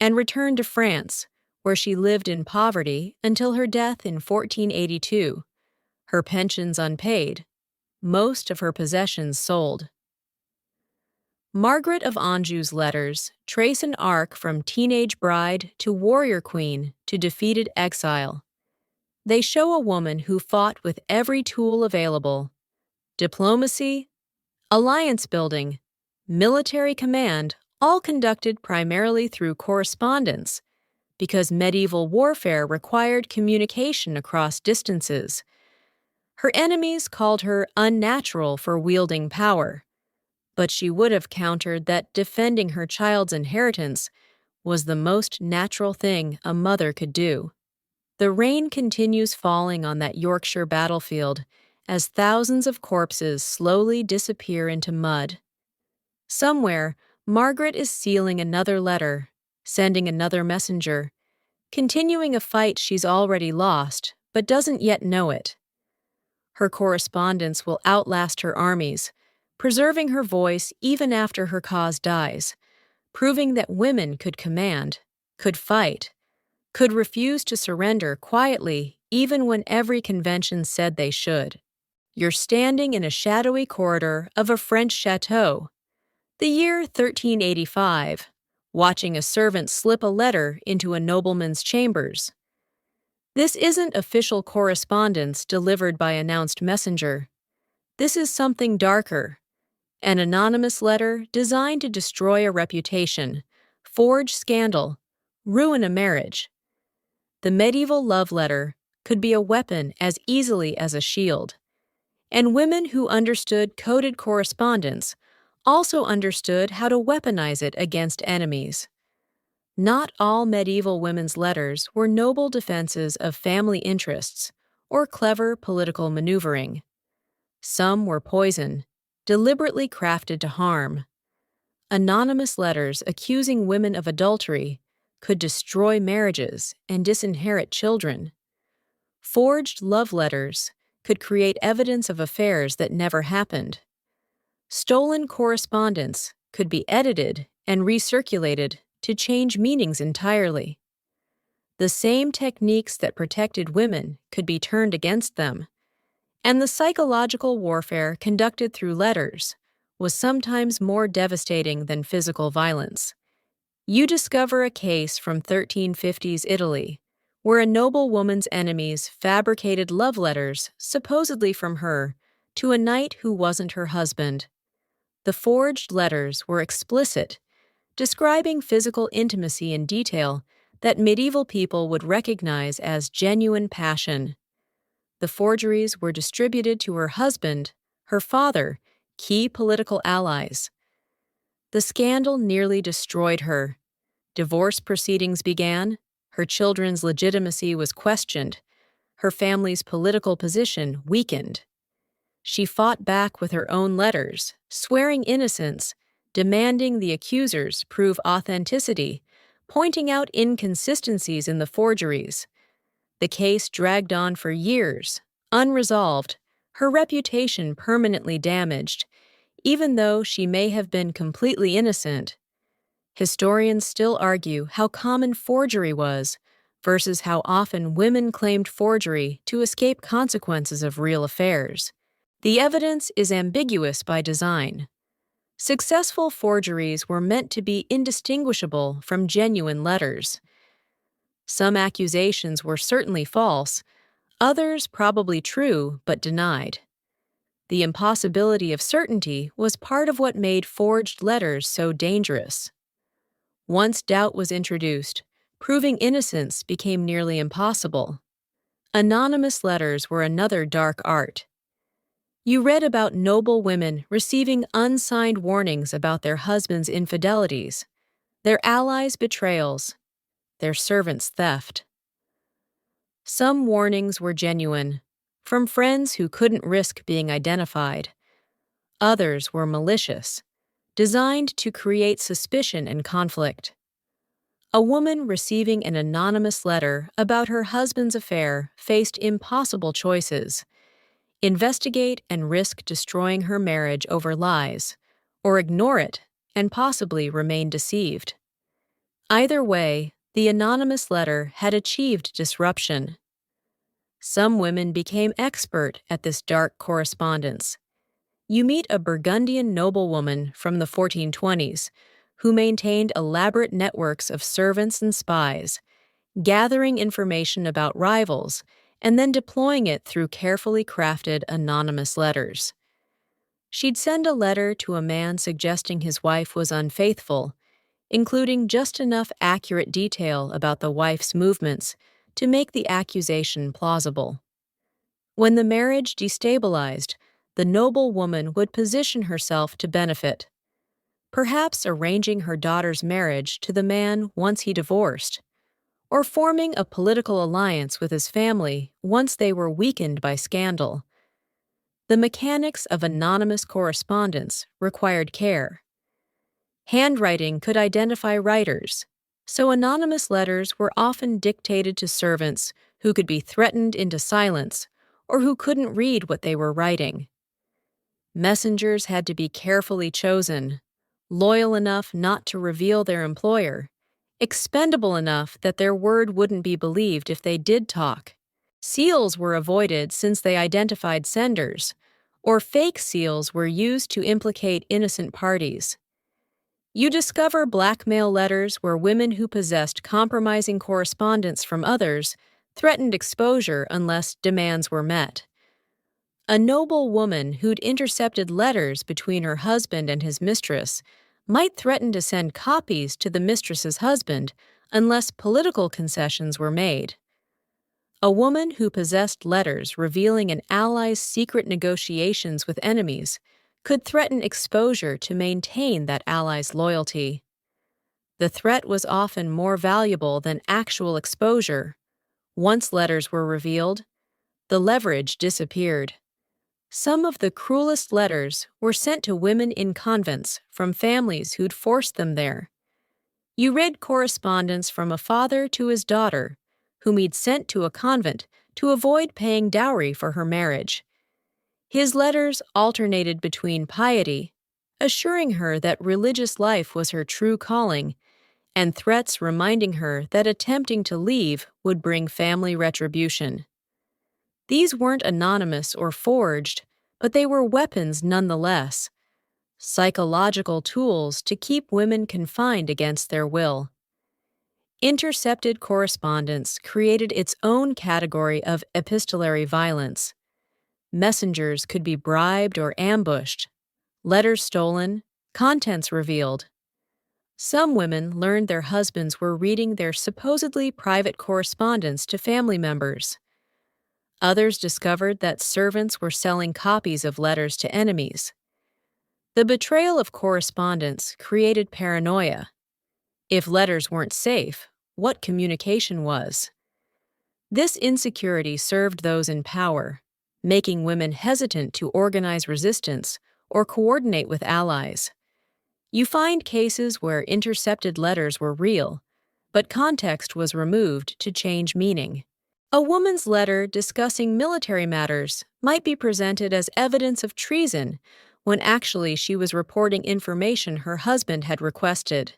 and returned to France, where she lived in poverty until her death in 1482, her pensions unpaid, most of her possessions sold. Margaret of Anjou's letters trace an arc from teenage bride to warrior queen to defeated exile. They show a woman who fought with every tool available: diplomacy, alliance building, military command, all conducted primarily through correspondence, because medieval warfare required communication across distances. Her enemies called her unnatural for wielding power, but she would have countered that defending her child's inheritance was the most natural thing a mother could do. The rain continues falling on that Yorkshire battlefield as thousands of corpses slowly disappear into mud. Somewhere, Margaret is sealing another letter, sending another messenger, continuing a fight she's already lost but doesn't yet know it. Her correspondence will outlast her armies, preserving her voice even after her cause dies, proving that women could command, could fight, could refuse to surrender quietly even when every convention said they should. You're standing in a shadowy corridor of a French chateau, the year 1385, watching a servant slip a letter into a nobleman's chambers. This isn't official correspondence delivered by announced messenger. This is something darker, an anonymous letter designed to destroy a reputation, forge scandal, ruin a marriage. The medieval love letter could be a weapon as easily as a shield, and women who understood coded correspondence also understood how to weaponize it against enemies. Not all medieval women's letters were noble defenses of family interests or clever political maneuvering. Some were poison, deliberately crafted to harm. Anonymous letters accusing women of adultery could destroy marriages and disinherit children. Forged love letters could create evidence of affairs that never happened. Stolen correspondence could be edited and recirculated to change meanings entirely. The same techniques that protected women could be turned against them, and the psychological warfare conducted through letters was sometimes more devastating than physical violence. You discover a case from 1350s Italy where a noblewoman's enemies fabricated love letters, supposedly from her, to a knight who wasn't her husband. The forged letters were explicit, describing physical intimacy in detail that medieval people would recognize as genuine passion. The forgeries were distributed to her husband, her father, key political allies. The scandal nearly destroyed her. Divorce proceedings began, her children's legitimacy was questioned, her family's political position weakened. She fought back with her own letters, swearing innocence, demanding the accusers prove authenticity, pointing out inconsistencies in the forgeries. The case dragged on for years, unresolved, her reputation permanently damaged, even though she may have been completely innocent. Historians still argue how common forgery was versus how often women claimed forgery to escape consequences of real affairs. The evidence is ambiguous by design. Successful forgeries were meant to be indistinguishable from genuine letters. Some accusations were certainly false, others probably true but denied. The impossibility of certainty was part of what made forged letters so dangerous. Once doubt was introduced, proving innocence became nearly impossible. Anonymous letters were another dark art. You read about noble women receiving unsigned warnings about their husbands' infidelities, their allies' betrayals, their servants' theft. Some warnings were genuine, from friends who couldn't risk being identified. Others were malicious, designed to create suspicion and conflict. A woman receiving an anonymous letter about her husband's affair faced impossible choices: investigate and risk destroying her marriage over lies, or ignore it and possibly remain deceived. Either way, the anonymous letter had achieved disruption. Some women became expert at this dark correspondence. You meet a Burgundian noblewoman from the 1420s who maintained elaborate networks of servants and spies, gathering information about rivals and then deploying it through carefully crafted anonymous letters. She'd send a letter to a man suggesting his wife was unfaithful, including just enough accurate detail about the wife's movements to make the accusation plausible. When the marriage destabilized, the noble woman would position herself to benefit, perhaps arranging her daughter's marriage to the man once he divorced, or forming a political alliance with his family once they were weakened by scandal. The mechanics of anonymous correspondence required care. Handwriting could identify writers, so anonymous letters were often dictated to servants who could be threatened into silence or who couldn't read what they were writing. Messengers had to be carefully chosen, loyal enough not to reveal their employer, expendable enough that their word wouldn't be believed if they did talk. Seals were avoided since they identified senders, or fake seals were used to implicate innocent parties. You discover blackmail letters where women who possessed compromising correspondence from others threatened exposure unless demands were met. A noble woman who'd intercepted letters between her husband and his mistress might threaten to send copies to the mistress's husband unless political concessions were made. A woman who possessed letters revealing an ally's secret negotiations with enemies could threaten exposure to maintain that ally's loyalty. The threat was often more valuable than actual exposure. Once letters were revealed, the leverage disappeared. Some of the cruelest letters were sent to women in convents from families who'd forced them there. You read correspondence from a father to his daughter, whom he'd sent to a convent to avoid paying dowry for her marriage. His letters alternated between piety, assuring her that religious life was her true calling, and threats reminding her that attempting to leave would bring family retribution. These weren't anonymous or forged, but they were weapons nonetheless, psychological tools to keep women confined against their will. Intercepted correspondence created its own category of epistolary violence. Messengers could be bribed or ambushed, letters stolen, contents revealed. Some women learned their husbands were reading their supposedly private correspondence to family members. Others discovered that servants were selling copies of letters to enemies. The betrayal of correspondence created paranoia. If letters weren't safe, what communication was? This insecurity served those in power, making women hesitant to organize resistance or coordinate with allies. You find cases where intercepted letters were real, but context was removed to change meaning. A woman's letter discussing military matters might be presented as evidence of treason when actually she was reporting information her husband had requested.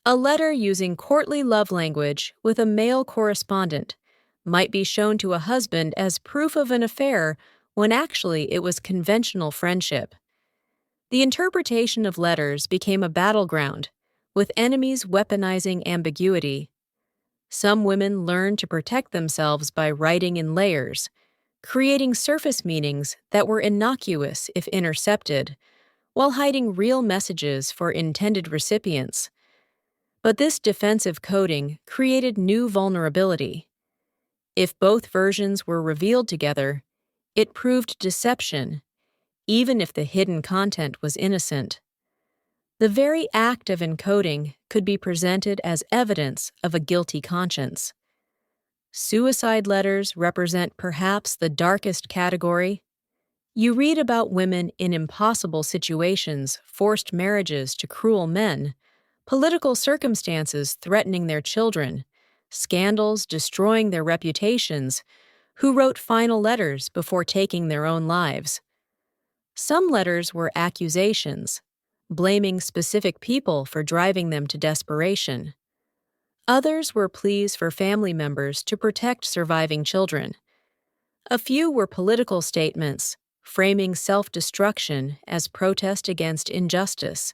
A letter using courtly love language with a male correspondent might be shown to a husband as proof of an affair when actually it was conventional friendship. The interpretation of letters became a battleground, with enemies weaponizing ambiguity. Some women learned to protect themselves by writing in layers, creating surface meanings that were innocuous if intercepted, while hiding real messages for intended recipients. But this defensive coding created new vulnerability. If both versions were revealed together, it proved deception, even if the hidden content was innocent. The very act of encoding could be presented as evidence of a guilty conscience. Suicide letters represent perhaps the darkest category. You read about women in impossible situations, forced marriages to cruel men, political circumstances threatening their children, scandals destroying their reputations, who wrote final letters before taking their own lives. Some letters were accusations, blaming specific people for driving them to desperation. Others were pleas for family members to protect surviving children. A few were political statements, framing self-destruction as protest against injustice.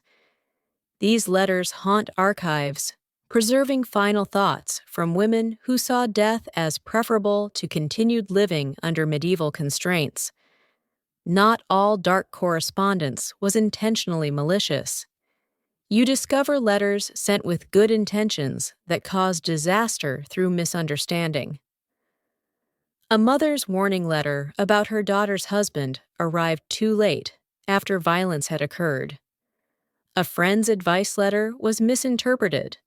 These letters haunt archives, preserving final thoughts from women who saw death as preferable to continued living under medieval constraints. Not all dark correspondence was intentionally malicious. You discover letters sent with good intentions that caused disaster through misunderstanding. A mother's warning letter about her daughter's husband arrived too late, after violence had occurred. A friend's advice letter was misinterpreted,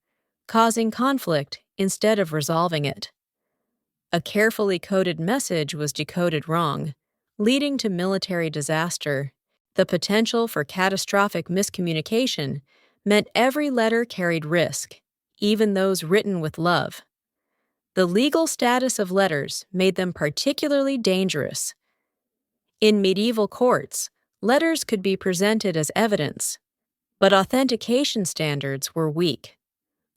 causing conflict instead of resolving it. A carefully coded message was decoded wrong, leading to military disaster. The potential for catastrophic miscommunication meant every letter carried risk, even those written with love. The legal status of letters made them particularly dangerous. In medieval courts, letters could be presented as evidence, but authentication standards were weak.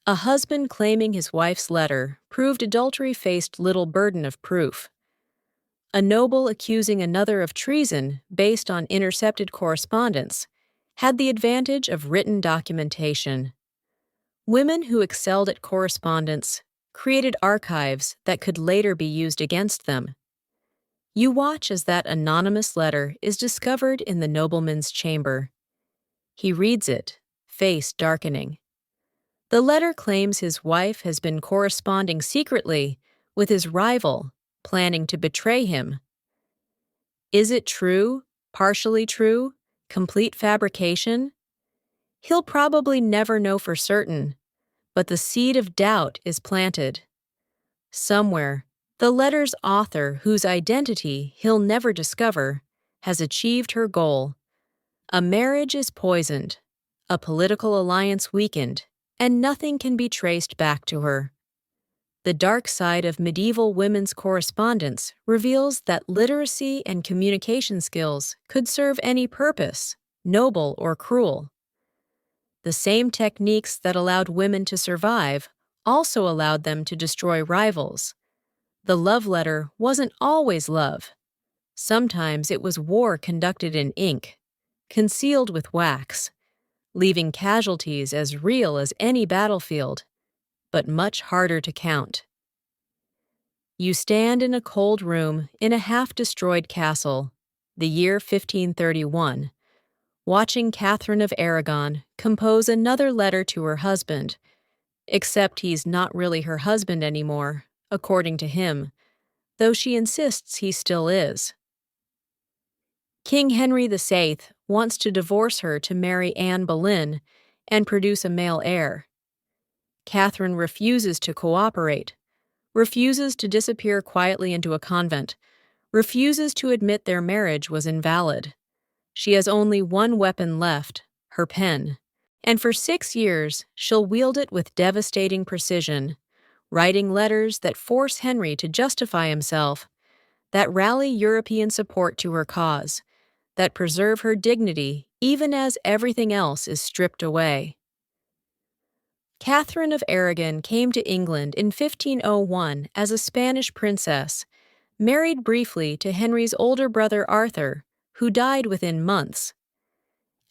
A husband claiming his wife's letter proved adultery faced little burden of proof. A noble accusing another of treason based on intercepted correspondence had the advantage of written documentation. Women who excelled at correspondence created archives that could later be used against them. You watch as that anonymous letter is discovered in the nobleman's chamber. He reads it, face darkening. The letter claims his wife has been corresponding secretly with his rival, planning to betray him. Is it true, partially true, complete fabrication? He'll probably never know for certain, but the seed of doubt is planted. Somewhere, the letter's author, whose identity he'll never discover, has achieved her goal. A marriage is poisoned, a political alliance weakened, and nothing can be traced back to her. The dark side of medieval women's correspondence reveals that literacy and communication skills could serve any purpose, noble or cruel. The same techniques that allowed women to survive also allowed them to destroy rivals. The love letter wasn't always love. Sometimes it was war conducted in ink, concealed with wax, leaving casualties as real as any battlefield, but much harder to count. You stand in a cold room in a half-destroyed castle, the year 1531, watching Catherine of Aragon compose another letter to her husband, except he's not really her husband anymore, according to him, though she insists he still is. King Henry VIII wants to divorce her to marry Anne Boleyn and produce a male heir. Catherine refuses to cooperate, refuses to disappear quietly into a convent, refuses to admit their marriage was invalid. She has only one weapon left, her pen, and for 6 years she'll wield it with devastating precision, writing letters that force Henry to justify himself, that rally European support to her cause, that preserve her dignity even as everything else is stripped away. Catherine of Aragon came to England in 1501 as a Spanish princess, married briefly to Henry's older brother Arthur, who died within months.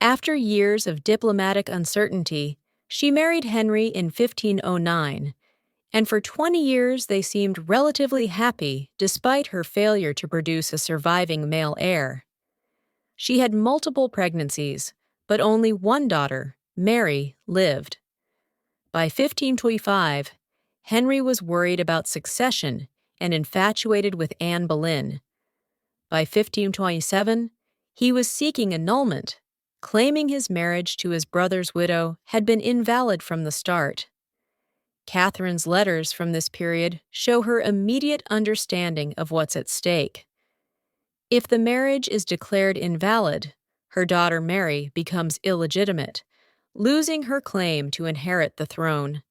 After years of diplomatic uncertainty, she married Henry in 1509, and for 20 years they seemed relatively happy despite her failure to produce a surviving male heir. She had multiple pregnancies, but only one daughter, Mary, lived. By 1525, Henry was worried about succession and infatuated with Anne Boleyn. By 1527, he was seeking annulment, claiming his marriage to his brother's widow had been invalid from the start. Catherine's letters from this period show her immediate understanding of what's at stake. If the marriage is declared invalid, her daughter Mary becomes illegitimate, losing her claim to inherit the throne.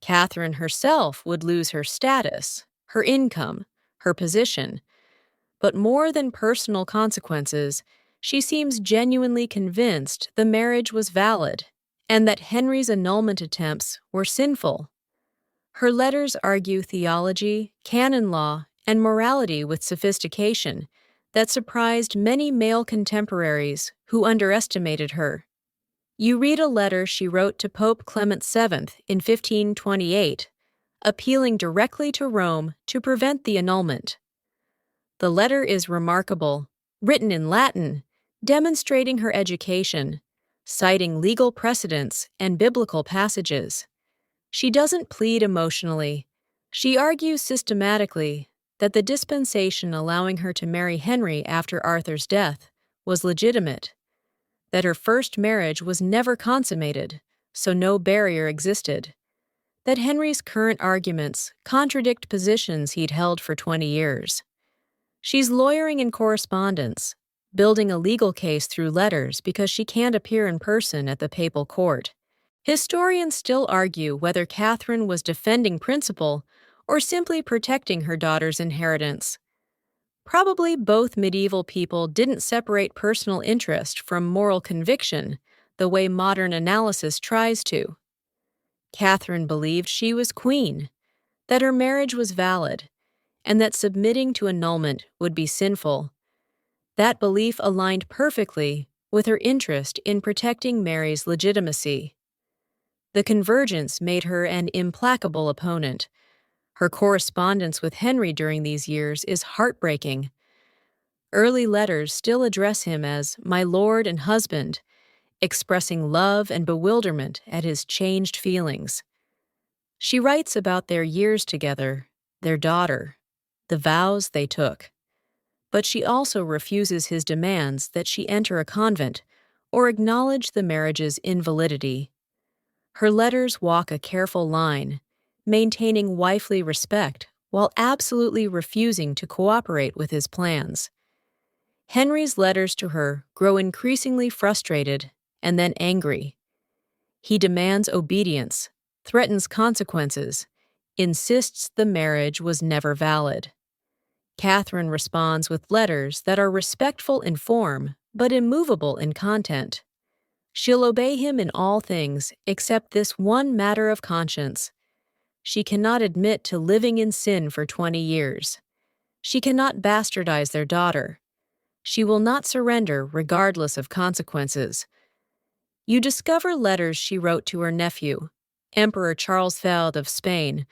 Catherine herself would lose her status, her income, her position, but more than personal consequences, she seems genuinely convinced the marriage was valid and that Henry's annulment attempts were sinful. Her letters argue theology, canon law, and morality with sophistication that surprised many male contemporaries who underestimated her. You read a letter she wrote to Pope Clement VII in 1528, appealing directly to Rome to prevent the annulment. The letter is remarkable, written in Latin, demonstrating her education, citing legal precedents and biblical passages. She doesn't plead emotionally. She argues systematically that the dispensation allowing her to marry Henry after Arthur's death was legitimate, that her first marriage was never consummated, so no barrier existed, that Henry's current arguments contradict positions he'd held for 20 years. She's lawyering in correspondence, building a legal case through letters because she can't appear in person at the papal court. Historians still argue whether Catherine was defending principle or simply protecting her daughter's inheritance. Probably both medieval people didn't separate personal interest from moral conviction the way modern analysis tries to. Catherine believed she was queen, that her marriage was valid, and that submitting to annulment would be sinful. That belief aligned perfectly with her interest in protecting Mary's legitimacy. The convergence made her an implacable opponent. Her correspondence with Henry during these years is heartbreaking. Early letters still address him as my lord and husband, expressing love and bewilderment at his changed feelings. She writes about their years together, their daughter, the vows they took. But she also refuses his demands that she enter a convent or acknowledge the marriage's invalidity. Her letters walk a careful line, maintaining wifely respect while absolutely refusing to cooperate with his plans. Henry's letters to her grow increasingly frustrated and then angry. He demands obedience, threatens consequences, insists the marriage was never valid. Catherine responds with letters that are respectful in form but immovable in content. She'll obey him in all things except this one matter of conscience. She cannot admit to living in sin for 20 years. She cannot bastardize their daughter. She will not surrender regardless of consequences. You discover letters she wrote to her nephew, Emperor Charles V of Spain,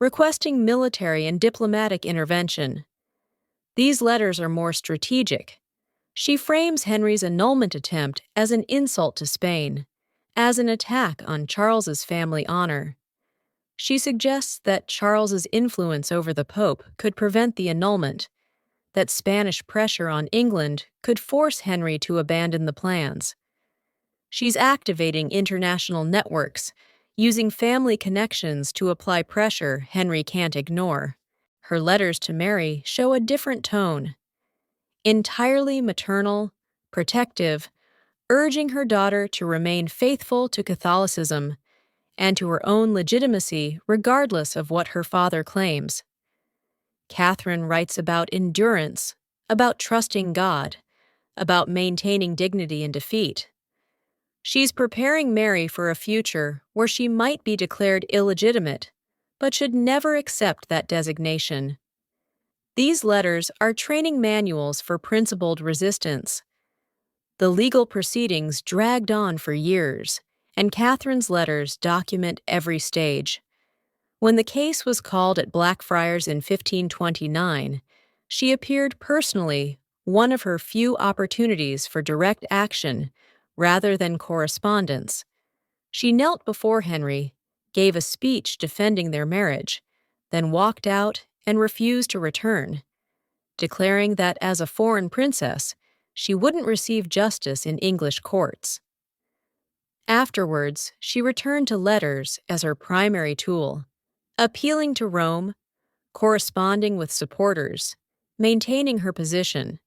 requesting military and diplomatic intervention. These letters are more strategic. She frames Henry's annulment attempt as an insult to Spain, as an attack on Charles's family honor. She suggests that Charles's influence over the Pope could prevent the annulment, that Spanish pressure on England could force Henry to abandon the plans. She's activating international networks, using family connections to apply pressure Henry can't ignore. Her letters to Mary show a different tone. Entirely maternal, protective, urging her daughter to remain faithful to Catholicism and to her own legitimacy regardless of what her father claims. Catherine writes about endurance, about trusting God, about maintaining dignity in defeat. She's preparing Mary for a future where she might be declared illegitimate, but should never accept that designation. These letters are training manuals for principled resistance. The legal proceedings dragged on for years, and Catherine's letters document every stage. When the case was called at Blackfriars in 1529, she appeared personally, one of her few opportunities for direct action rather than correspondence. She knelt before Henry, gave a speech defending their marriage, then walked out and refused to return, declaring that as a foreign princess, she wouldn't receive justice in English courts. Afterwards, she returned to letters as her primary tool, appealing to Rome, corresponding with supporters, maintaining her position.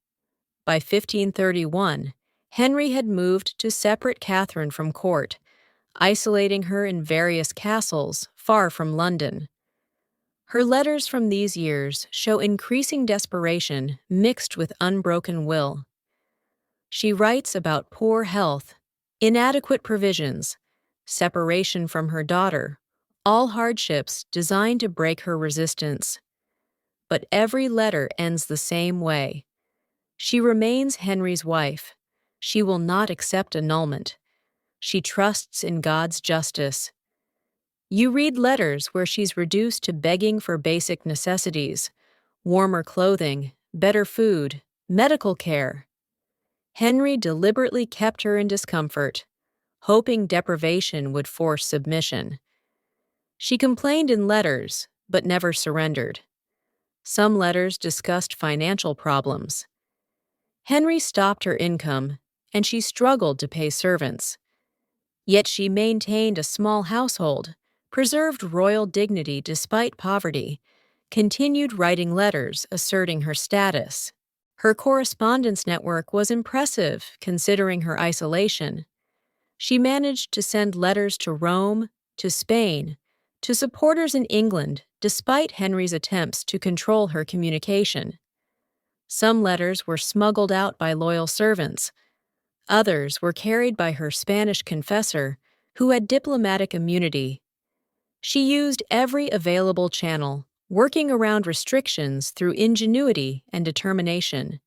By 1531, Henry had moved to separate Catherine from court, isolating her in various castles far from London. Her letters from these years show increasing desperation mixed with unbroken will. She writes about poor health, inadequate provisions, separation from her daughter, all hardships designed to break her resistance. But every letter ends the same way. She remains Henry's wife. She will not accept annulment. She trusts in God's justice. You read letters where she's reduced to begging for basic necessities, warmer clothing, better food, medical care. Henry deliberately kept her in discomfort, hoping deprivation would force submission. She complained in letters, but never surrendered. Some letters discussed financial problems. Henry stopped her income, and she struggled to pay servants. Yet she maintained a small household, preserved royal dignity despite poverty, continued writing letters asserting her status. Her correspondence network was impressive considering her isolation. She managed to send letters to Rome, to Spain, to supporters in England despite Henry's attempts to control her communication. Some letters were smuggled out by loyal servants. Others were carried by her Spanish confessor, who had diplomatic immunity. She used every available channel, working around restrictions through ingenuity and determination.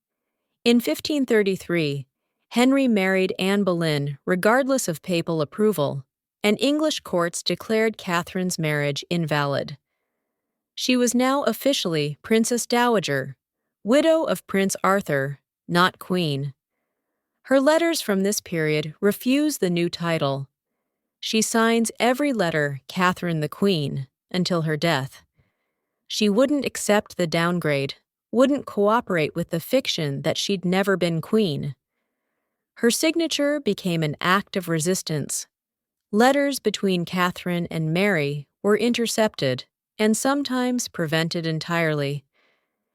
In 1533, Henry married Anne Boleyn regardless of papal approval, and English courts declared Catherine's marriage invalid. She was now officially Princess Dowager, widow of Prince Arthur, not queen. Her letters from this period refuse the new title. She signs every letter Catherine the Queen until her death. She wouldn't accept the downgrade, wouldn't cooperate with the fiction that she'd never been queen. Her signature became an act of resistance. Letters between Catherine and Mary were intercepted and sometimes prevented entirely.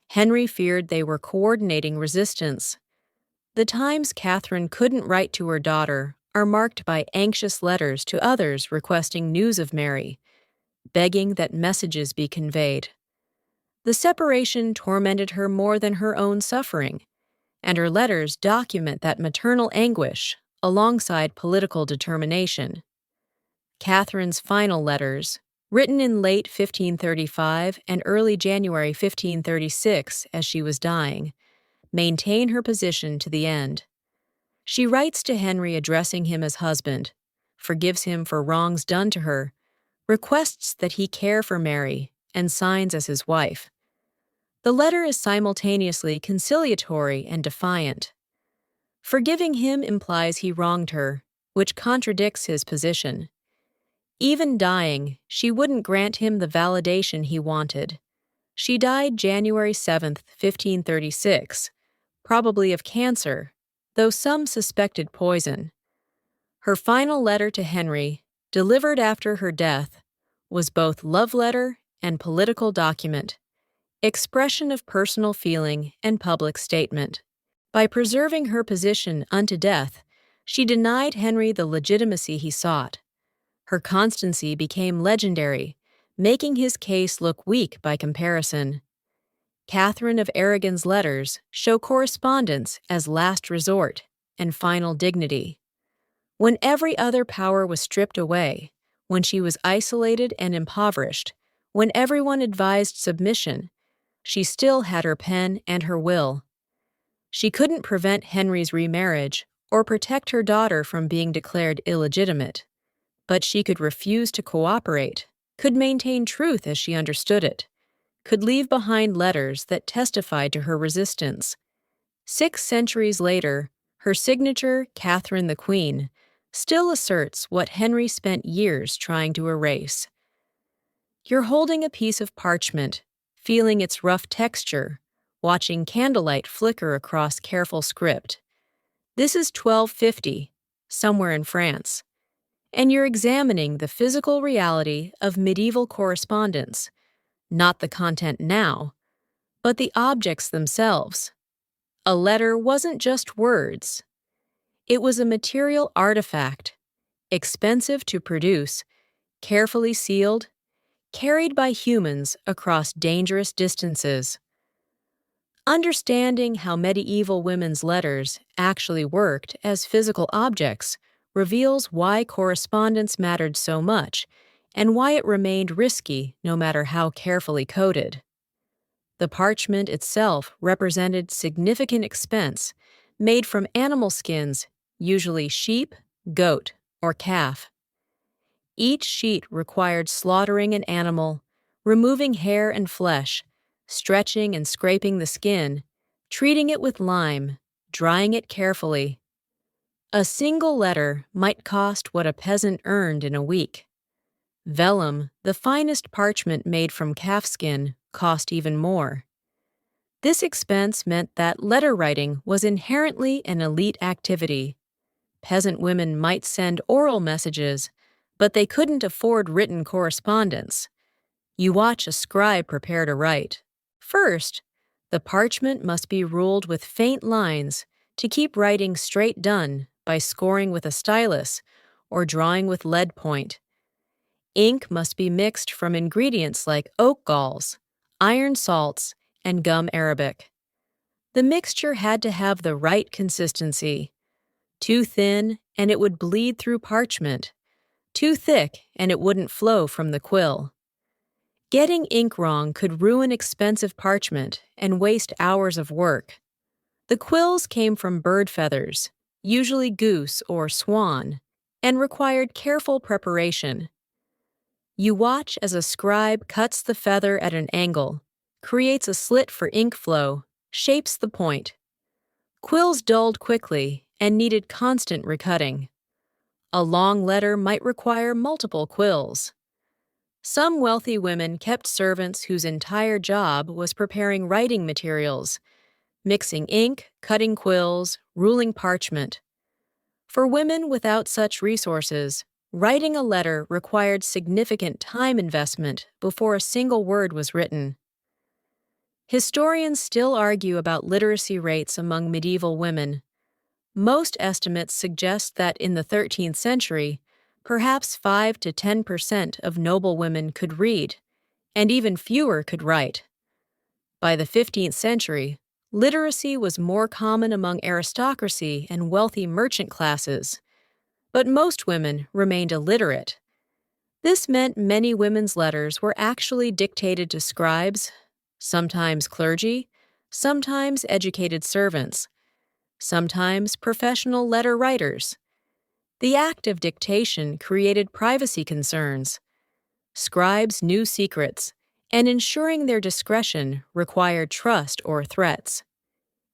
Henry feared they were coordinating resistance. The times Catherine couldn't write to her daughter are marked by anxious letters to others requesting news of Mary, begging that messages be conveyed. The separation tormented her more than her own suffering, and her letters document that maternal anguish, alongside political determination. Catherine's final letters, written in late 1535 and early January 1536 as she was dying, maintain her position to the end. She writes to Henry addressing him as husband, forgives him for wrongs done to her, requests that he care for Mary, and signs as his wife. The letter is simultaneously conciliatory and defiant. Forgiving him implies he wronged her, which contradicts his position. Even dying, she wouldn't grant him the validation he wanted. She died January 7, 1536, probably of cancer, though some suspected poison. Her final letter to Henry, delivered after her death, was both love letter and political document, expression of personal feeling and public statement. By preserving her position unto death, she denied Henry the legitimacy he sought. Her constancy became legendary, making his case look weak by comparison. Catherine of Aragon's letters show correspondence as last resort and final dignity. When every other power was stripped away, when she was isolated and impoverished, when everyone advised submission, she still had her pen and her will. She couldn't prevent Henry's remarriage or protect her daughter from being declared illegitimate, but she could refuse to cooperate, could maintain truth as she understood it, could leave behind letters that testified to her resistance. 6 centuries later, her signature, Catherine the Queen, still asserts what Henry spent years trying to erase. You're holding a piece of parchment, feeling its rough texture, watching candlelight flicker across careful script. This is 1250, somewhere in France, and you're examining the physical reality of medieval correspondence, not the content now, but the objects themselves. A letter wasn't just words. It was a material artifact, expensive to produce, carefully sealed, carried by humans across dangerous distances. Understanding how medieval women's letters actually worked as physical objects reveals why correspondence mattered so much and why it remained risky no matter how carefully coded. The parchment itself represented significant expense, made from animal skins, usually sheep, goat, or calf. Each sheet required slaughtering an animal, removing hair and flesh, stretching and scraping the skin, treating it with lime, drying it carefully. A single letter might cost what a peasant earned in a week. Vellum, the finest parchment made from calfskin, cost even more. This expense meant that letter writing was inherently an elite activity. Peasant women might send oral messages, but they couldn't afford written correspondence. You watch a scribe prepare to write. First, the parchment must be ruled with faint lines to keep writing straight done by scoring with a stylus or drawing with lead point. Ink must be mixed from ingredients like oak galls, iron salts, and gum arabic. The mixture had to have the right consistency. Too thin, and it would bleed through parchment. Too thick, and it wouldn't flow from the quill. Getting ink wrong could ruin expensive parchment and waste hours of work. The quills came from bird feathers, usually goose or swan, and required careful preparation. You watch as a scribe cuts the feather at an angle, creates a slit for ink flow, shapes the point. Quills dulled quickly and needed constant recutting. A long letter might require multiple quills. Some wealthy women kept servants whose entire job was preparing writing materials, mixing ink, cutting quills, ruling parchment. For women without such resources, writing a letter required significant time investment before a single word was written. Historians still argue about literacy rates among medieval women. Most estimates suggest that in the 13th century, perhaps 5 to 10% of noble women could read, and even fewer could write. By the 15th century, Literacy was more common among aristocracy and wealthy merchant classes, but most women remained illiterate. This meant many women's letters were actually dictated to scribes, sometimes clergy, sometimes educated servants, sometimes professional letter writers. The act of dictation created privacy concerns. Scribes knew secrets, and ensuring their discretion required trust or threats.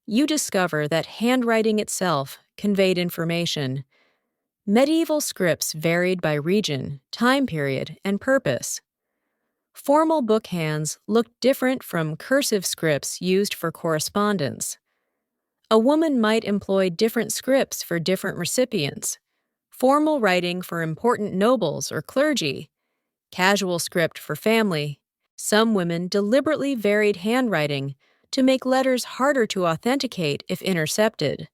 You discover that handwriting itself conveyed information. Medieval scripts varied by region, time period, and purpose. Formal bookhands looked different from cursive scripts used for correspondence. A woman might employ different scripts for different recipients: formal writing for important nobles or clergy, casual script for family. Some women deliberately varied handwriting to make letters harder to authenticate if intercepted.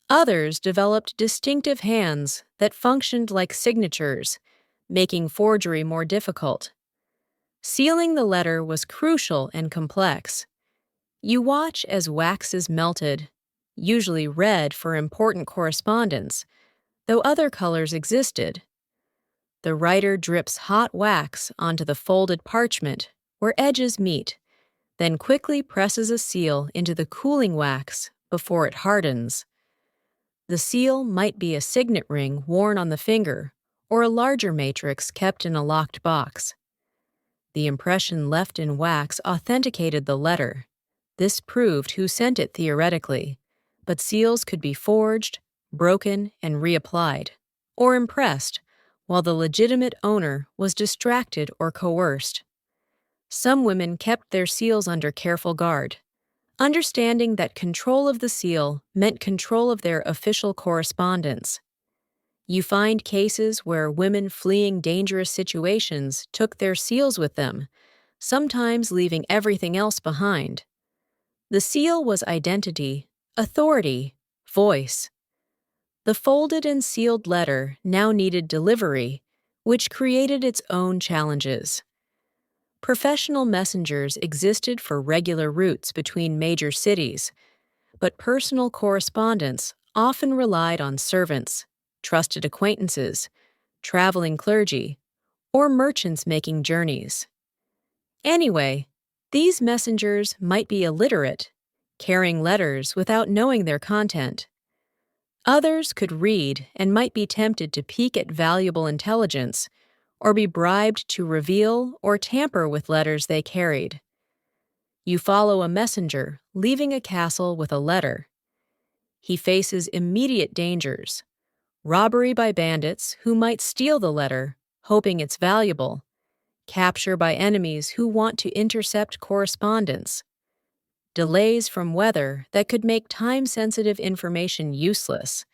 Others developed distinctive hands that functioned like signatures, making forgery more difficult. Sealing the letter was crucial and complex. You watch as wax is melted, usually red for important correspondence, though other colors existed. The writer drips hot wax onto the folded parchment where edges meet, then quickly presses a seal into the cooling wax before it hardens. The seal might be a signet ring worn on the finger or a larger matrix kept in a locked box. The impression left in wax authenticated the letter. This proved who sent it theoretically, but seals could be forged, broken, and reapplied, or impressed, while the legitimate owner was distracted or coerced. Some women kept their seals under careful guard, understanding that control of the seal meant control of their official correspondence. You find cases where women fleeing dangerous situations took their seals with them, sometimes leaving everything else behind. The seal was identity, authority, voice. The folded and sealed letter now needed delivery, which created its own challenges. Professional messengers existed for regular routes between major cities, but personal correspondence often relied on servants, trusted acquaintances, traveling clergy, or merchants making journeys. Anyway, these messengers might be illiterate, carrying letters without knowing their content. Others could read and might be tempted to peek at valuable intelligence or be bribed to reveal or tamper with letters they carried. You follow a messenger leaving a castle with a letter. He faces immediate dangers: robbery by bandits who might steal the letter, hoping it's valuable, capture by enemies who want to intercept correspondence, delays from weather that could make time-sensitive information useless,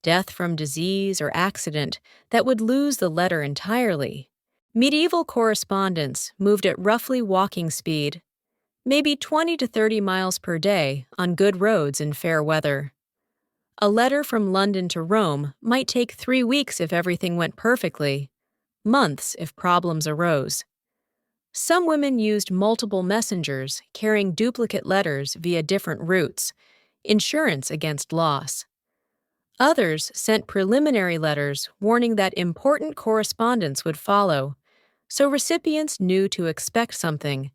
death from disease or accident that would lose the letter entirely. Medieval correspondence moved at roughly walking speed, maybe 20 to 30 miles per day on good roads in fair weather. A letter from London to Rome might take 3 weeks if everything went perfectly, months if problems arose. Some women used multiple messengers carrying duplicate letters via different routes, insurance against loss. Others sent preliminary letters warning that important correspondence would follow, so recipients knew to expect something.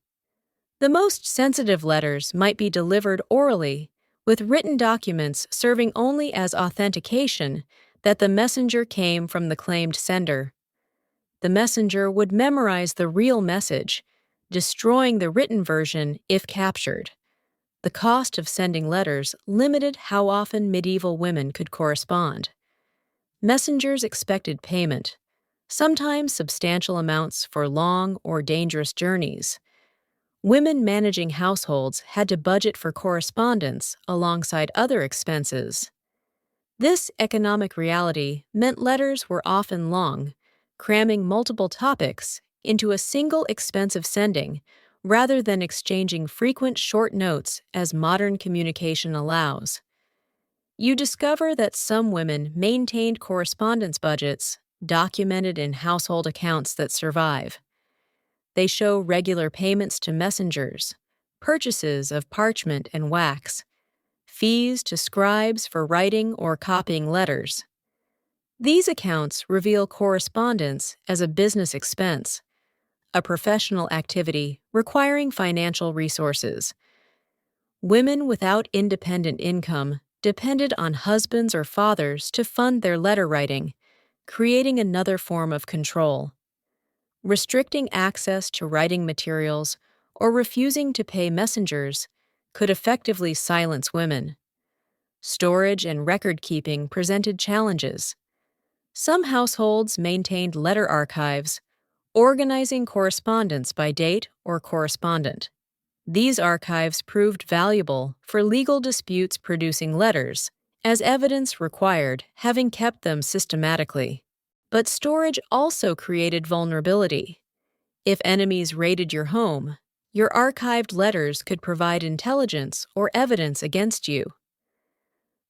The most sensitive letters might be delivered orally, with written documents serving only as authentication that the messenger came from the claimed sender. The messenger would memorize the real message, destroying the written version if captured. The cost of sending letters limited how often medieval women could correspond. Messengers expected payment, sometimes substantial amounts for long or dangerous journeys. Women managing households had to budget for correspondence alongside other expenses. This economic reality meant letters were often long, cramming multiple topics into a single expensive sending rather than exchanging frequent short notes as modern communication allows. You discover that some women maintained correspondence budgets documented in household accounts that survive. They show regular payments to messengers, purchases of parchment and wax, fees to scribes for writing or copying letters. These accounts reveal correspondence as a business expense, a professional activity requiring financial resources. Women without independent income depended on husbands or fathers to fund their letter writing, creating another form of control. Restricting access to writing materials or refusing to pay messengers could effectively silence women. Storage and record keeping presented challenges. Some households maintained letter archives, organizing correspondence by date or correspondent. These archives proved valuable for legal disputes producing letters, as evidence required, having kept them systematically. But storage also created vulnerability. If enemies raided your home, your archived letters could provide intelligence or evidence against you.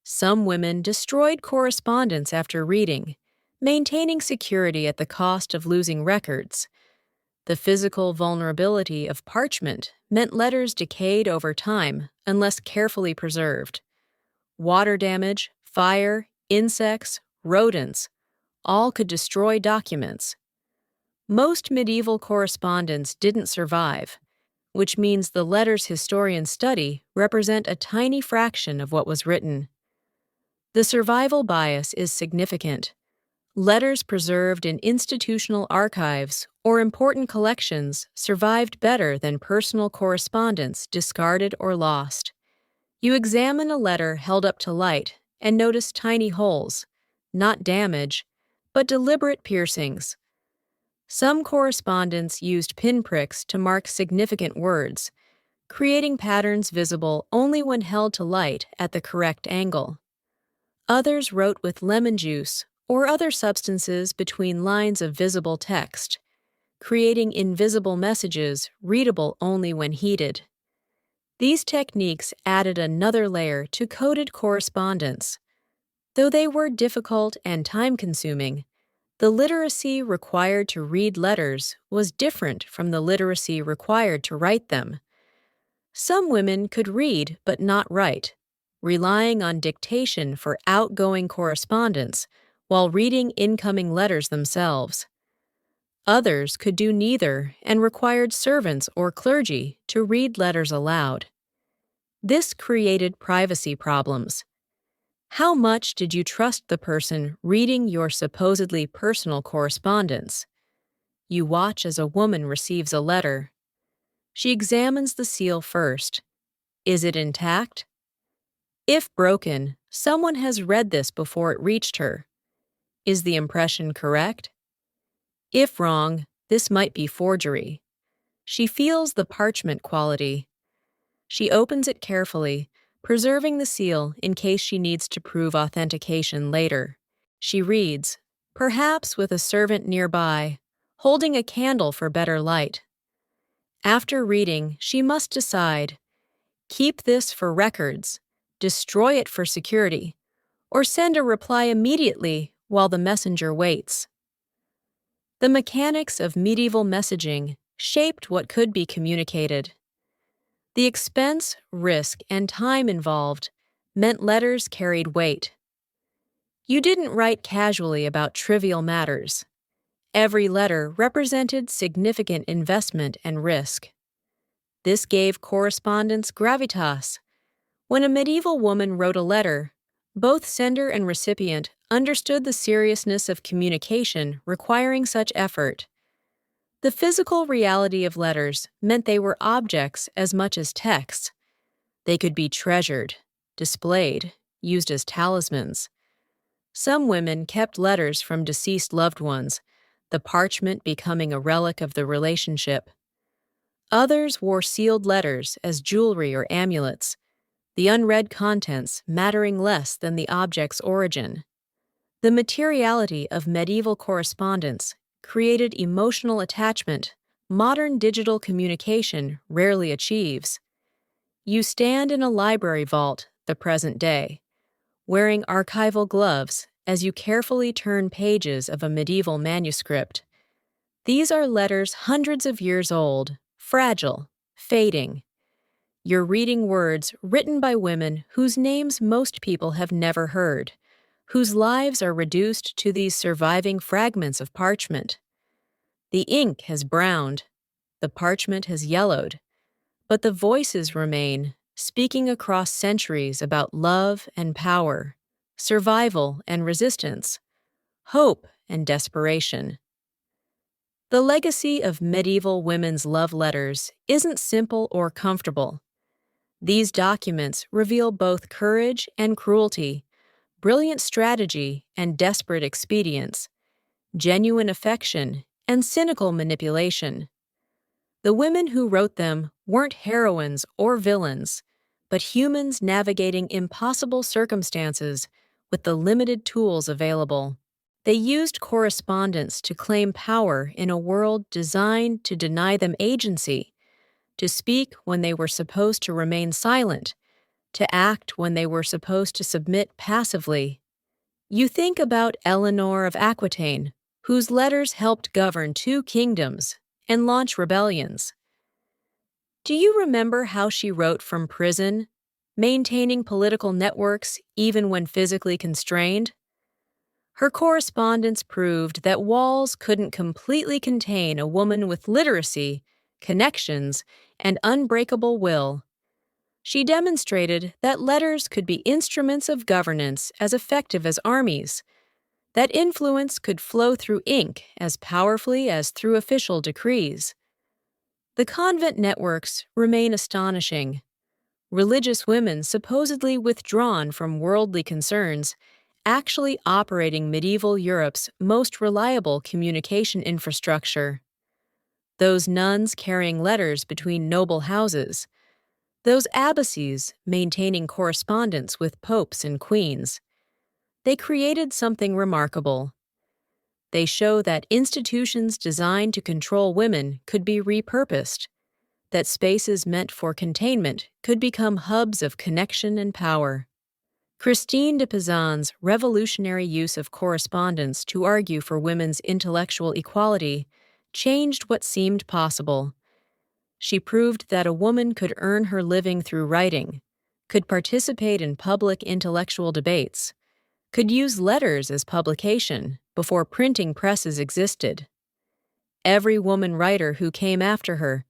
Some women destroyed correspondence after reading, maintaining security at the cost of losing records. The physical vulnerability of parchment meant letters decayed over time unless carefully preserved. Water damage, fire, insects, rodents, all could destroy documents. Most medieval correspondence didn't survive, which means the letters historians study represent a tiny fraction of what was written. The survival bias is significant. Letters preserved in institutional archives or important collections survived better than personal correspondence discarded or lost. You examine a letter held up to light and notice tiny holes, not damage, but deliberate piercings. Some correspondence used pinpricks to mark significant words, creating patterns visible only when held to light at the correct angle. Others wrote with lemon juice or other substances between lines of visible text, creating invisible messages readable only when heated. These techniques added another layer to coded correspondence. Though they were difficult and time-consuming, the literacy required to read letters was different from the literacy required to write them. Some women could read but not write, relying on dictation for outgoing correspondence while reading incoming letters themselves. Others could do neither and required servants or clergy to read letters aloud. This created privacy problems. How much did you trust the person reading your supposedly personal correspondence? You watch as a woman receives a letter. She examines the seal first. Is it intact? If broken, someone has read this before it reached her. Is the impression correct? If wrong, this might be forgery. She feels the parchment quality. She opens it carefully, preserving the seal in case she needs to prove authentication later. She reads, perhaps with a servant nearby, holding a candle for better light. After reading, she must decide, keep this for records, destroy it for security, or send a reply immediately while the messenger waits. The mechanics of medieval messaging shaped what could be communicated. The expense, risk, and time involved meant letters carried weight. You didn't write casually about trivial matters. Every letter represented significant investment and risk. This gave correspondence gravitas. When a medieval woman wrote a letter, both sender and recipient understood the seriousness of communication requiring such effort. The physical reality of letters meant they were objects as much as texts. They could be treasured, displayed, used as talismans. Some women kept letters from deceased loved ones, the parchment becoming a relic of the relationship. Others wore sealed letters as jewelry or amulets, the unread contents mattering less than the object's origin. The materiality of medieval correspondence created emotional attachment modern digital communication rarely achieves. You stand in a library vault the present day, wearing archival gloves as you carefully turn pages of a medieval manuscript. These are letters hundreds of years old, fragile, fading. You're reading words written by women whose names most people have never heard, whose lives are reduced to these surviving fragments of parchment. The ink has browned, the parchment has yellowed, but the voices remain, speaking across centuries about love and power, survival and resistance, hope and desperation. The legacy of medieval women's love letters isn't simple or comfortable. These documents reveal both courage and cruelty, brilliant strategy and desperate expedients, genuine affection and cynical manipulation. The women who wrote them weren't heroines or villains, but humans navigating impossible circumstances with the limited tools available. They used correspondence to claim power in a world designed to deny them agency, to speak when they were supposed to remain silent, to act when they were supposed to submit passively. You think about Eleanor of Aquitaine, whose letters helped govern 2 kingdoms and launch rebellions. Do you remember how she wrote from prison, maintaining political networks even when physically constrained? Her correspondence proved that walls couldn't completely contain a woman with literacy, connections, and unbreakable will. She demonstrated that letters could be instruments of governance as effective as armies, that influence could flow through ink as powerfully as through official decrees. The convent networks remain astonishing. Religious women supposedly withdrawn from worldly concerns, actually operating medieval Europe's most reliable communication infrastructure. Those nuns carrying letters between noble houses. Those abbacies maintaining correspondence with popes and queens. They created something remarkable. They show that institutions designed to control women could be repurposed, that spaces meant for containment could become hubs of connection and power. Christine de Pizan's revolutionary use of correspondence to argue for women's intellectual equality changed what seemed possible. She proved that a woman could earn her living through writing, could participate in public intellectual debates, could use letters as publication before printing presses existed. Every woman writer who came after her,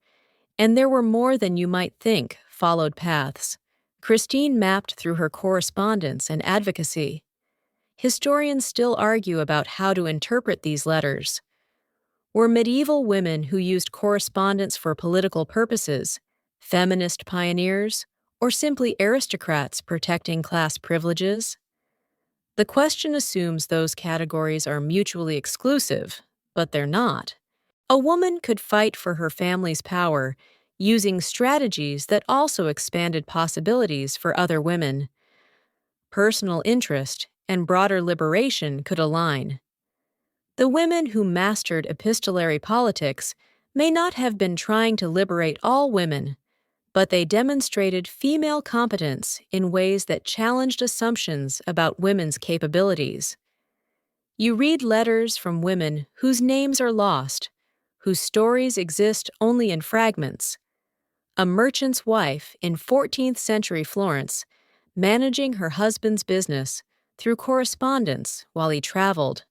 and there were more than you might think, followed paths Christine mapped through her correspondence and advocacy. Historians still argue about how to interpret these letters. Were medieval women who used correspondence for political purposes feminist pioneers, or simply aristocrats protecting class privileges? The question assumes those categories are mutually exclusive, but they're not. A woman could fight for her family's power using strategies that also expanded possibilities for other women. Personal interest and broader liberation could align. The women who mastered epistolary politics may not have been trying to liberate all women, but they demonstrated female competence in ways that challenged assumptions about women's capabilities. You read letters from women whose names are lost, whose stories exist only in fragments. A merchant's wife in 14th century Florence, managing her husband's business through correspondence while he traveled.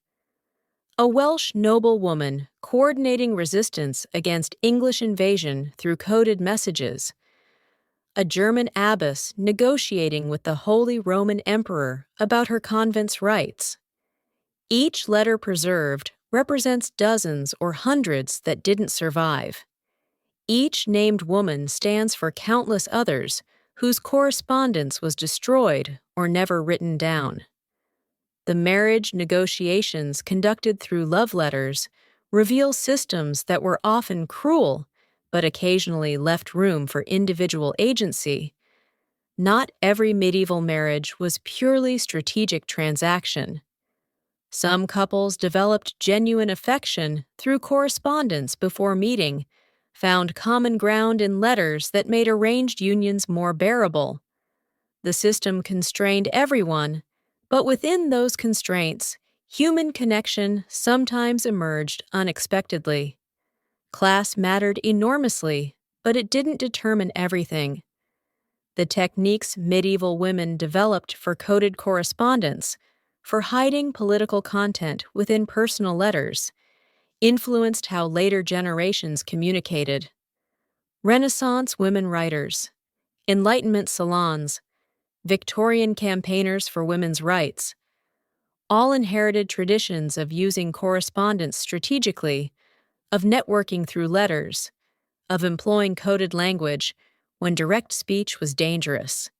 A Welsh noblewoman coordinating resistance against English invasion through coded messages. A German abbess negotiating with the Holy Roman Emperor about her convent's rights. Each letter preserved represents dozens or hundreds that didn't survive. Each named woman stands for countless others whose correspondence was destroyed or never written down. The marriage negotiations conducted through love letters reveal systems that were often cruel, but occasionally left room for individual agency. Not every medieval marriage was purely strategic transaction. Some couples developed genuine affection through correspondence before meeting, found common ground in letters that made arranged unions more bearable. The system constrained everyone, but within those constraints, human connection sometimes emerged unexpectedly. Class mattered enormously, but it didn't determine everything. the techniques medieval women developed for coded correspondence, for hiding political content within personal letters, influenced how later generations communicated. Renaissance women writers, Enlightenment salons, Victorian campaigners for women's rights, all inherited traditions of using correspondence strategically, of networking through letters, of employing coded language when direct speech was dangerous.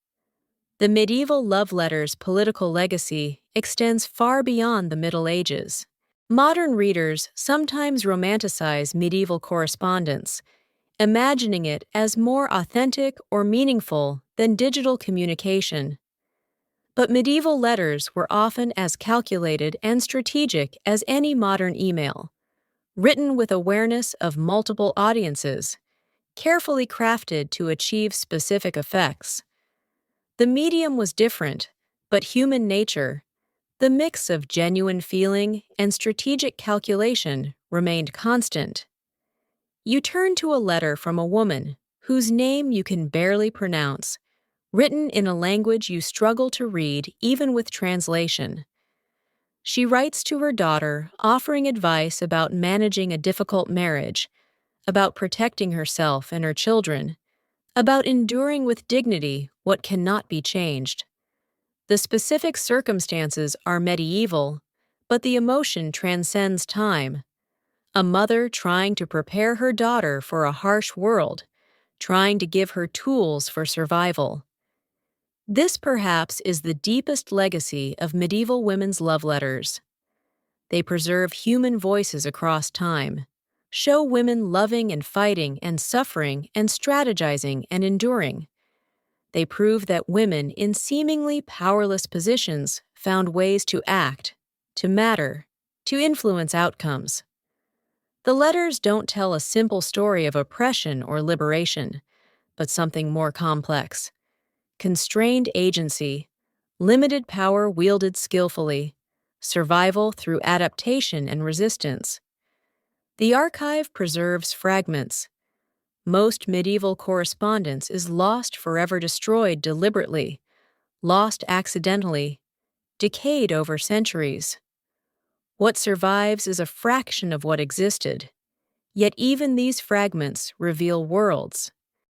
The medieval love letters' political legacy extends far beyond the Middle Ages. Modern readers sometimes romanticize medieval correspondence, imagining it as more authentic or meaningful than digital communication. But medieval letters were often as calculated and strategic as any modern email, written with awareness of multiple audiences, carefully crafted to achieve specific effects. The medium was different, but human nature, the mix of genuine feeling and strategic calculation, remained constant. You turn to a letter from a woman whose name you can barely pronounce, written in a language you struggle to read even with translation. She writes to her daughter, offering advice about managing a difficult marriage, about protecting herself and her children, about enduring with dignity what cannot be changed. The specific circumstances are medieval, but the emotion transcends time. A mother trying to prepare her daughter for a harsh world, trying to give her tools for survival. This perhaps is the deepest legacy of medieval women's love letters. They preserve human voices across time, show women loving and fighting and suffering and strategizing and enduring. They prove that women in seemingly powerless positions found ways to act, to matter, to influence outcomes. The letters don't tell a simple story of oppression or liberation, but something more complex. Constrained agency, limited power wielded skillfully, survival through adaptation and resistance. The archive preserves fragments. Most medieval correspondence is lost, forever destroyed deliberately, lost accidentally, decayed over centuries. What survives is a fraction of what existed, yet even these fragments reveal worlds.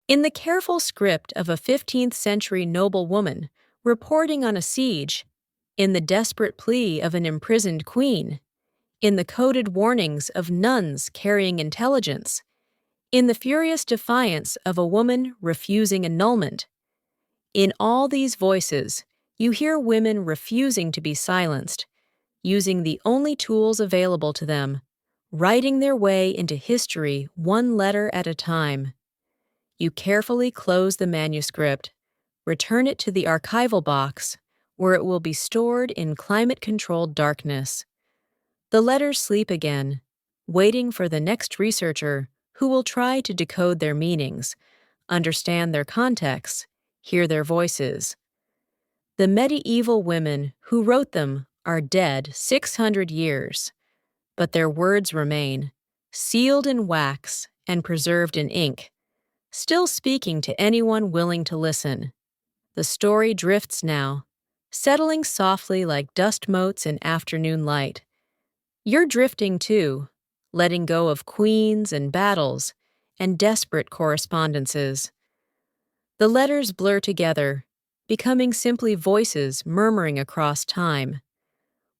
In the careful script of a 15th century noblewoman reporting on a siege, in the desperate plea of an imprisoned queen, in the coded warnings of nuns carrying intelligence, in the furious defiance of a woman refusing annulment. In all these voices, you hear women refusing to be silenced, using the only tools available to them, writing their way into history one letter at a time. You carefully close the manuscript, return it to the archival box, where it will be stored in climate-controlled darkness. The letters sleep again, waiting for the next researcher who will try to decode their meanings, understand their contexts, hear their voices. The medieval women who wrote them are dead 600 years, but their words remain, sealed in wax and preserved in ink, still speaking to anyone willing to listen. The story drifts now, settling softly like dust motes in afternoon light. You're drifting too, letting go of queens and battles and desperate correspondences. The letters blur together, becoming simply voices murmuring across time.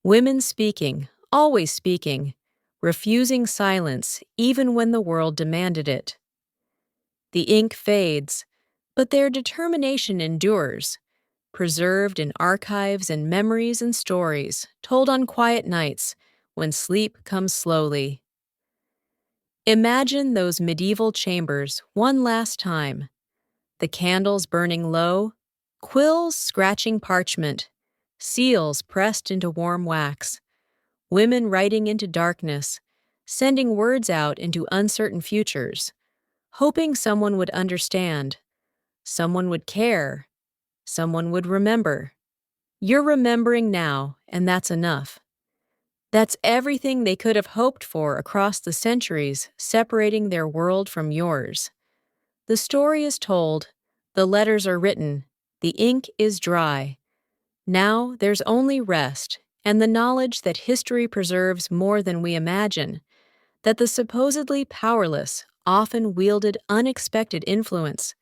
Women speaking, always speaking, refusing silence even when the world demanded it. The ink fades, but their determination endures, preserved in archives and memories and stories told on quiet nights when sleep comes slowly. Imagine those medieval chambers one last time. The candles burning low, quills scratching parchment, seals pressed into warm wax, women writing into darkness, sending words out into uncertain futures, hoping someone would understand, someone would care, someone would remember. You're remembering now, and that's enough. That's everything they could have hoped for across the centuries separating their world from yours. The story is told, The letters are written, the ink is dry. Now there's only rest and the knowledge that history preserves more than we imagine, that the supposedly powerless often wielded unexpected influence,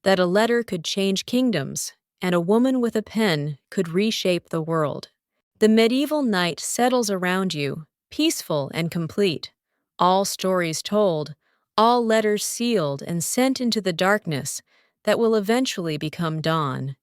that a letter could change kingdoms and a woman with a pen could reshape the world. The medieval night settles around you, peaceful and complete, all stories told, all letters sealed and sent into the darkness that will eventually become dawn.